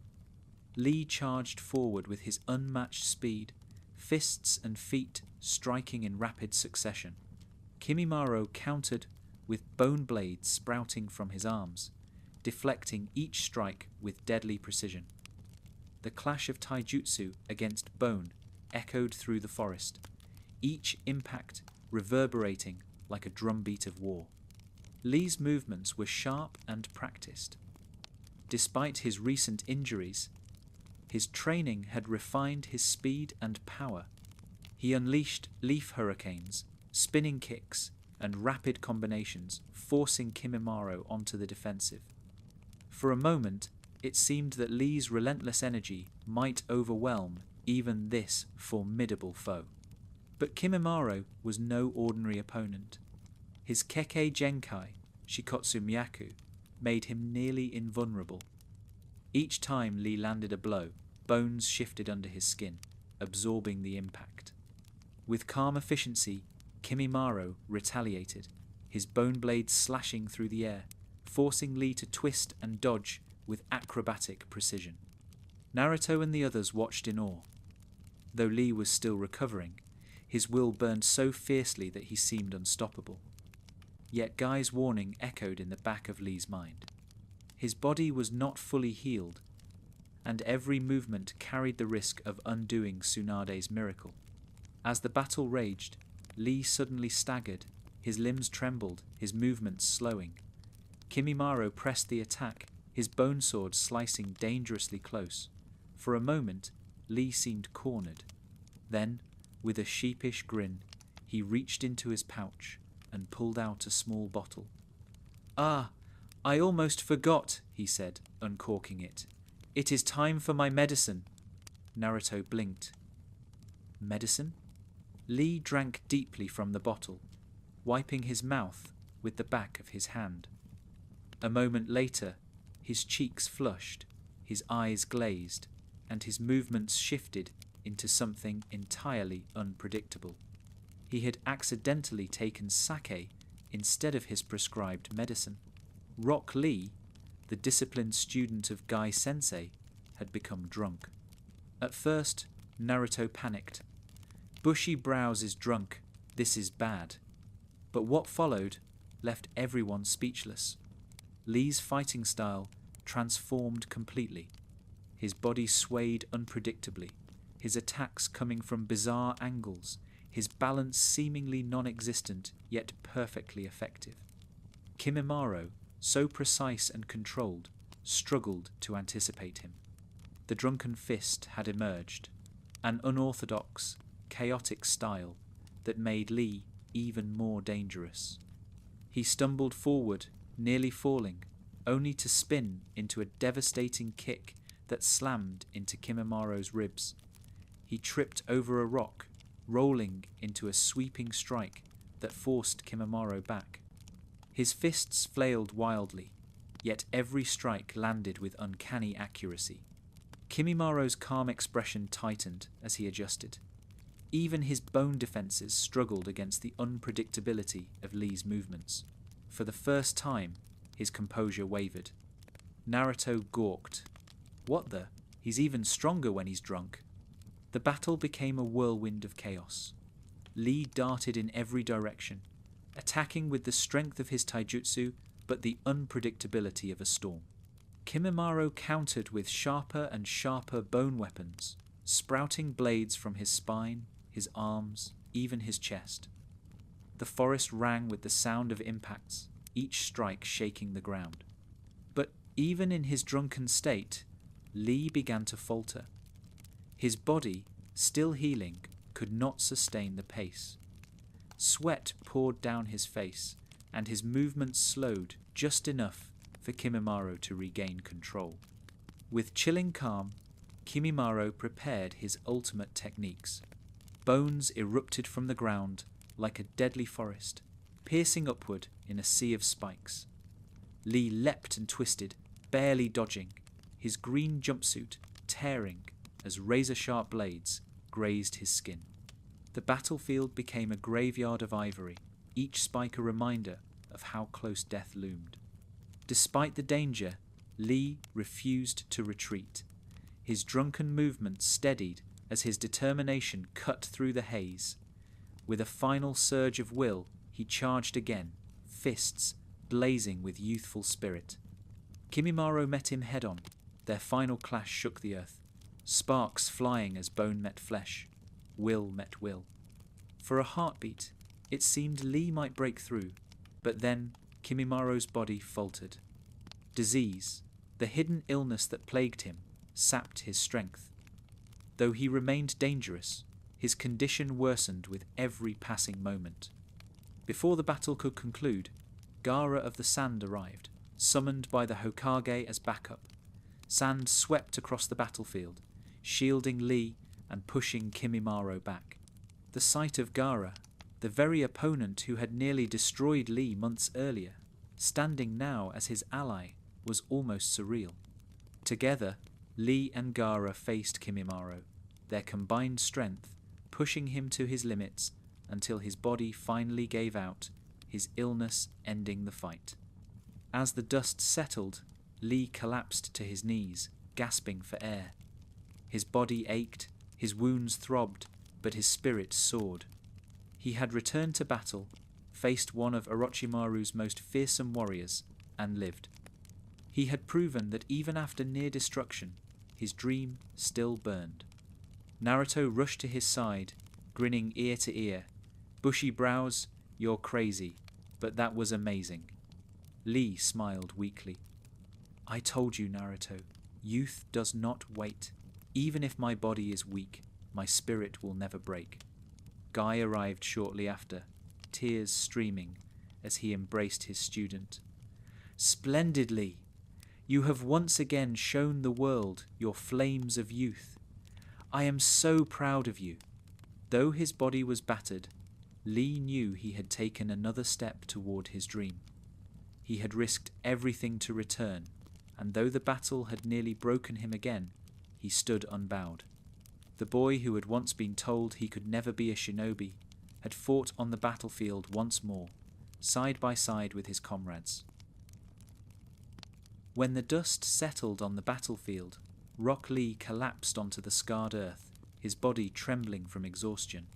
Lee charged forward with his unmatched speed, fists and feet striking in rapid succession. Kimimaro countered with bone blades sprouting from his arms, deflecting each strike with deadly precision. The clash of taijutsu against bone echoed through the forest, each impact reverberating like a drumbeat of war. Lee's movements were sharp and practiced. Despite his recent injuries, his training had refined his speed and power. He unleashed leaf hurricanes, spinning kicks, and rapid combinations, forcing Kimimaro onto the defensive. For a moment, it seemed that Lee's relentless energy might overwhelm even this formidable foe. But Kimimaro was no ordinary opponent. His Kekkei Genkai, Shikotsu Myaku, made him nearly invulnerable. Each time Lee landed a blow, bones shifted under his skin, absorbing the impact. With calm efficiency, Kimimaro retaliated, his bone blades slashing through the air, forcing Lee to twist and dodge with acrobatic precision. Naruto and the others watched in awe. Though Lee was still recovering, his will burned so fiercely that he seemed unstoppable. Yet Guy's warning echoed in the back of Lee's mind. His body was not fully healed, and every movement carried the risk of undoing Tsunade's miracle. As the battle raged, Lee suddenly staggered, his limbs trembled, his movements slowing. Kimimaro pressed the attack, his bone sword slicing dangerously close. For a moment, Lee seemed cornered. Then, with a sheepish grin, he reached into his pouch and pulled out a small bottle. "Ah, I almost forgot," he said, uncorking it. "It is time for my medicine." Naruto blinked. Medicine? Lee drank deeply from the bottle, wiping his mouth with the back of his hand. A moment later, his cheeks flushed, his eyes glazed, and his movements shifted into something entirely unpredictable. He had accidentally taken sake instead of his prescribed medicine. Rock Lee, the disciplined student of Guy Sensei, had become drunk. At first, Naruto panicked. Bushy brows is drunk, this is bad. But what followed left everyone speechless. Lee's fighting style transformed completely. His body swayed unpredictably, his attacks coming from bizarre angles, his balance seemingly non-existent yet perfectly effective. Kimimaro, so precise and controlled, struggled to anticipate him. The drunken fist had emerged, an unorthodox, chaotic style that made Lee even more dangerous. He stumbled forward, nearly falling, only to spin into a devastating kick that slammed into Kimimaro's ribs. He tripped over a rock, rolling into a sweeping strike that forced Kimimaro back. His fists flailed wildly, yet every strike landed with uncanny accuracy. Kimimaro's calm expression tightened as he adjusted. Even his bone defenses struggled against the unpredictability of Lee's movements. For the first time, his composure wavered. Naruto gawked. What the? He's even stronger when he's drunk. The battle became a whirlwind of chaos. Lee darted in every direction, attacking with the strength of his taijutsu but the unpredictability of a storm. Kimimaro countered with sharper and sharper bone weapons, sprouting blades from his spine, his arms, even his chest. The forest rang with the sound of impacts, each strike shaking the ground. But even in his drunken state, Lee began to falter. His body, still healing, could not sustain the pace. Sweat poured down his face, and his movements slowed just enough for Kimimaro to regain control. With chilling calm, Kimimaro prepared his ultimate techniques. Bones erupted from the ground like a deadly forest, piercing upward in a sea of spikes. Lee leapt and twisted, barely dodging, his green jumpsuit tearing as razor-sharp blades grazed his skin. The battlefield became a graveyard of ivory, each spike a reminder of how close death loomed. Despite the danger, Lee refused to retreat. His drunken movements steadied as his determination cut through the haze. With a final surge of will, he charged again, fists blazing with youthful spirit. Kimimaro met him head-on. Their final clash shook the earth, sparks flying as bone met flesh, will met will. For a heartbeat, it seemed Lee might break through, but then Kimimaro's body faltered. Disease, the hidden illness that plagued him, sapped his strength. Though he remained dangerous, his condition worsened with every passing moment. Before the battle could conclude, Gaara of the Sand arrived, summoned by the Hokage as backup. Sand swept across the battlefield, shielding Lee and pushing Kimimaro back. The sight of Gaara, the very opponent who had nearly destroyed Lee months earlier, standing now as his ally, was almost surreal. Together, Lee and Gaara faced Kimimaro, their combined strength pushing him to his limits until his body finally gave out, his illness ending the fight. As the dust settled, Lee collapsed to his knees, gasping for air. His body ached, His wounds throbbed, but his spirit soared. He had returned to battle, faced one of Orochimaru's most fearsome warriors, and lived. He had proven that even after near destruction, his dream still burned. Naruto rushed to his side, grinning ear to ear. "Bushy brows, you're crazy, but that was amazing." Lee smiled weakly. "I told you, Naruto, youth does not wait. Even if my body is weak, my spirit will never break." Guy arrived shortly after, tears streaming as he embraced his student. "Splendidly! You have once again shown the world your flames of youth. I am so proud of you." Though his body was battered, Lee knew he had taken another step toward his dream. He had risked everything to return, and though the battle had nearly broken him again, he stood unbowed. The boy who had once been told he could never be a shinobi had fought on the battlefield once more, side by side with his comrades. When the dust settled on the battlefield, Rock Lee collapsed onto the scarred earth, his body trembling from exhaustion.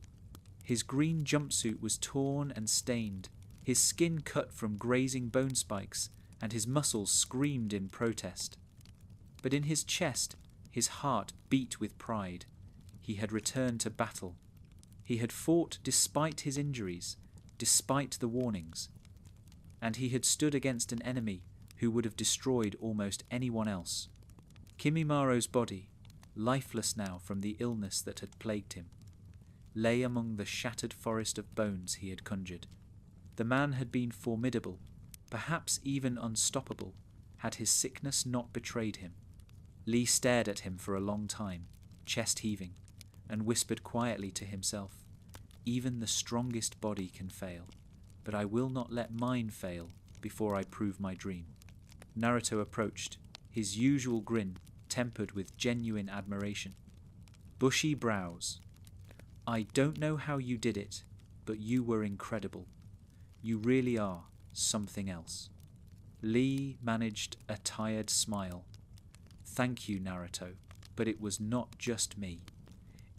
His green jumpsuit was torn and stained, his skin cut from grazing bone spikes, and his muscles screamed in protest. But in his chest, his heart beat with pride. He had returned to battle. He had fought despite his injuries, despite the warnings. And he had stood against an enemy who would have destroyed almost anyone else. Kimimara's body, lifeless now from the illness that had plagued him, lay among the shattered forest of bones he had conjured. The man had been formidable, perhaps even unstoppable, had his sickness not betrayed him. Lee stared at him for a long time, chest heaving, and whispered quietly to himself, "Even the strongest body can fail, but I will not let mine fail before I prove my dream." Naruto approached, his usual grin tempered with genuine admiration. "Bushy brows. I don't know how you did it, but you were incredible. You really are something else." Lee managed a tired smile. "Thank you, Naruto, but it was not just me.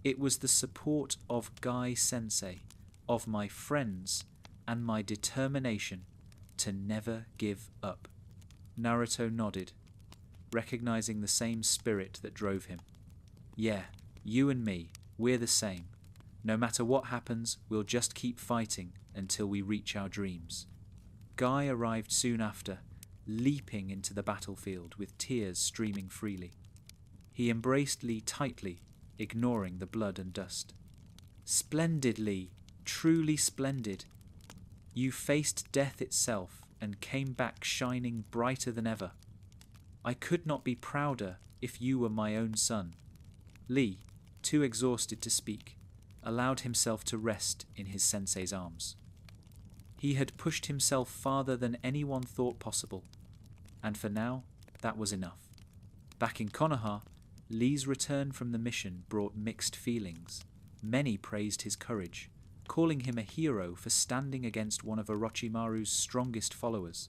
It was the support of Guy-sensei, of my friends, and my determination to never give up." Naruto nodded, recognizing the same spirit that drove him. "Yeah, you and me, we're the same. No matter what happens, we'll just keep fighting until we reach our dreams." Guy arrived soon after, leaping into the battlefield with tears streaming freely. He embraced Lee tightly, ignoring the blood and dust. "Splendid, Lee, truly splendid. You faced death itself and came back shining brighter than ever. I could not be prouder if you were my own son." Lee, too exhausted to speak, allowed himself to rest in his sensei's arms. He had pushed himself farther than anyone thought possible, and for now, that was enough. Back in Konoha, Lee's return from the mission brought mixed feelings. Many praised his courage, calling him a hero for standing against one of Orochimaru's strongest followers.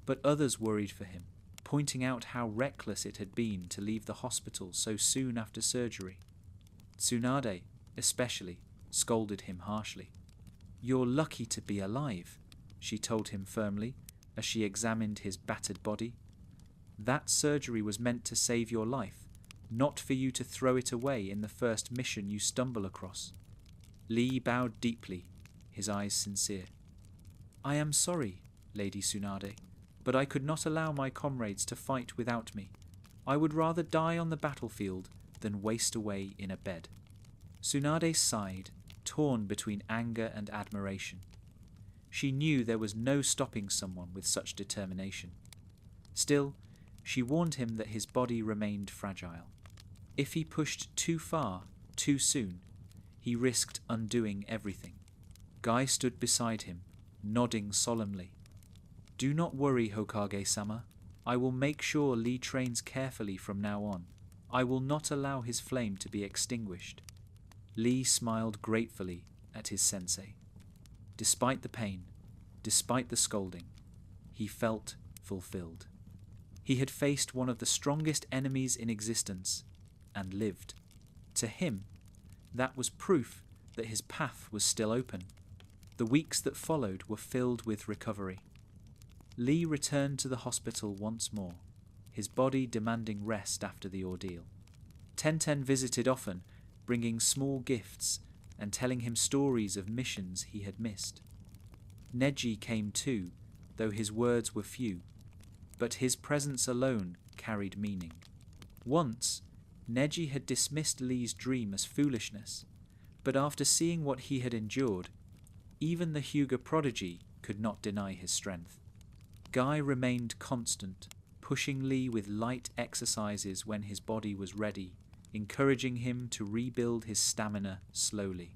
But others worried for him, pointing out how reckless it had been to leave the hospital so soon after surgery. Tsunade, especially, scolded him harshly. "You're lucky to be alive," she told him firmly as she examined his battered body. "That surgery was meant to save your life, not for you to throw it away in the first mission you stumble across." Lee bowed deeply, his eyes sincere. "I am sorry, Lady Tsunade, but I could not allow my comrades to fight without me. I would rather die on the battlefield than waste away in a bed." Tsunade sighed, torn between anger and admiration. She knew there was no stopping someone with such determination. Still, she warned him that his body remained fragile. If he pushed too far, too soon, he risked undoing everything. Guy stood beside him, nodding solemnly. "Do not worry, Hokage-sama. I will make sure Lee trains carefully from now on. I will not allow his flame to be extinguished." Lee smiled gratefully at his sensei. Despite the pain, despite the scolding, he felt fulfilled. He had faced one of the strongest enemies in existence and lived. To him, That was proof that his path was still open. The weeks that followed were filled with recovery. Lee returned to the hospital once more, his body demanding rest after the ordeal. Tenten visited often, bringing small gifts and telling him stories of missions he had missed. Neji came too, though his words were few, but his presence alone carried meaning. Once, Neji had dismissed Lee's dream as foolishness, but after seeing what he had endured, even the Hyuga prodigy could not deny his strength. Guy remained constant, pushing Lee with light exercises when his body was ready, encouraging him to rebuild his stamina slowly.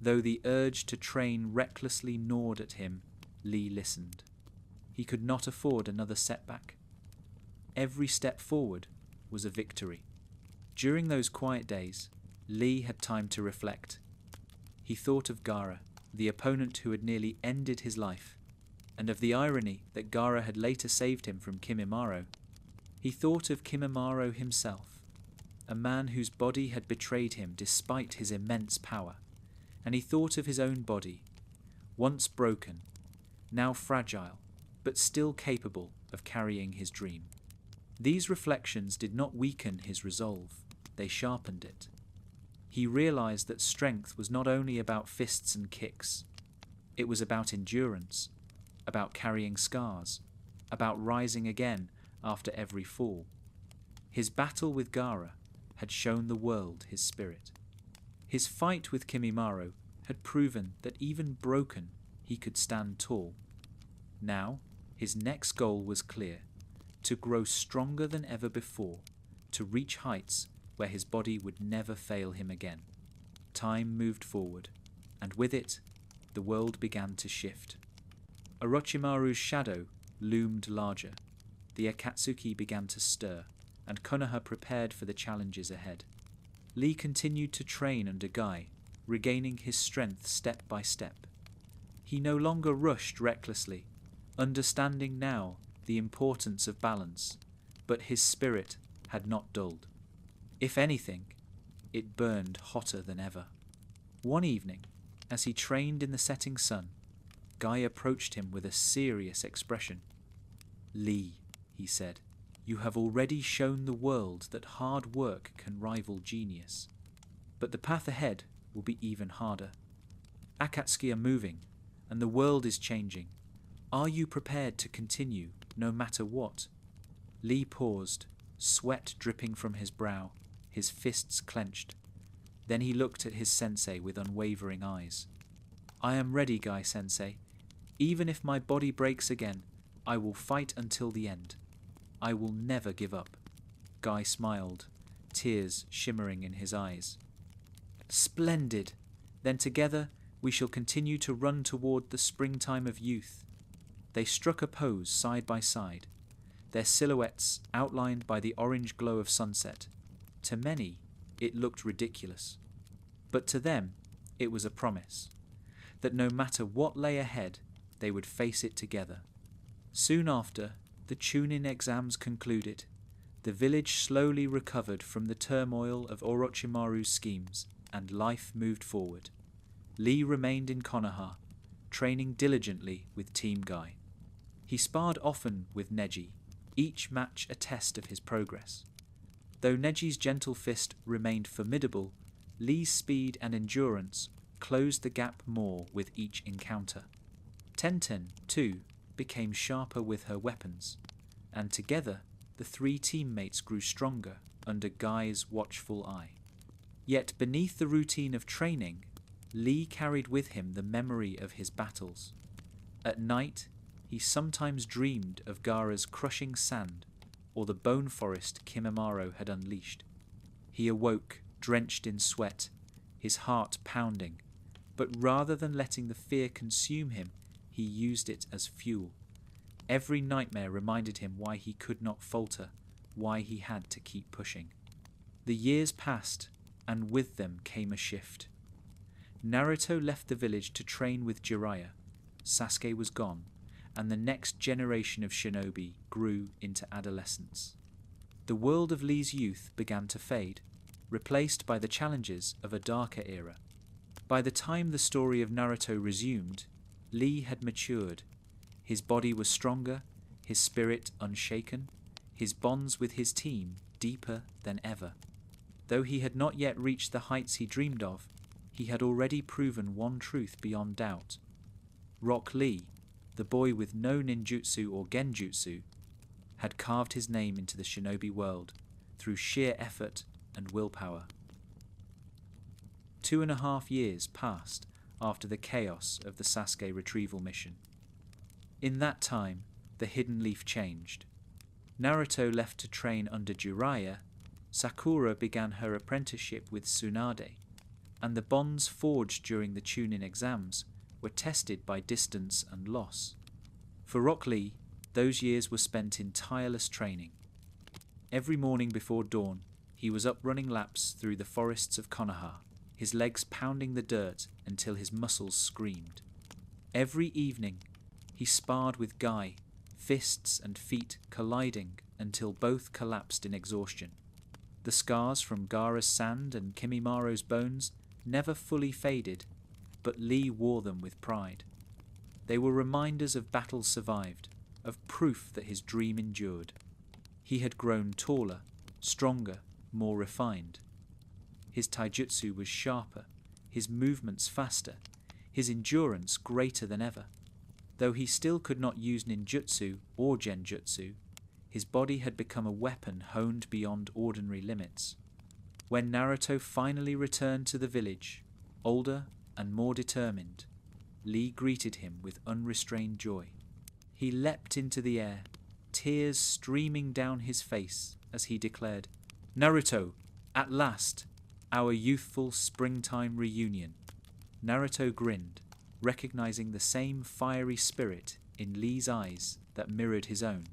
Though the urge to train recklessly gnawed at him, Lee listened. He could not afford another setback. Every step forward was a victory. During those quiet days, Lee had time to reflect. He thought of Gaara, the opponent who had nearly ended his life, and of the irony that Gaara had later saved him from Kimimaro. He thought of Kimimaro himself, a man whose body had betrayed him despite his immense power, and he thought of his own body, once broken, now fragile, but still capable of carrying his dream. These reflections did not weaken his resolve, they sharpened it. He realized that strength was not only about fists and kicks, it was about endurance, about carrying scars, about rising again after every fall. His battle with Gaara had shown the world his spirit. His fight with Kimimaro had proven that even broken, he could stand tall. Now, his next goal was clear: to grow stronger than ever before, to reach heights where his body would never fail him again. Time moved forward, and with it, the world began to shift. Orochimaru's shadow loomed larger. The Akatsuki began to stir, and Konoha prepared for the challenges ahead. Lee continued to train under Guy, regaining his strength step by step. He no longer rushed recklessly, understanding now the importance of balance, but his spirit had not dulled. If anything, it burned hotter than ever. One evening, as he trained in the setting sun, Guy approached him with a serious expression. "Lee," he said, "you have already shown the world that hard work can rival genius. But the path ahead will be even harder. Akatsuki are moving, and the world is changing. Are you prepared to continue, no matter what?" Lee paused, sweat dripping from his brow, his fists clenched. Then he looked at his sensei with unwavering eyes. "I am ready, Guy-sensei. Even if my body breaks again, I will fight until the end. I will never give up." Guy smiled, tears shimmering in his eyes. "Splendid! Then together we shall continue to run toward the springtime of youth." They struck a pose side by side, their silhouettes outlined by the orange glow of sunset. To many, it looked ridiculous. But to them, it was a promise, that no matter what lay ahead, they would face it together. Soon after, the Chunin exams concluded. The village slowly recovered from the turmoil of Orochimaru's schemes, and life moved forward. Lee remained in Konoha, training diligently with Team Guy. He sparred often with Neji, each match a test of his progress. Though Neji's gentle fist remained formidable, Lee's speed and endurance closed the gap more with each encounter. Tenten, too, became sharper with her weapons, and together the three teammates grew stronger under Guy's watchful eye. Yet beneath the routine of training, Lee carried with him the memory of his battles. At night, he sometimes dreamed of Gaara's crushing sand or the bone forest Kimimaro had unleashed. He awoke, drenched in sweat, his heart pounding, but rather than letting the fear consume him, he used it as fuel. Every nightmare reminded him why he could not falter, why he had to keep pushing. The years passed, and with them came a shift. Naruto left the village to train with Jiraiya. Sasuke was gone, and the next generation of shinobi grew into adolescence. The world of Lee's youth began to fade, replaced by the challenges of a darker era. By the time the story of Naruto resumed, Lee had matured. His body was stronger, his spirit unshaken, his bonds with his team deeper than ever. Though he had not yet reached the heights he dreamed of, he had already proven one truth beyond doubt. Rock Lee, the boy with no ninjutsu or genjutsu, had carved his name into the shinobi world through sheer effort and willpower. 2.5 years passed after the chaos of the Sasuke retrieval mission. In that time, the Hidden Leaf changed. Naruto left to train under Jiraiya, Sakura began her apprenticeship with Tsunade, and the bonds forged during the Chunin exams were tested by distance and loss. For Rock Lee, those years were spent in tireless training. Every morning before dawn, he was up running laps through the forests of Konoha, his legs pounding the dirt until his muscles screamed. Every evening, he sparred with Guy, fists and feet colliding until both collapsed in exhaustion. The scars from Gaara's sand and Kimimara's bones never fully faded, but Lee wore them with pride. They were reminders of battles survived, of proof that his dream endured. He had grown taller, stronger, more refined. His taijutsu was sharper, his movements faster, his endurance greater than ever. Though he still could not use ninjutsu or genjutsu, his body had become a weapon honed beyond ordinary limits. When Naruto finally returned to the village, older and more determined, Lee greeted him with unrestrained joy. He leapt into the air, tears streaming down his face as he declared, "Naruto, at last, our youthful springtime reunion." Naruto grinned, recognizing the same fiery spirit in Lee's eyes that mirrored his own.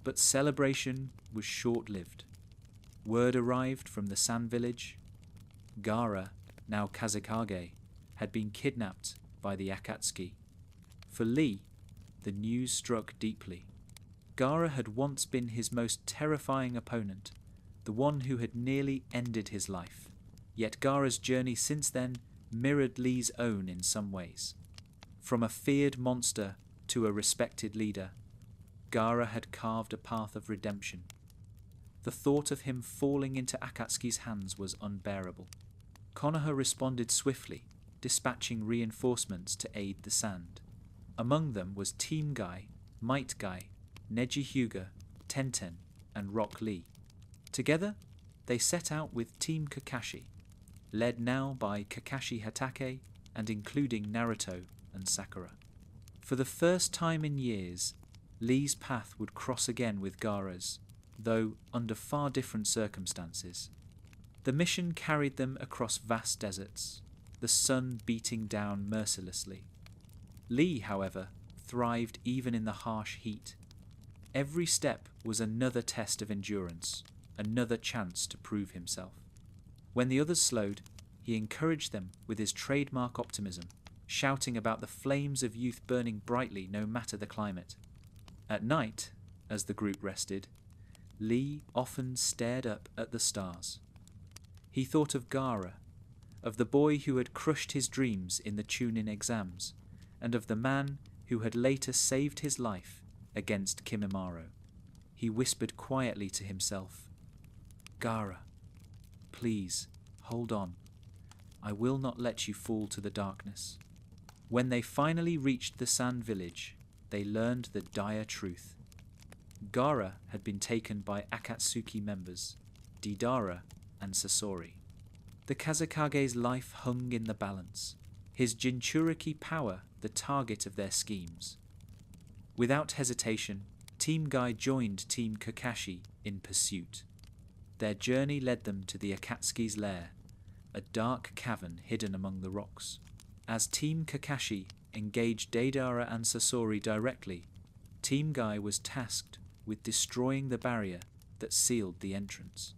But celebration was short-lived. Word arrived from the Sand Village. Gaara, now Kazekage, had been kidnapped by the Akatsuki. For Lee, the news struck deeply. Gaara had once been his most terrifying opponent, the one who had nearly ended his life. Yet Gaara's journey since then mirrored Lee's own in some ways. From a feared monster to a respected leader, Gaara had carved a path of redemption. The thought of him falling into Akatsuki's hands was unbearable. Konoha responded swiftly, dispatching reinforcements to aid the Sand. Among them was Team Guy, Might Guy, Neji Hyuga, Tenten, and Rock Lee. Together, they set out with Team Kakashi, led now by Kakashi Hatake and including Naruto and Sakura. For the first time in years, Lee's path would cross again with Gaara's, though under far different circumstances. The mission carried them across vast deserts, the sun beating down mercilessly. Lee, however, thrived even in the harsh heat. Every step was another test of endurance, another chance to prove himself. When the others slowed, he encouraged them with his trademark optimism, shouting about the flames of youth burning brightly no matter the climate. At night, as the group rested, Lee often stared up at the stars. He thought of Gaara, of the boy who had crushed his dreams in the Chunin exams, and of the man who had later saved his life against Kimimaro. He whispered quietly to himself, "Gaara, please, hold on. I will not let you fall to the darkness." When they finally reached the Sand Village, they learned the dire truth. Gaara had been taken by Akatsuki members, Deidara and Sasori. The Kazekage's life hung in the balance, his Jinchuriki power the target of their schemes. Without hesitation, Team Guy joined Team Kakashi in pursuit. Their journey led them to the Akatsuki's lair, a dark cavern hidden among the rocks. As Team Kakashi engaged Deidara and Sasori directly, Team Guy was tasked with destroying the barrier that sealed the entrance.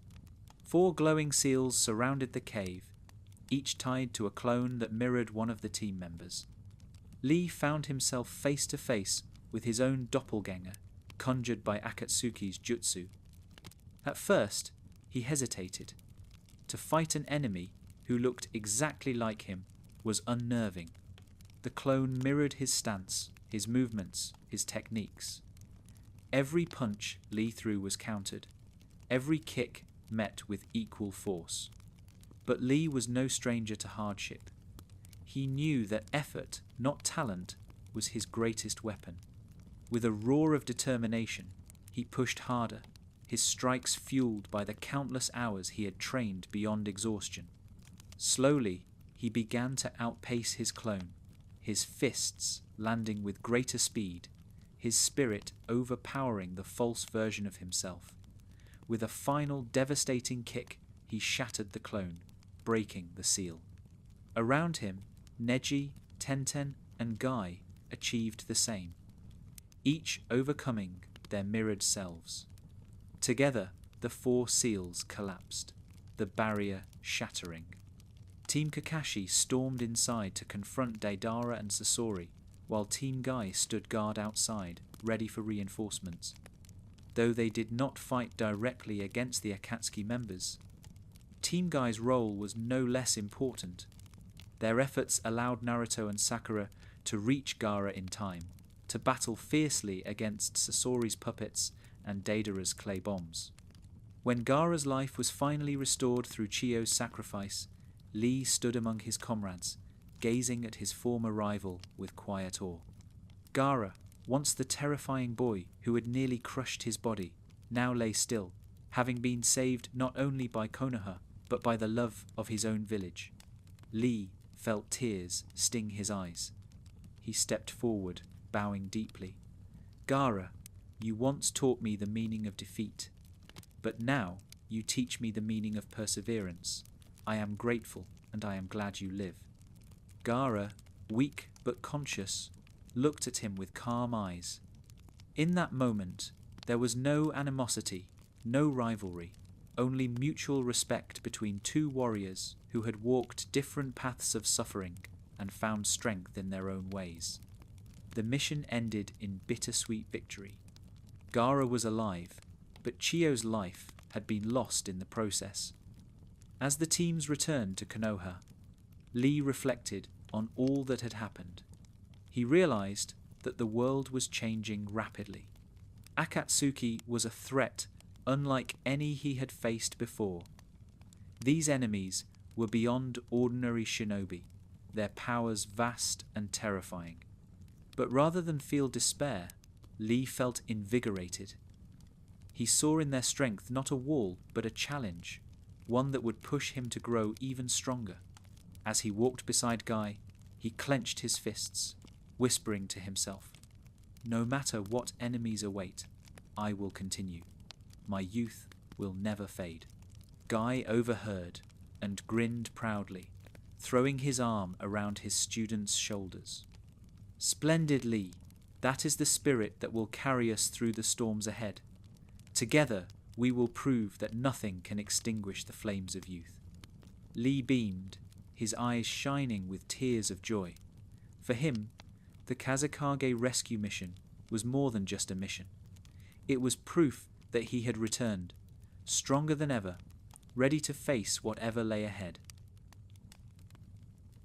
4 glowing seals surrounded the cave, each tied to a clone that mirrored one of the team members. Lee found himself face to face with his own doppelganger, conjured by Akatsuki's jutsu. At first, he hesitated. to fight an enemy who looked exactly like him was unnerving. The clone mirrored his stance, his movements, his techniques. Every punch Lee threw was countered. Every kick met with equal force. But Lee was no stranger to hardship. He knew that effort, not talent, was his greatest weapon. With a roar of determination, he pushed harder, his strikes fueled by the countless hours he had trained beyond exhaustion. Slowly, he began to outpace his clone, his fists landing with greater speed, his spirit overpowering the false version of himself. With a final devastating kick, he shattered the clone, breaking the seal. Around him, Neji, Tenten, and Guy achieved the same, each overcoming their mirrored selves. Together, the four seals collapsed, the barrier shattering. Team Kakashi stormed inside to confront Deidara and Sasori, while Team Guy stood guard outside, ready for reinforcements. Though they did not fight directly against the Akatsuki members, Team Guy's role was no less important. Their efforts allowed Naruto and Sakura to reach Gaara in time, to battle fiercely against Sasori's puppets and Deidara's clay bombs. When Gaara's life was finally restored through Chiyo's sacrifice, Lee stood among his comrades, gazing at his former rival with quiet awe. Gaara, once the terrifying boy who had nearly crushed his body, now lay still, having been saved not only by Konoha, but by the love of his own village. Lee felt tears sting his eyes. He stepped forward, bowing deeply. Gaara, you once taught me the meaning of defeat, but now you teach me the meaning of perseverance. I am grateful, and I am glad you live. Gaara, weak but conscious, looked at him with calm eyes. In that moment, there was no animosity, no rivalry, only mutual respect between two warriors who had walked different paths of suffering and found strength in their own ways. The mission ended in bittersweet victory. Gaara was alive, but Chiyo's life had been lost in the process. As the teams returned to Konoha, Lee reflected on all that had happened. He realized that the world was changing rapidly. Akatsuki was a threat unlike any he had faced before. These enemies were beyond ordinary shinobi, their powers vast and terrifying. But rather than feel despair, Lee felt invigorated. He saw in their strength not a wall, but a challenge, one that would push him to grow even stronger. As he walked beside Guy, he clenched his fists, whispering to himself, "No matter what enemies await, I will continue. My youth will never fade." Guy overheard and grinned proudly, throwing his arm around his student's shoulders. "Splendid, Lee. That is the spirit that will carry us through the storms ahead. Together, we will prove that nothing can extinguish the flames of youth." Lee beamed, his eyes shining with tears of joy. For him, the Kazekage rescue mission was more than just a mission. It was proof that he had returned, stronger than ever, ready to face whatever lay ahead.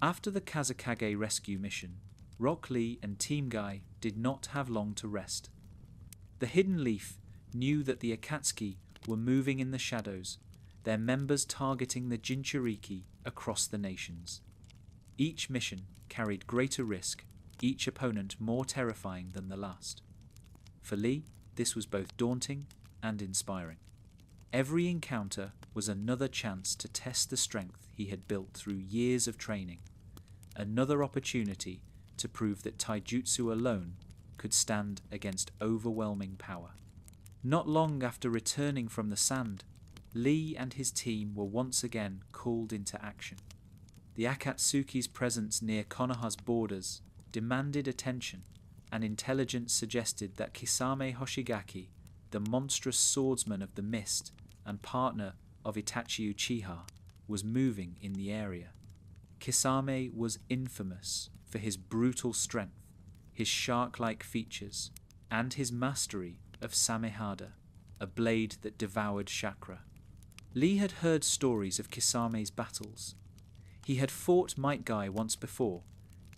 After the Kazekage rescue mission, Rock Lee and Team Guy did not have long to rest. The Hidden Leaf knew that the Akatsuki were moving in the shadows, their members targeting the Jinchuriki across the nations. Each mission carried greater risk, each opponent more terrifying than the last. For Lee, this was both daunting and inspiring. Every encounter was another chance to test the strength he had built through years of training, another opportunity to prove that taijutsu alone could stand against overwhelming power. Not long after returning from the sand, Lee and his team were once again called into action. The Akatsuki's presence near Konoha's borders demanded attention, and intelligence suggested that Kisame Hoshigaki, the monstrous swordsman of the mist and partner of Itachi Uchiha, was moving in the area. Kisame was infamous for his brutal strength, his shark-like features, and his mastery of Samehada, a blade that devoured chakra. Lee had heard stories of Kisame's battles. He had fought Might Guy once before,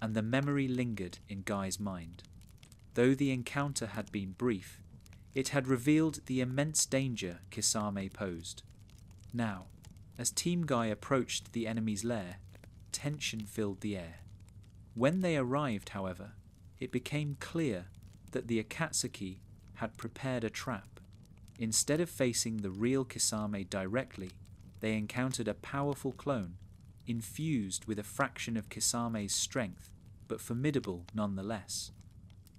and the memory lingered in Guy's mind. Though the encounter had been brief, it had revealed the immense danger Kisame posed. Now, as Team Guy approached the enemy's lair, tension filled the air. When they arrived, however, it became clear that the Akatsuki had prepared a trap. Instead of facing the real Kisame directly, they encountered a powerful clone, infused with a fraction of Kisame's strength, but formidable nonetheless.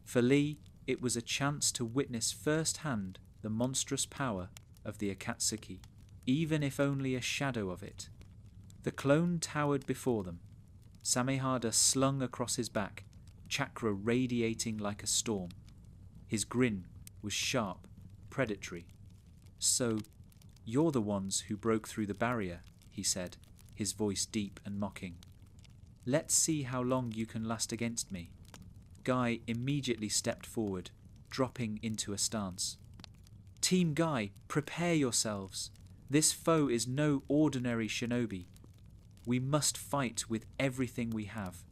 For Lee, it was a chance to witness firsthand the monstrous power of the Akatsuki, even if only a shadow of it. The clone towered before them, Samehada slung across his back, chakra radiating like a storm. His grin was sharp, predatory. "So, you're the ones who broke through the barrier," he said, his voice deep and mocking. "Let's see how long you can last against me." Guy immediately stepped forward, dropping into a stance. "Team Guy, prepare yourselves. This foe is no ordinary shinobi. We must fight with everything we have."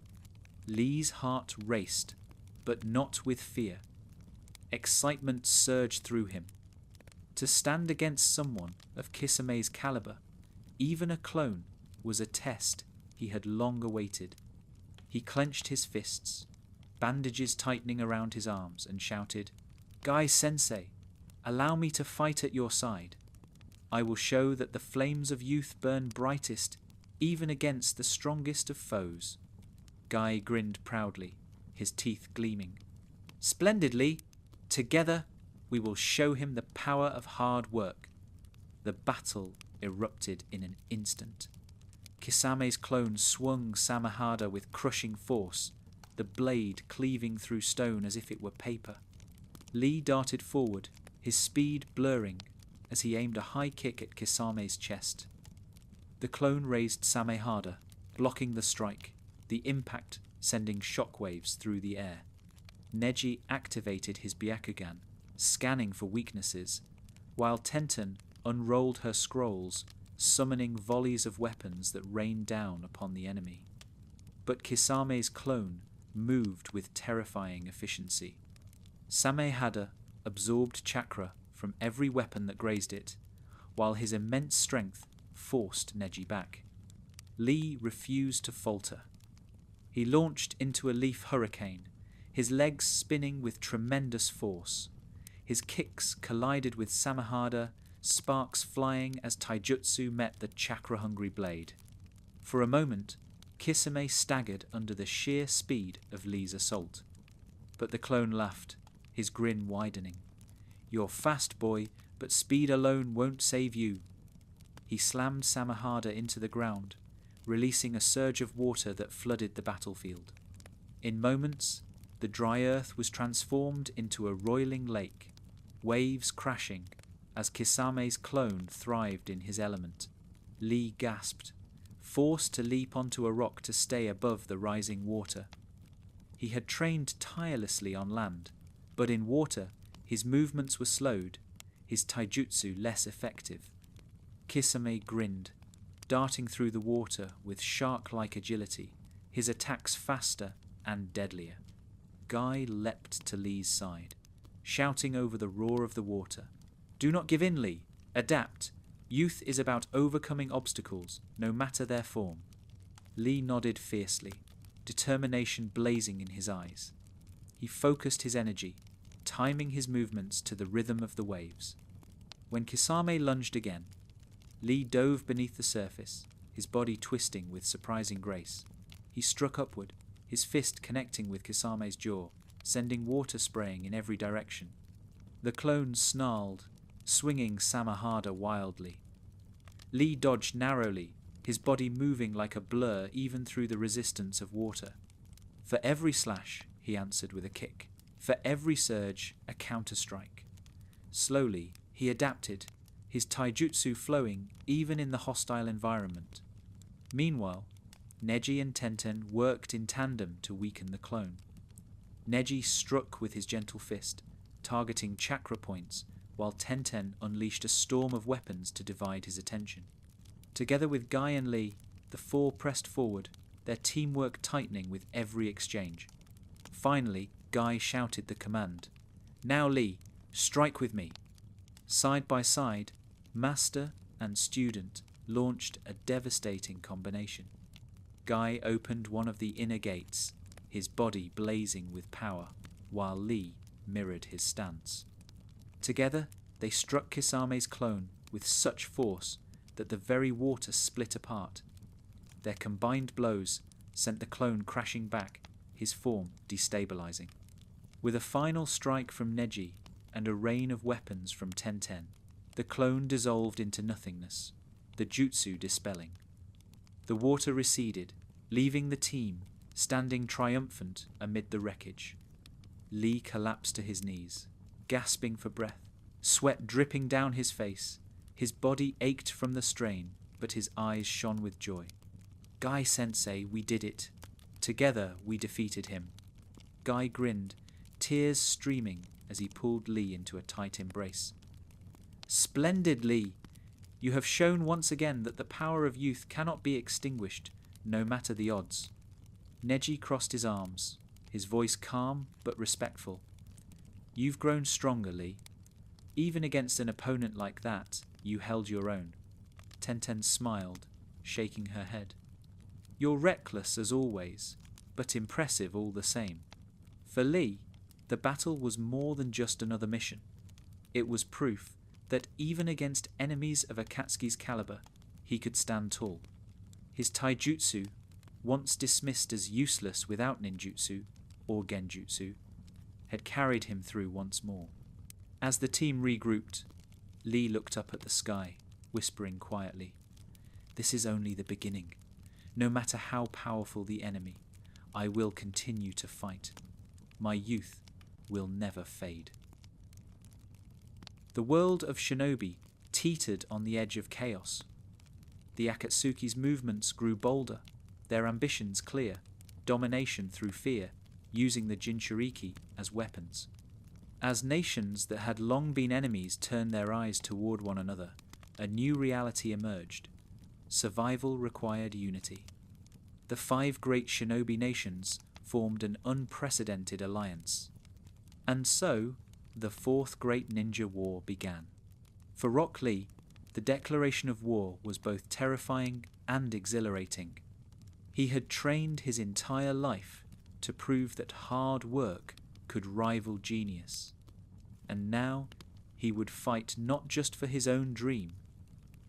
Lee's heart raced, but not with fear. Excitement surged through him. To stand against someone of Kisame's caliber, even a clone, was a test he had long awaited. He clenched his fists, bandages tightening around his arms, and shouted, "Guy-sensei, allow me to fight at your side. I will show that the flames of youth burn brightest even against the strongest of foes." Guy grinned proudly, his teeth gleaming. "Splendidly! Together we will show him the power of hard work." The battle erupted in an instant. Kisame's clone swung Samehada with crushing force, the blade cleaving through stone as if it were paper. Lee darted forward, his speed blurring as he aimed a high kick at Kisame's chest. The clone raised Samehada, blocking the strike, the impact sending shockwaves through the air. Neji activated his Byakugan, scanning for weaknesses, while Tenten unrolled her scrolls, summoning volleys of weapons that rained down upon the enemy. But Kisame's clone moved with terrifying efficiency. Samehada absorbed chakra from every weapon that grazed it, while his immense strength forced Neji back. Lee refused to falter. He launched into a leaf hurricane, his legs spinning with tremendous force. His kicks collided with Samehada, sparks flying as taijutsu met the chakra-hungry blade. For a moment, Kisame staggered under the sheer speed of Lee's assault. But the clone laughed, his grin widening. "You're fast, boy, but speed alone won't save you." He slammed Samehada into the ground, releasing a surge of water that flooded the battlefield. In moments, the dry earth was transformed into a roiling lake, waves crashing as Kisame's clone thrived in his element. Lee gasped, forced to leap onto a rock to stay above the rising water. He had trained tirelessly on land, but in water his movements were slowed, his taijutsu less effective. Kisame grinned, darting through the water with shark-like agility, his attacks faster and deadlier. Guy leapt to Lee's side, shouting over the roar of the water, "Do not give in, Lee. Adapt. Youth is about overcoming obstacles, no matter their form." Lee nodded fiercely, determination blazing in his eyes. He focused his energy, timing his movements to the rhythm of the waves. When Kisame lunged again, Lee dove beneath the surface, his body twisting with surprising grace. He struck upward, his fist connecting with Kisame's jaw, sending water spraying in every direction. The clone snarled, swinging Samehada wildly. Lee dodged narrowly, his body moving like a blur even through the resistance of water. For every slash, he answered with a kick. For every surge, a counter-strike. Slowly, he adapted, his taijutsu flowing even in the hostile environment. Meanwhile, Neji and Tenten worked in tandem to weaken the clone. Neji struck with his gentle fist, targeting chakra points while Tenten unleashed a storm of weapons to divide his attention. Together with Guy and Lee, the four pressed forward, their teamwork tightening with every exchange. Finally, Guy shouted the command, "Now Lee, strike with me!" Side by side, master and student launched a devastating combination. Guy opened one of the inner gates, his body blazing with power, while Lee mirrored his stance. Together, they struck Kisame's clone with such force that the very water split apart. Their combined blows sent the clone crashing back, his form destabilizing. With a final strike from Neji and a rain of weapons from Tenten, the clone dissolved into nothingness, the jutsu dispelling. The water receded, leaving the team standing triumphant amid the wreckage. Lee collapsed to his knees, gasping for breath, sweat dripping down his face. His body ached from the strain, but his eyes shone with joy. "Guy-sensei, we did it. Together we defeated him." Guy grinned, tears streaming as he pulled Lee into a tight embrace. "Splendid, Lee! You have shown once again that the power of youth cannot be extinguished, no matter the odds." Neji crossed his arms, his voice calm but respectful. "You've grown stronger, Lee. Even against an opponent like that, you held your own." Tenten smiled, shaking her head. "You're reckless as always, but impressive all the same." For Lee, the battle was more than just another mission. It was proof that even against enemies of Akatsuki's caliber, he could stand tall. His taijutsu, once dismissed as useless without ninjutsu or genjutsu, had carried him through once more. As the team regrouped, Lee looked up at the sky, whispering quietly, "This is only the beginning. No matter how powerful the enemy, I will continue to fight. My youth will never fade." The world of shinobi teetered on the edge of chaos. The Akatsuki's movements grew bolder, their ambitions clear, domination through fear, using the Jinchuriki as weapons. As nations that had long been enemies turned their eyes toward one another, a new reality emerged. Survival required unity. The 5 great shinobi nations formed an unprecedented alliance. And so, the 4th Great Ninja War began. For Rock Lee, the declaration of war was both terrifying and exhilarating. He had trained his entire life to prove that hard work could rival genius. And now he would fight not just for his own dream,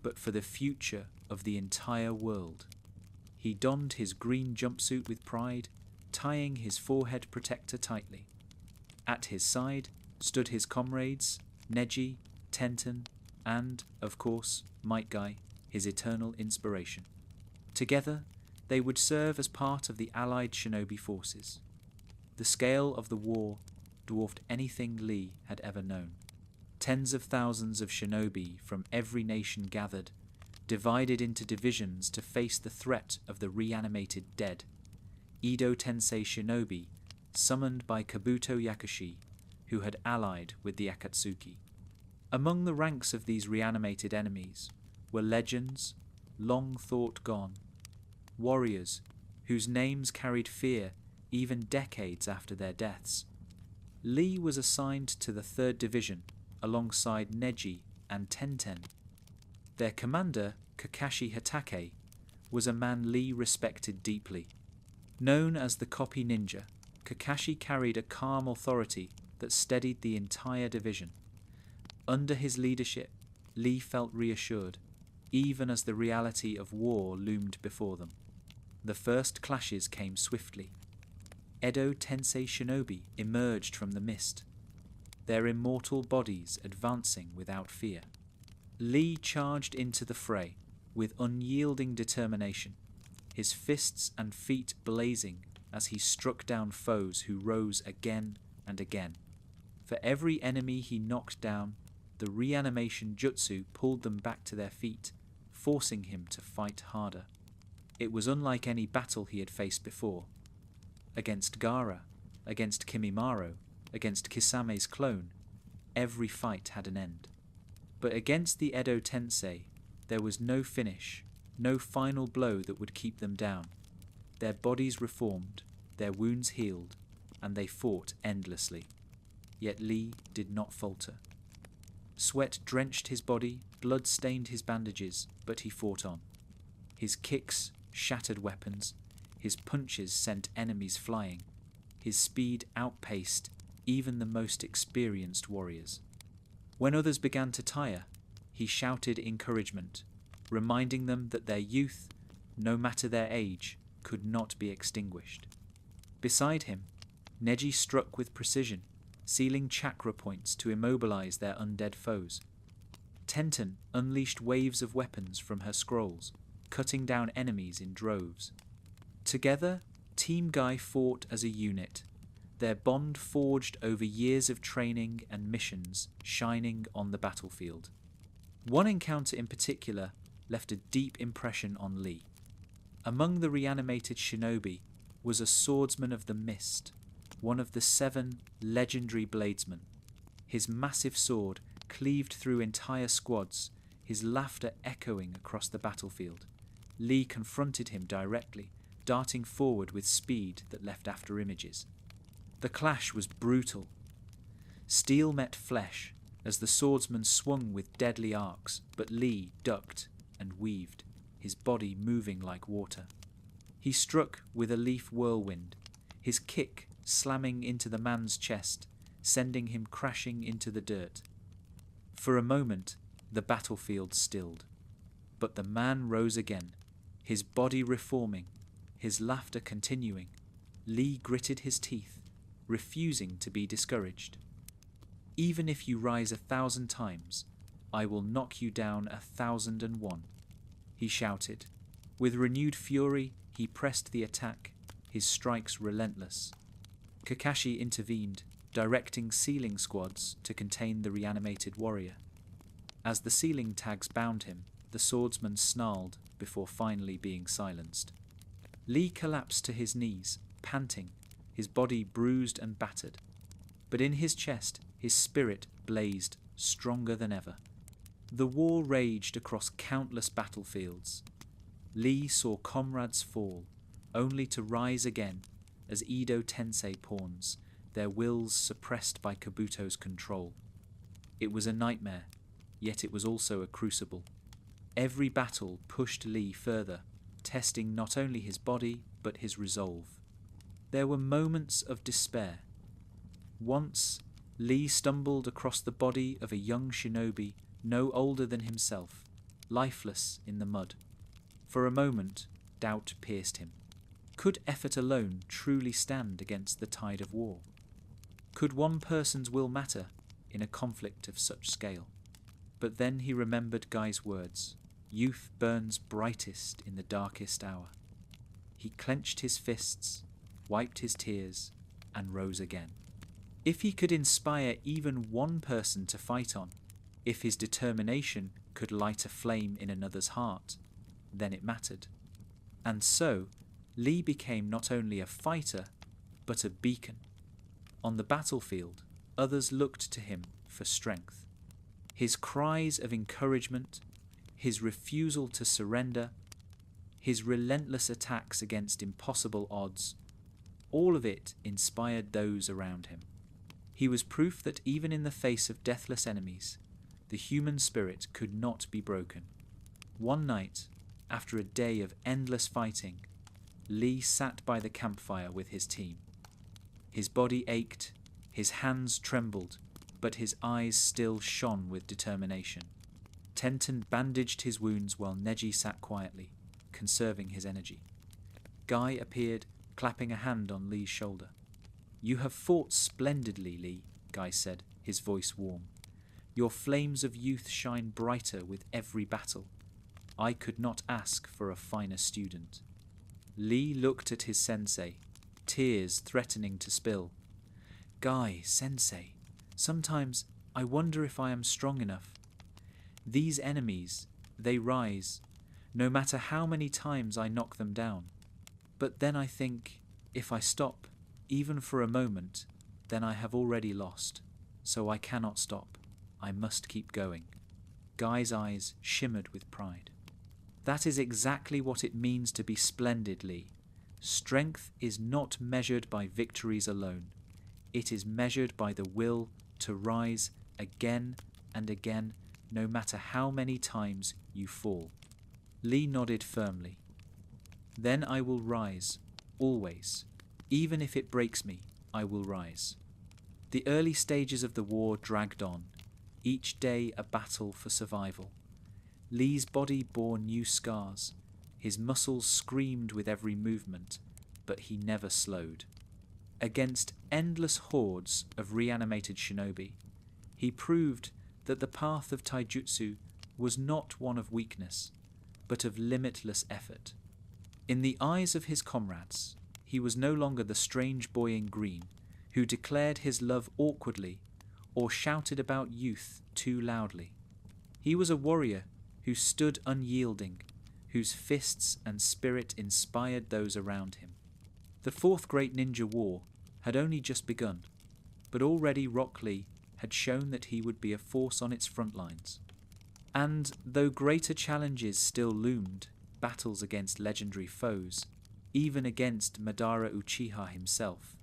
but for the future of the entire world. He donned his green jumpsuit with pride, tying his forehead protector tightly. At his side stood his comrades, Neji, Tenten, and, of course, Might Guy, his eternal inspiration. Together, they would serve as part of the allied shinobi forces. The scale of the war dwarfed anything Lee had ever known. Tens of thousands of shinobi from every nation gathered, divided into divisions to face the threat of the reanimated dead. Edo Tensei shinobi, summoned by Kabuto Yakushi, who had allied with the Akatsuki. Among the ranks of these reanimated enemies were legends, long thought gone, warriors whose names carried fear even decades after their deaths. Lee was assigned to the 3rd Division alongside Neji and Tenten. Their commander, Kakashi Hatake, was a man Lee respected deeply. Known as the Copy Ninja, Kakashi carried a calm authority that steadied the entire division. Under his leadership, Lee felt reassured, even as the reality of war loomed before them. The first clashes came swiftly. Edo Tensei shinobi emerged from the mist, their immortal bodies advancing without fear. Lee charged into the fray with unyielding determination, his fists and feet blazing as he struck down foes who rose again and again. For every enemy he knocked down, the reanimation jutsu pulled them back to their feet, forcing him to fight harder. It was unlike any battle he had faced before. Against Gaara, against Kimimaro, against Kisame's clone, every fight had an end. But against the Edo Tensei, there was no finish, no final blow that would keep them down. Their bodies reformed, their wounds healed, and they fought endlessly. Yet Lee did not falter. Sweat drenched his body, blood stained his bandages, but he fought on. His kicks shattered weapons, his punches sent enemies flying, his speed outpaced even the most experienced warriors. When others began to tire, he shouted encouragement, reminding them that their youth, no matter their age, could not be extinguished. Beside him, Neji struck with precision, sealing chakra points to immobilize their undead foes. Tenten unleashed waves of weapons from her scrolls, cutting down enemies in droves. Together, Team Guy fought as a unit, their bond forged over years of training and missions shining on the battlefield. One encounter in particular left a deep impression on Lee. Among the reanimated shinobi was a swordsman of the mist, one of the 7 legendary bladesmen. His massive sword cleaved through entire squads, his laughter echoing across the battlefield. Lee confronted him directly, darting forward with speed that left after images. The clash was brutal. Steel met flesh as the swordsman swung with deadly arcs, but Lee ducked and weaved, his body moving like water. He struck with a leaf whirlwind, his kick slamming into the man's chest, sending him crashing into the dirt. For a moment, the battlefield stilled, but the man rose again, his body reforming, his laughter continuing. Lee gritted his teeth, refusing to be discouraged. Even if you rise 1,000 times, I will knock you down 1,001, he shouted. With renewed fury, he pressed the attack, his strikes relentless. Kakashi intervened, directing sealing squads to contain the reanimated warrior. As the sealing tags bound him, the swordsman snarled before finally being silenced. Lee collapsed to his knees, panting, his body bruised and battered. But in his chest, his spirit blazed, stronger than ever. The war raged across countless battlefields. Lee saw comrades fall, only to rise again as Edo Tensei pawns, their wills suppressed by Kabuto's control. It was a nightmare, yet it was also a crucible. Every battle pushed Lee further, testing not only his body, but his resolve. There were moments of despair. Once, Lee stumbled across the body of a young shinobi no older than himself, lifeless in the mud. For a moment, doubt pierced him. Could effort alone truly stand against the tide of war? Could one person's will matter in a conflict of such scale? But then he remembered Guy's words, "Youth burns brightest in the darkest hour." He clenched his fists, wiped his tears, and rose again. If he could inspire even one person to fight on, if his determination could light a flame in another's heart, then it mattered. And so, Lee became not only a fighter, but a beacon. On the battlefield, others looked to him for strength. His cries of encouragement, his refusal to surrender, his relentless attacks against impossible odds, all of it inspired those around him. He was proof that even in the face of deathless enemies, the human spirit could not be broken. One night, after a day of endless fighting, Lee sat by the campfire with his team. His body ached, his hands trembled, but his eyes still shone with determination. Tenten bandaged his wounds while Neji sat quietly, conserving his energy. Guy appeared, clapping a hand on Lee's shoulder. "You have fought splendidly, Lee," Guy said, his voice warm. "Your flames of youth shine brighter with every battle. I could not ask for a finer student." Lee looked at his sensei, tears threatening to spill. "Guy, sensei, sometimes I wonder if I am strong enough. These enemies, they rise, no matter how many times I knock them down. But then I think, if I stop, even for a moment, then I have already lost. so I cannot stop. I must keep going." Guy's eyes shimmered with pride. "That is exactly what it means to be splendid, Lee. Strength is not measured by victories alone. It is measured by the will to rise again and again, no matter how many times you fall." Lee nodded firmly. "Then I will rise, always. Even if it breaks me, I will rise." The early stages of the war dragged on, each day a battle for survival. Lee's body bore new scars. His muscles screamed with every movement, but he never slowed. Against endless hordes of reanimated shinobi, he proved that the path of taijutsu was not one of weakness, but of limitless effort. In the eyes of his comrades, he was no longer the strange boy in green who declared his love awkwardly or shouted about youth too loudly. He was a warrior who stood unyielding, whose fists and spirit inspired those around him. The Fourth Great Ninja War had only just begun, but already Rock Lee had shown that he would be a force on its front lines. And though greater challenges still loomed, battles against legendary foes, even against Madara Uchiha himself,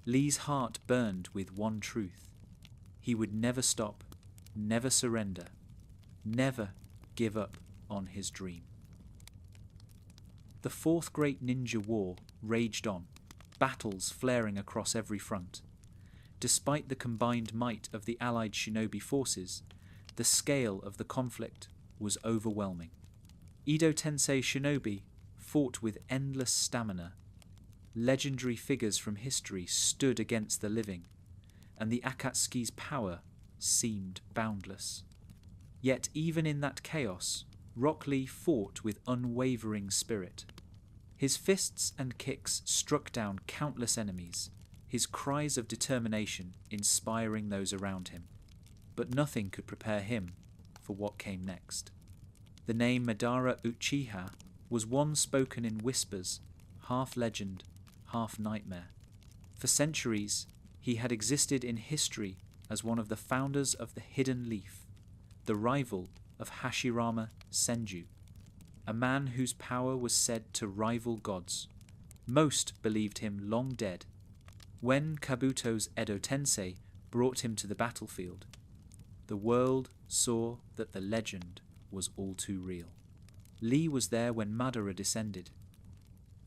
Lee's heart burned with one truth. He would never stop, never surrender, never give up on his dream. The Fourth Great Ninja War raged on, battles flaring across every front. Despite the combined might of the allied shinobi forces, the scale of the conflict was overwhelming. Edo Tensei shinobi fought with endless stamina. Legendary figures from history stood against the living, and the Akatsuki's power seemed boundless. Yet even in that chaos, Rock Lee fought with unwavering spirit. His fists and kicks struck down countless enemies, his cries of determination inspiring those around him. But nothing could prepare him for what came next. The name Madara Uchiha was one spoken in whispers, half legend, half nightmare. For centuries, he had existed in history as one of the founders of the Hidden Leaf, the rival of Hashirama Senju, a man whose power was said to rival gods. Most believed him long dead. When Kabuto's Edo Tensei brought him to the battlefield, the world saw that the legend was all too real. Lee was there when Madara descended.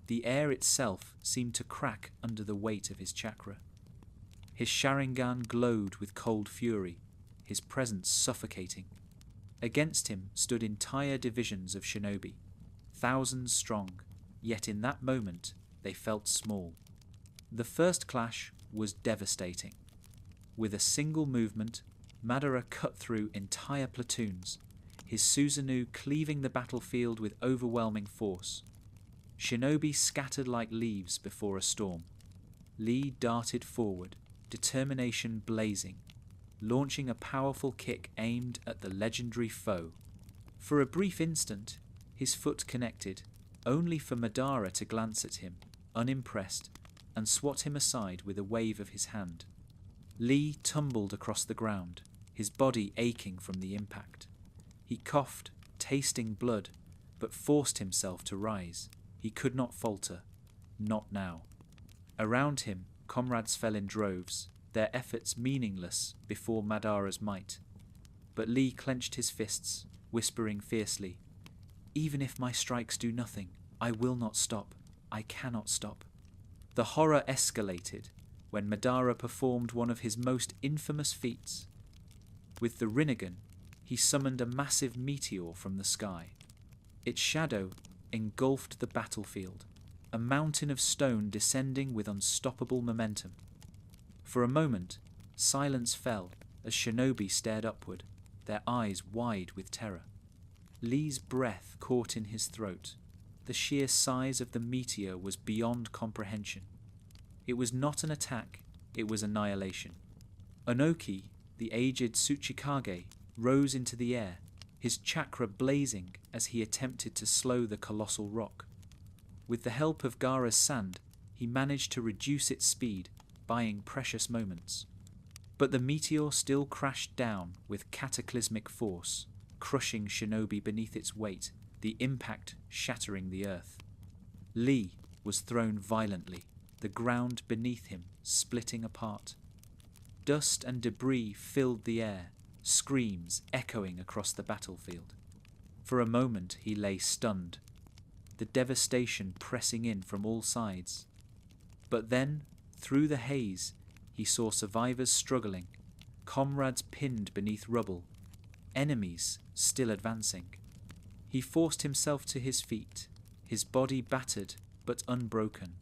The air itself seemed to crack under the weight of his chakra. His Sharingan glowed with cold fury, his presence suffocating. Against him stood entire divisions of shinobi, thousands strong, yet in that moment they felt small. The first clash was devastating. With a single movement, Madara cut through entire platoons, his Susanoo cleaving the battlefield with overwhelming force. Shinobi scattered like leaves before a storm. Lee darted forward, determination blazing, launching a powerful kick aimed at the legendary foe. For a brief instant, his foot connected, only for Madara to glance at him, unimpressed, and swat him aside with a wave of his hand. Lee tumbled across the ground, his body aching from the impact. He coughed, tasting blood, but forced himself to rise. He could not falter. Not now. Around him, comrades fell in droves, their efforts meaningless before Madara's might. But Lee clenched his fists, whispering fiercely, "Even if my strikes do nothing, I will not stop. I cannot stop." The horror escalated when Madara performed one of his most infamous feats. With the Rinnegan, he summoned a massive meteor from the sky. Its shadow engulfed the battlefield, a mountain of stone descending with unstoppable momentum. For a moment, silence fell as shinobi stared upward, their eyes wide with terror. Lee's breath caught in his throat. The sheer size of the meteor was beyond comprehension. It was not an attack, it was annihilation. Onoki, the aged Tsuchikage, rose into the air, his chakra blazing as he attempted to slow the colossal rock. With the help of Gaara's sand, he managed to reduce its speed, buying precious moments. But the meteor still crashed down with cataclysmic force, crushing shinobi beneath its weight, the impact shattering the earth. Lee was thrown violently, the ground beneath him splitting apart. Dust and debris filled the air, screams echoing across the battlefield. For a moment he lay stunned, the devastation pressing in from all sides. But then, through the haze, he saw survivors struggling, comrades pinned beneath rubble, enemies still advancing. He forced himself to his feet, his body battered but unbroken.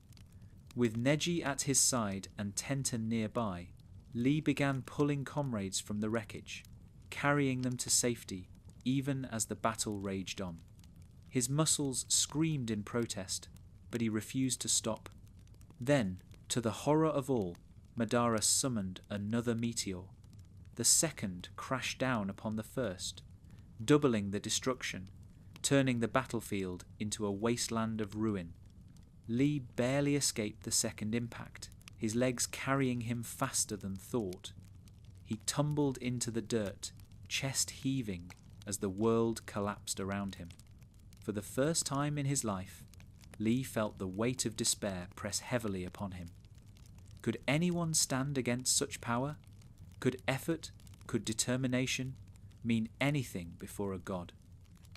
With Neji at his side and Tenten nearby, Lee began pulling comrades from the wreckage, carrying them to safety even as the battle raged on. His muscles screamed in protest, but he refused to stop. Then, to the horror of all, Madara summoned another meteor. The second crashed down upon the first, doubling the destruction, turning the battlefield into a wasteland of ruin. Lee barely escaped the second impact, his legs carrying him faster than thought. He tumbled into the dirt, chest heaving as the world collapsed around him. For the first time in his life, Lee felt the weight of despair press heavily upon him. Could anyone stand against such power? Could effort, could determination mean anything before a god?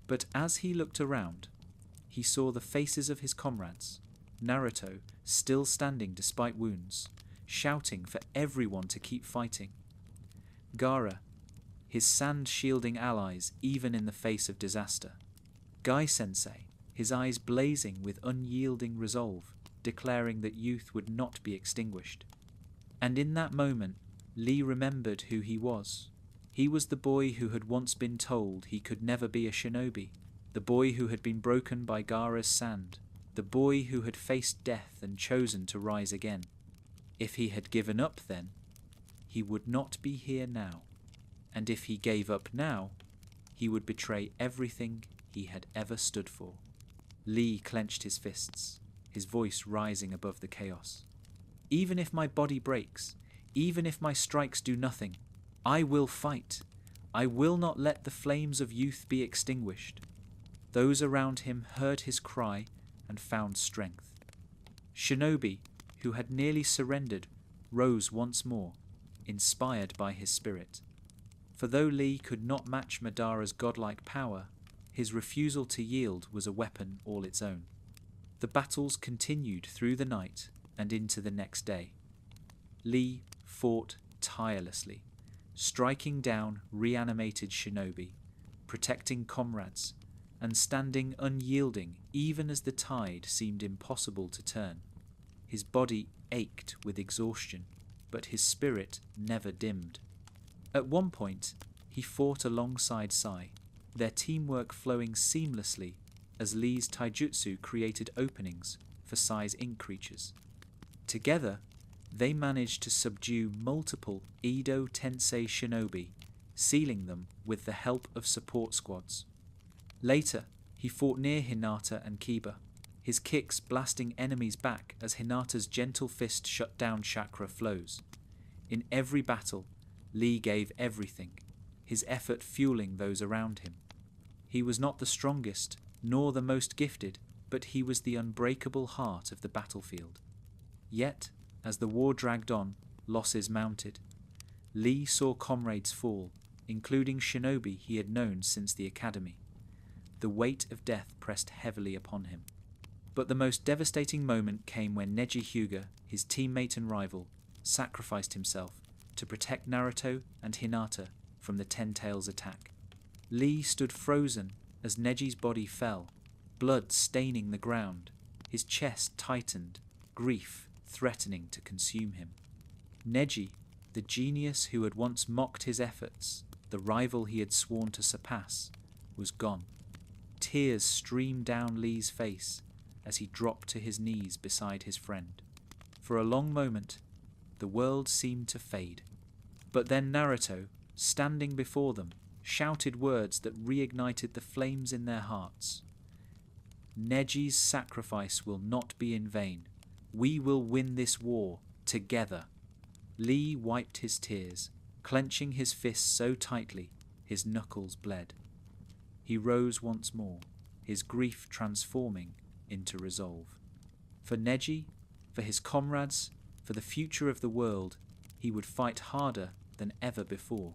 But as he looked around, he saw the faces of his comrades, Naruto still standing despite wounds, shouting for everyone to keep fighting. Gaara, his sand-shielding allies even in the face of disaster. Guy-sensei, his eyes blazing with unyielding resolve, declaring that youth would not be extinguished. And in that moment, Lee remembered who he was. He was the boy who had once been told he could never be a shinobi, the boy who had been broken by Gaara's sand, the boy who had faced death and chosen to rise again. If he had given up then, he would not be here now. And if he gave up now, he would betray everything he had ever stood for. Lee clenched his fists, his voice rising above the chaos. Even if my body breaks, even if my strikes do nothing, I will fight. I will not let the flames of youth be extinguished. Those around him heard his cry and found strength. Shinobi, who had nearly surrendered, rose once more, inspired by his spirit. For though Lee could not match Madara's godlike power, his refusal to yield was a weapon all its own. The battles continued through the night and into the next day. Lee fought tirelessly, striking down reanimated shinobi, protecting comrades, and standing unyielding even as the tide seemed impossible to turn. His body ached with exhaustion, but his spirit never dimmed. At one point, he fought alongside Sai, their teamwork flowing seamlessly as Lee's taijutsu created openings for Sai's ink creatures. Together, they managed to subdue multiple Edo Tensei shinobi, sealing them with the help of support squads. Later, he fought near Hinata and Kiba, his kicks blasting enemies back as Hinata's gentle fist shut down chakra flows. In every battle, Lee gave everything, his effort fueling those around him. He was not the strongest, nor the most gifted, but he was the unbreakable heart of the battlefield. Yet, as the war dragged on, losses mounted. Lee saw comrades fall, including shinobi he had known since the academy. The weight of death pressed heavily upon him. But the most devastating moment came when Neji Hyuga, his teammate and rival, sacrificed himself to protect Naruto and Hinata from the Ten Tails' attack. Lee stood frozen as Neji's body fell, blood staining the ground, his chest tightened, grief threatening to consume him. Neji, the genius who had once mocked his efforts, the rival he had sworn to surpass, was gone. Tears streamed down Lee's face as he dropped to his knees beside his friend. For a long moment, the world seemed to fade. But then Naruto, standing before them, shouted words that reignited the flames in their hearts. Neji's sacrifice will not be in vain. We will win this war together. Lee wiped his tears, clenching his fists so tightly his knuckles bled. He rose once more, his grief transforming into resolve. For Neji, for his comrades, for the future of the world, he would fight harder than ever before.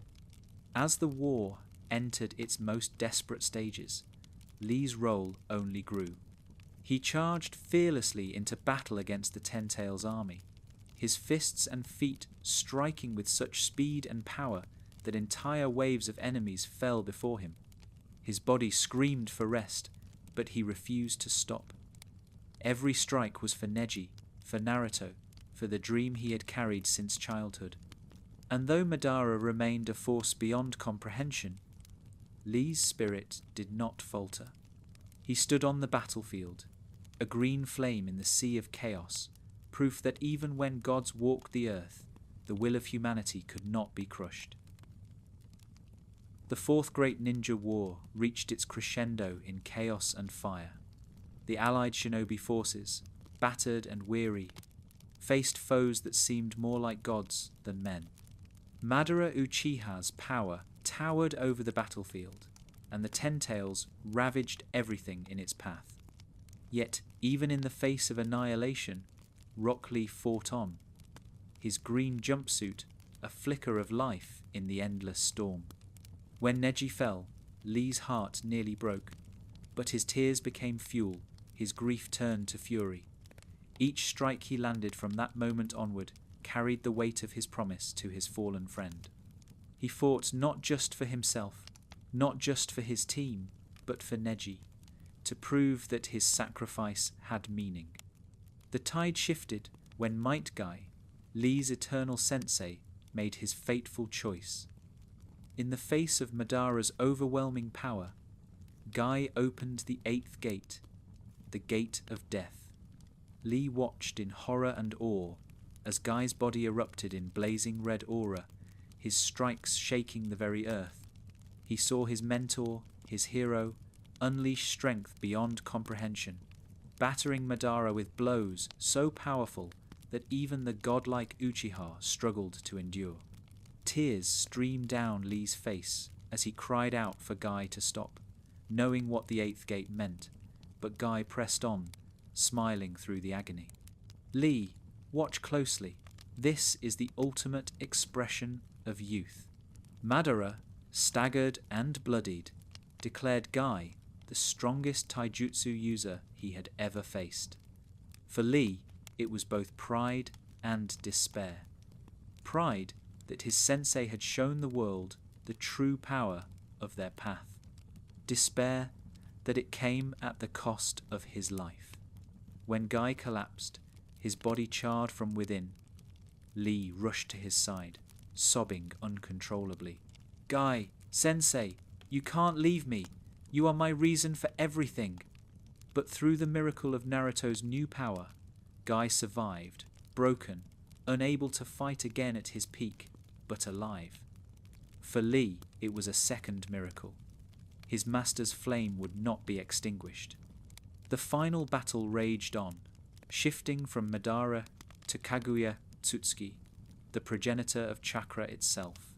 As the war entered its most desperate stages, Lee's role only grew. He charged fearlessly into battle against the Ten Tails army, his fists and feet striking with such speed and power that entire waves of enemies fell before him. His body screamed for rest, but he refused to stop. Every strike was for Neji, for Naruto, for the dream he had carried since childhood. And though Madara remained a force beyond comprehension, Lee's spirit did not falter. He stood on the battlefield, a green flame in the sea of chaos, proof that even when gods walked the earth, the will of humanity could not be crushed. The Fourth Great Ninja War reached its crescendo in chaos and fire. The allied shinobi forces, battered and weary, faced foes that seemed more like gods than men. Madara Uchiha's power towered over the battlefield, and the Ten Tails ravaged everything in its path. Yet, even in the face of annihilation, Rock Lee fought on, his green jumpsuit a flicker of life in the endless storm. When Neji fell, Lee's heart nearly broke, but his tears became fuel, his grief turned to fury. Each strike he landed from that moment onward carried the weight of his promise to his fallen friend. He fought not just for himself, not just for his team, but for Neji, to prove that his sacrifice had meaning. The tide shifted when Might Guy, Lee's eternal sensei, made his fateful choice. In the face of Madara's overwhelming power, Guy opened the eighth gate, the gate of death. Lee watched in horror and awe as Guy's body erupted in blazing red aura, his strikes shaking the very earth. He saw his mentor, his hero, unleash strength beyond comprehension, battering Madara with blows so powerful that even the godlike Uchiha struggled to endure. Tears streamed down Lee's face as he cried out for Guy to stop, knowing what the eighth gate meant, but Guy pressed on, smiling through the agony. Lee, watch closely. This is the ultimate expression of youth. Madara, staggered and bloodied, declared Guy the strongest taijutsu user he had ever faced. For Lee, it was both pride and despair. Pride that his sensei had shown the world the true power of their path. Despair that it came at the cost of his life. When Guy collapsed, his body charred from within, Lee rushed to his side, sobbing uncontrollably. Guy, sensei, you can't leave me. You are my reason for everything. But through the miracle of Naruto's new power, Guy survived, broken, unable to fight again at his peak, but alive. For Lee, it was a second miracle. His master's flame would not be extinguished. The final battle raged on, shifting from Madara to Kaguya Tsuki, the progenitor of chakra itself.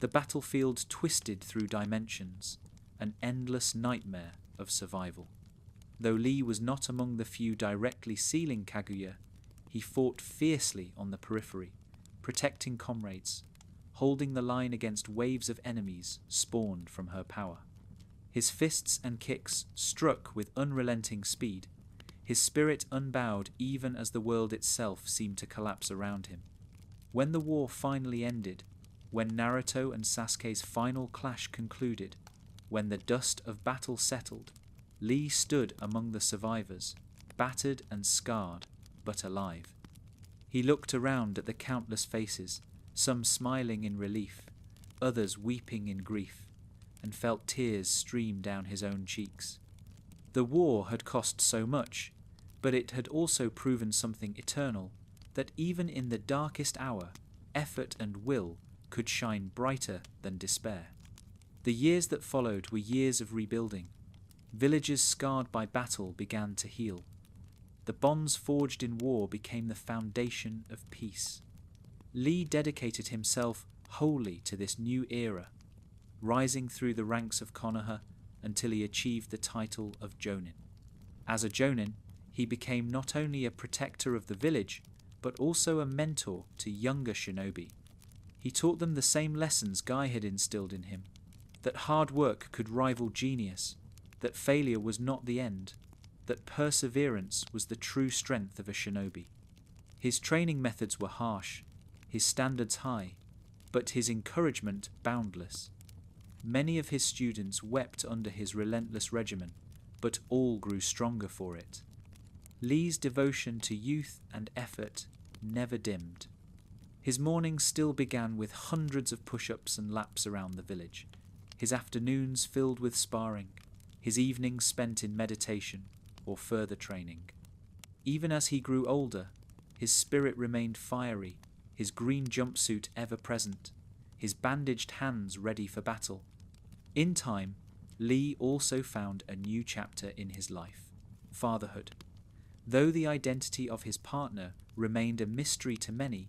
The battlefield twisted through dimensions, an endless nightmare of survival. Though Lee was not among the few directly sealing Kaguya, he fought fiercely on the periphery, protecting comrades, holding the line against waves of enemies spawned from her power. His fists and kicks struck with unrelenting speed, his spirit unbowed even as the world itself seemed to collapse around him. When the war finally ended, when Naruto and Sasuke's final clash concluded, when the dust of battle settled, Lee stood among the survivors, battered and scarred, but alive. He looked around at the countless faces, some smiling in relief, others weeping in grief, and felt tears stream down his own cheeks. The war had cost so much, but it had also proven something eternal, that even in the darkest hour, effort and will could shine brighter than despair. The years that followed were years of rebuilding. Villages scarred by battle began to heal. The bonds forged in war became the foundation of peace. Lee dedicated himself wholly to this new era, rising through the ranks of Konoha until he achieved the title of jonin. As a jonin, he became not only a protector of the village, but also a mentor to younger shinobi. He taught them the same lessons Guy had instilled in him, that hard work could rival genius, that failure was not the end, that perseverance was the true strength of a shinobi. His training methods were harsh, his standards high, but his encouragement boundless. Many of his students wept under his relentless regimen, but all grew stronger for it. Lee's devotion to youth and effort never dimmed. His mornings still began with hundreds of push-ups and laps around the village, his afternoons filled with sparring, his evenings spent in meditation or further training. Even as he grew older, his spirit remained fiery, his green jumpsuit ever present, his bandaged hands ready for battle. In time, Lee also found a new chapter in his life: fatherhood. Though the identity of his partner remained a mystery to many,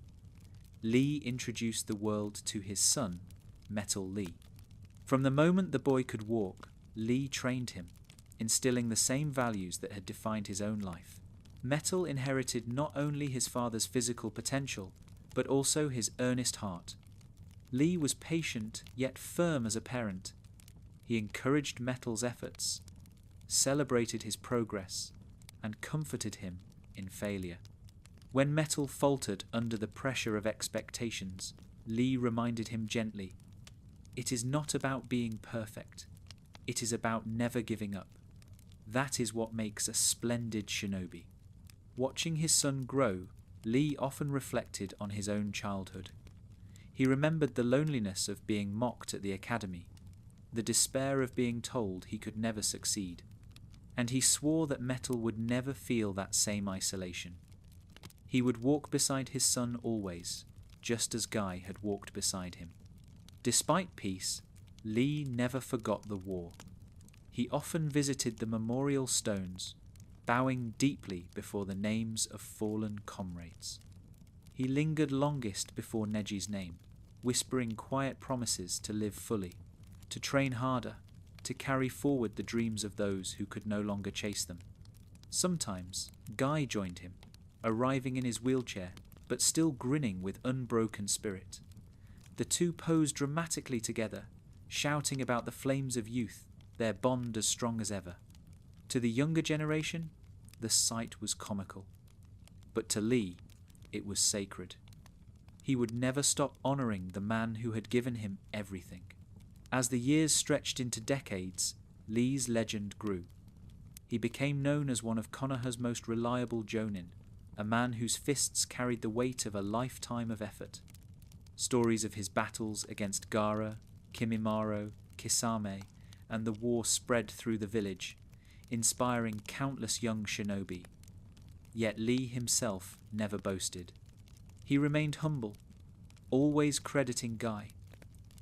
Lee introduced the world to his son, Metal Lee. From the moment the boy could walk, Lee trained him, instilling the same values that had defined his own life. Metal inherited not only his father's physical potential, but also his earnest heart. Lee was patient yet firm as a parent. He encouraged Metal's efforts, celebrated his progress, and comforted him in failure. When Metal faltered under the pressure of expectations, Lee reminded him gently, "It is not about being perfect. It is about never giving up. That is what makes a splendid shinobi." Watching his son grow, Lee often reflected on his own childhood. He remembered the loneliness of being mocked at the academy, the despair of being told he could never succeed, and he swore that Metal would never feel that same isolation. He would walk beside his son always, just as Guy had walked beside him. Despite peace, Lee never forgot the war. He often visited the memorial stones, bowing deeply before the names of fallen comrades. He lingered longest before Neji's name, whispering quiet promises to live fully, to train harder, to carry forward the dreams of those who could no longer chase them. Sometimes Guy joined him, arriving in his wheelchair, but still grinning with unbroken spirit. The two posed dramatically together, shouting about the flames of youth, their bond as strong as ever. To the younger generation, the sight was comical. But to Lee, it was sacred. He would never stop honoring the man who had given him everything. As the years stretched into decades, Lee's legend grew. He became known as one of Konoha's most reliable jonin, a man whose fists carried the weight of a lifetime of effort. Stories of his battles against Gaara, Kimimaro, Kisame, and the war spread through the village, inspiring countless young shinobi. Yet Lee himself never boasted. He remained humble, always crediting Guy,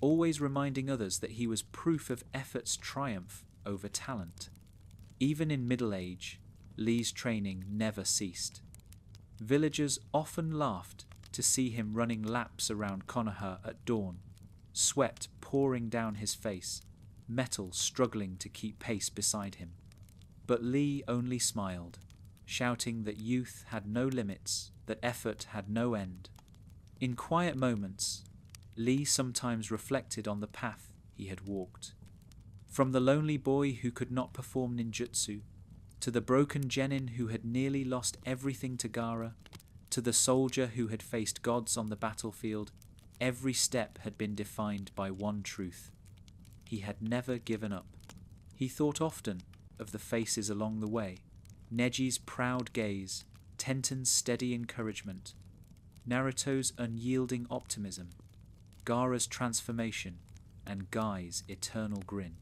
always reminding others that he was proof of effort's triumph over talent. Even in middle age, Lee's training never ceased. Villagers often laughed to see him running laps around Konoha at dawn, sweat pouring down his face, Metal struggling to keep pace beside him. But Lee only smiled, shouting that youth had no limits, that effort had no end. In quiet moments, Lee sometimes reflected on the path he had walked. From the lonely boy who could not perform ninjutsu, to the broken genin who had nearly lost everything to Gaara, to the soldier who had faced gods on the battlefield, every step had been defined by one truth. He had never given up. He thought often of the faces along the way, Neji's proud gaze, Tenten's steady encouragement, Naruto's unyielding optimism, Gaara's transformation, and Guy's eternal grin.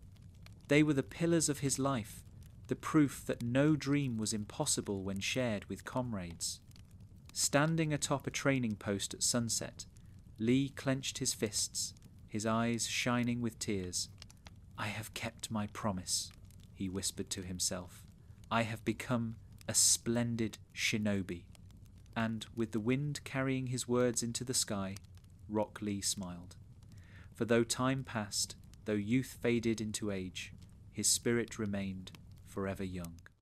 They were the pillars of his life, the proof that no dream was impossible when shared with comrades. Standing atop a training post at sunset, Lee clenched his fists, his eyes shining with tears. "I have kept my promise," he whispered to himself. "I have become a splendid shinobi." And, with the wind carrying his words into the sky, Rock Lee smiled. For though time passed, though youth faded into age, his spirit remained forever young.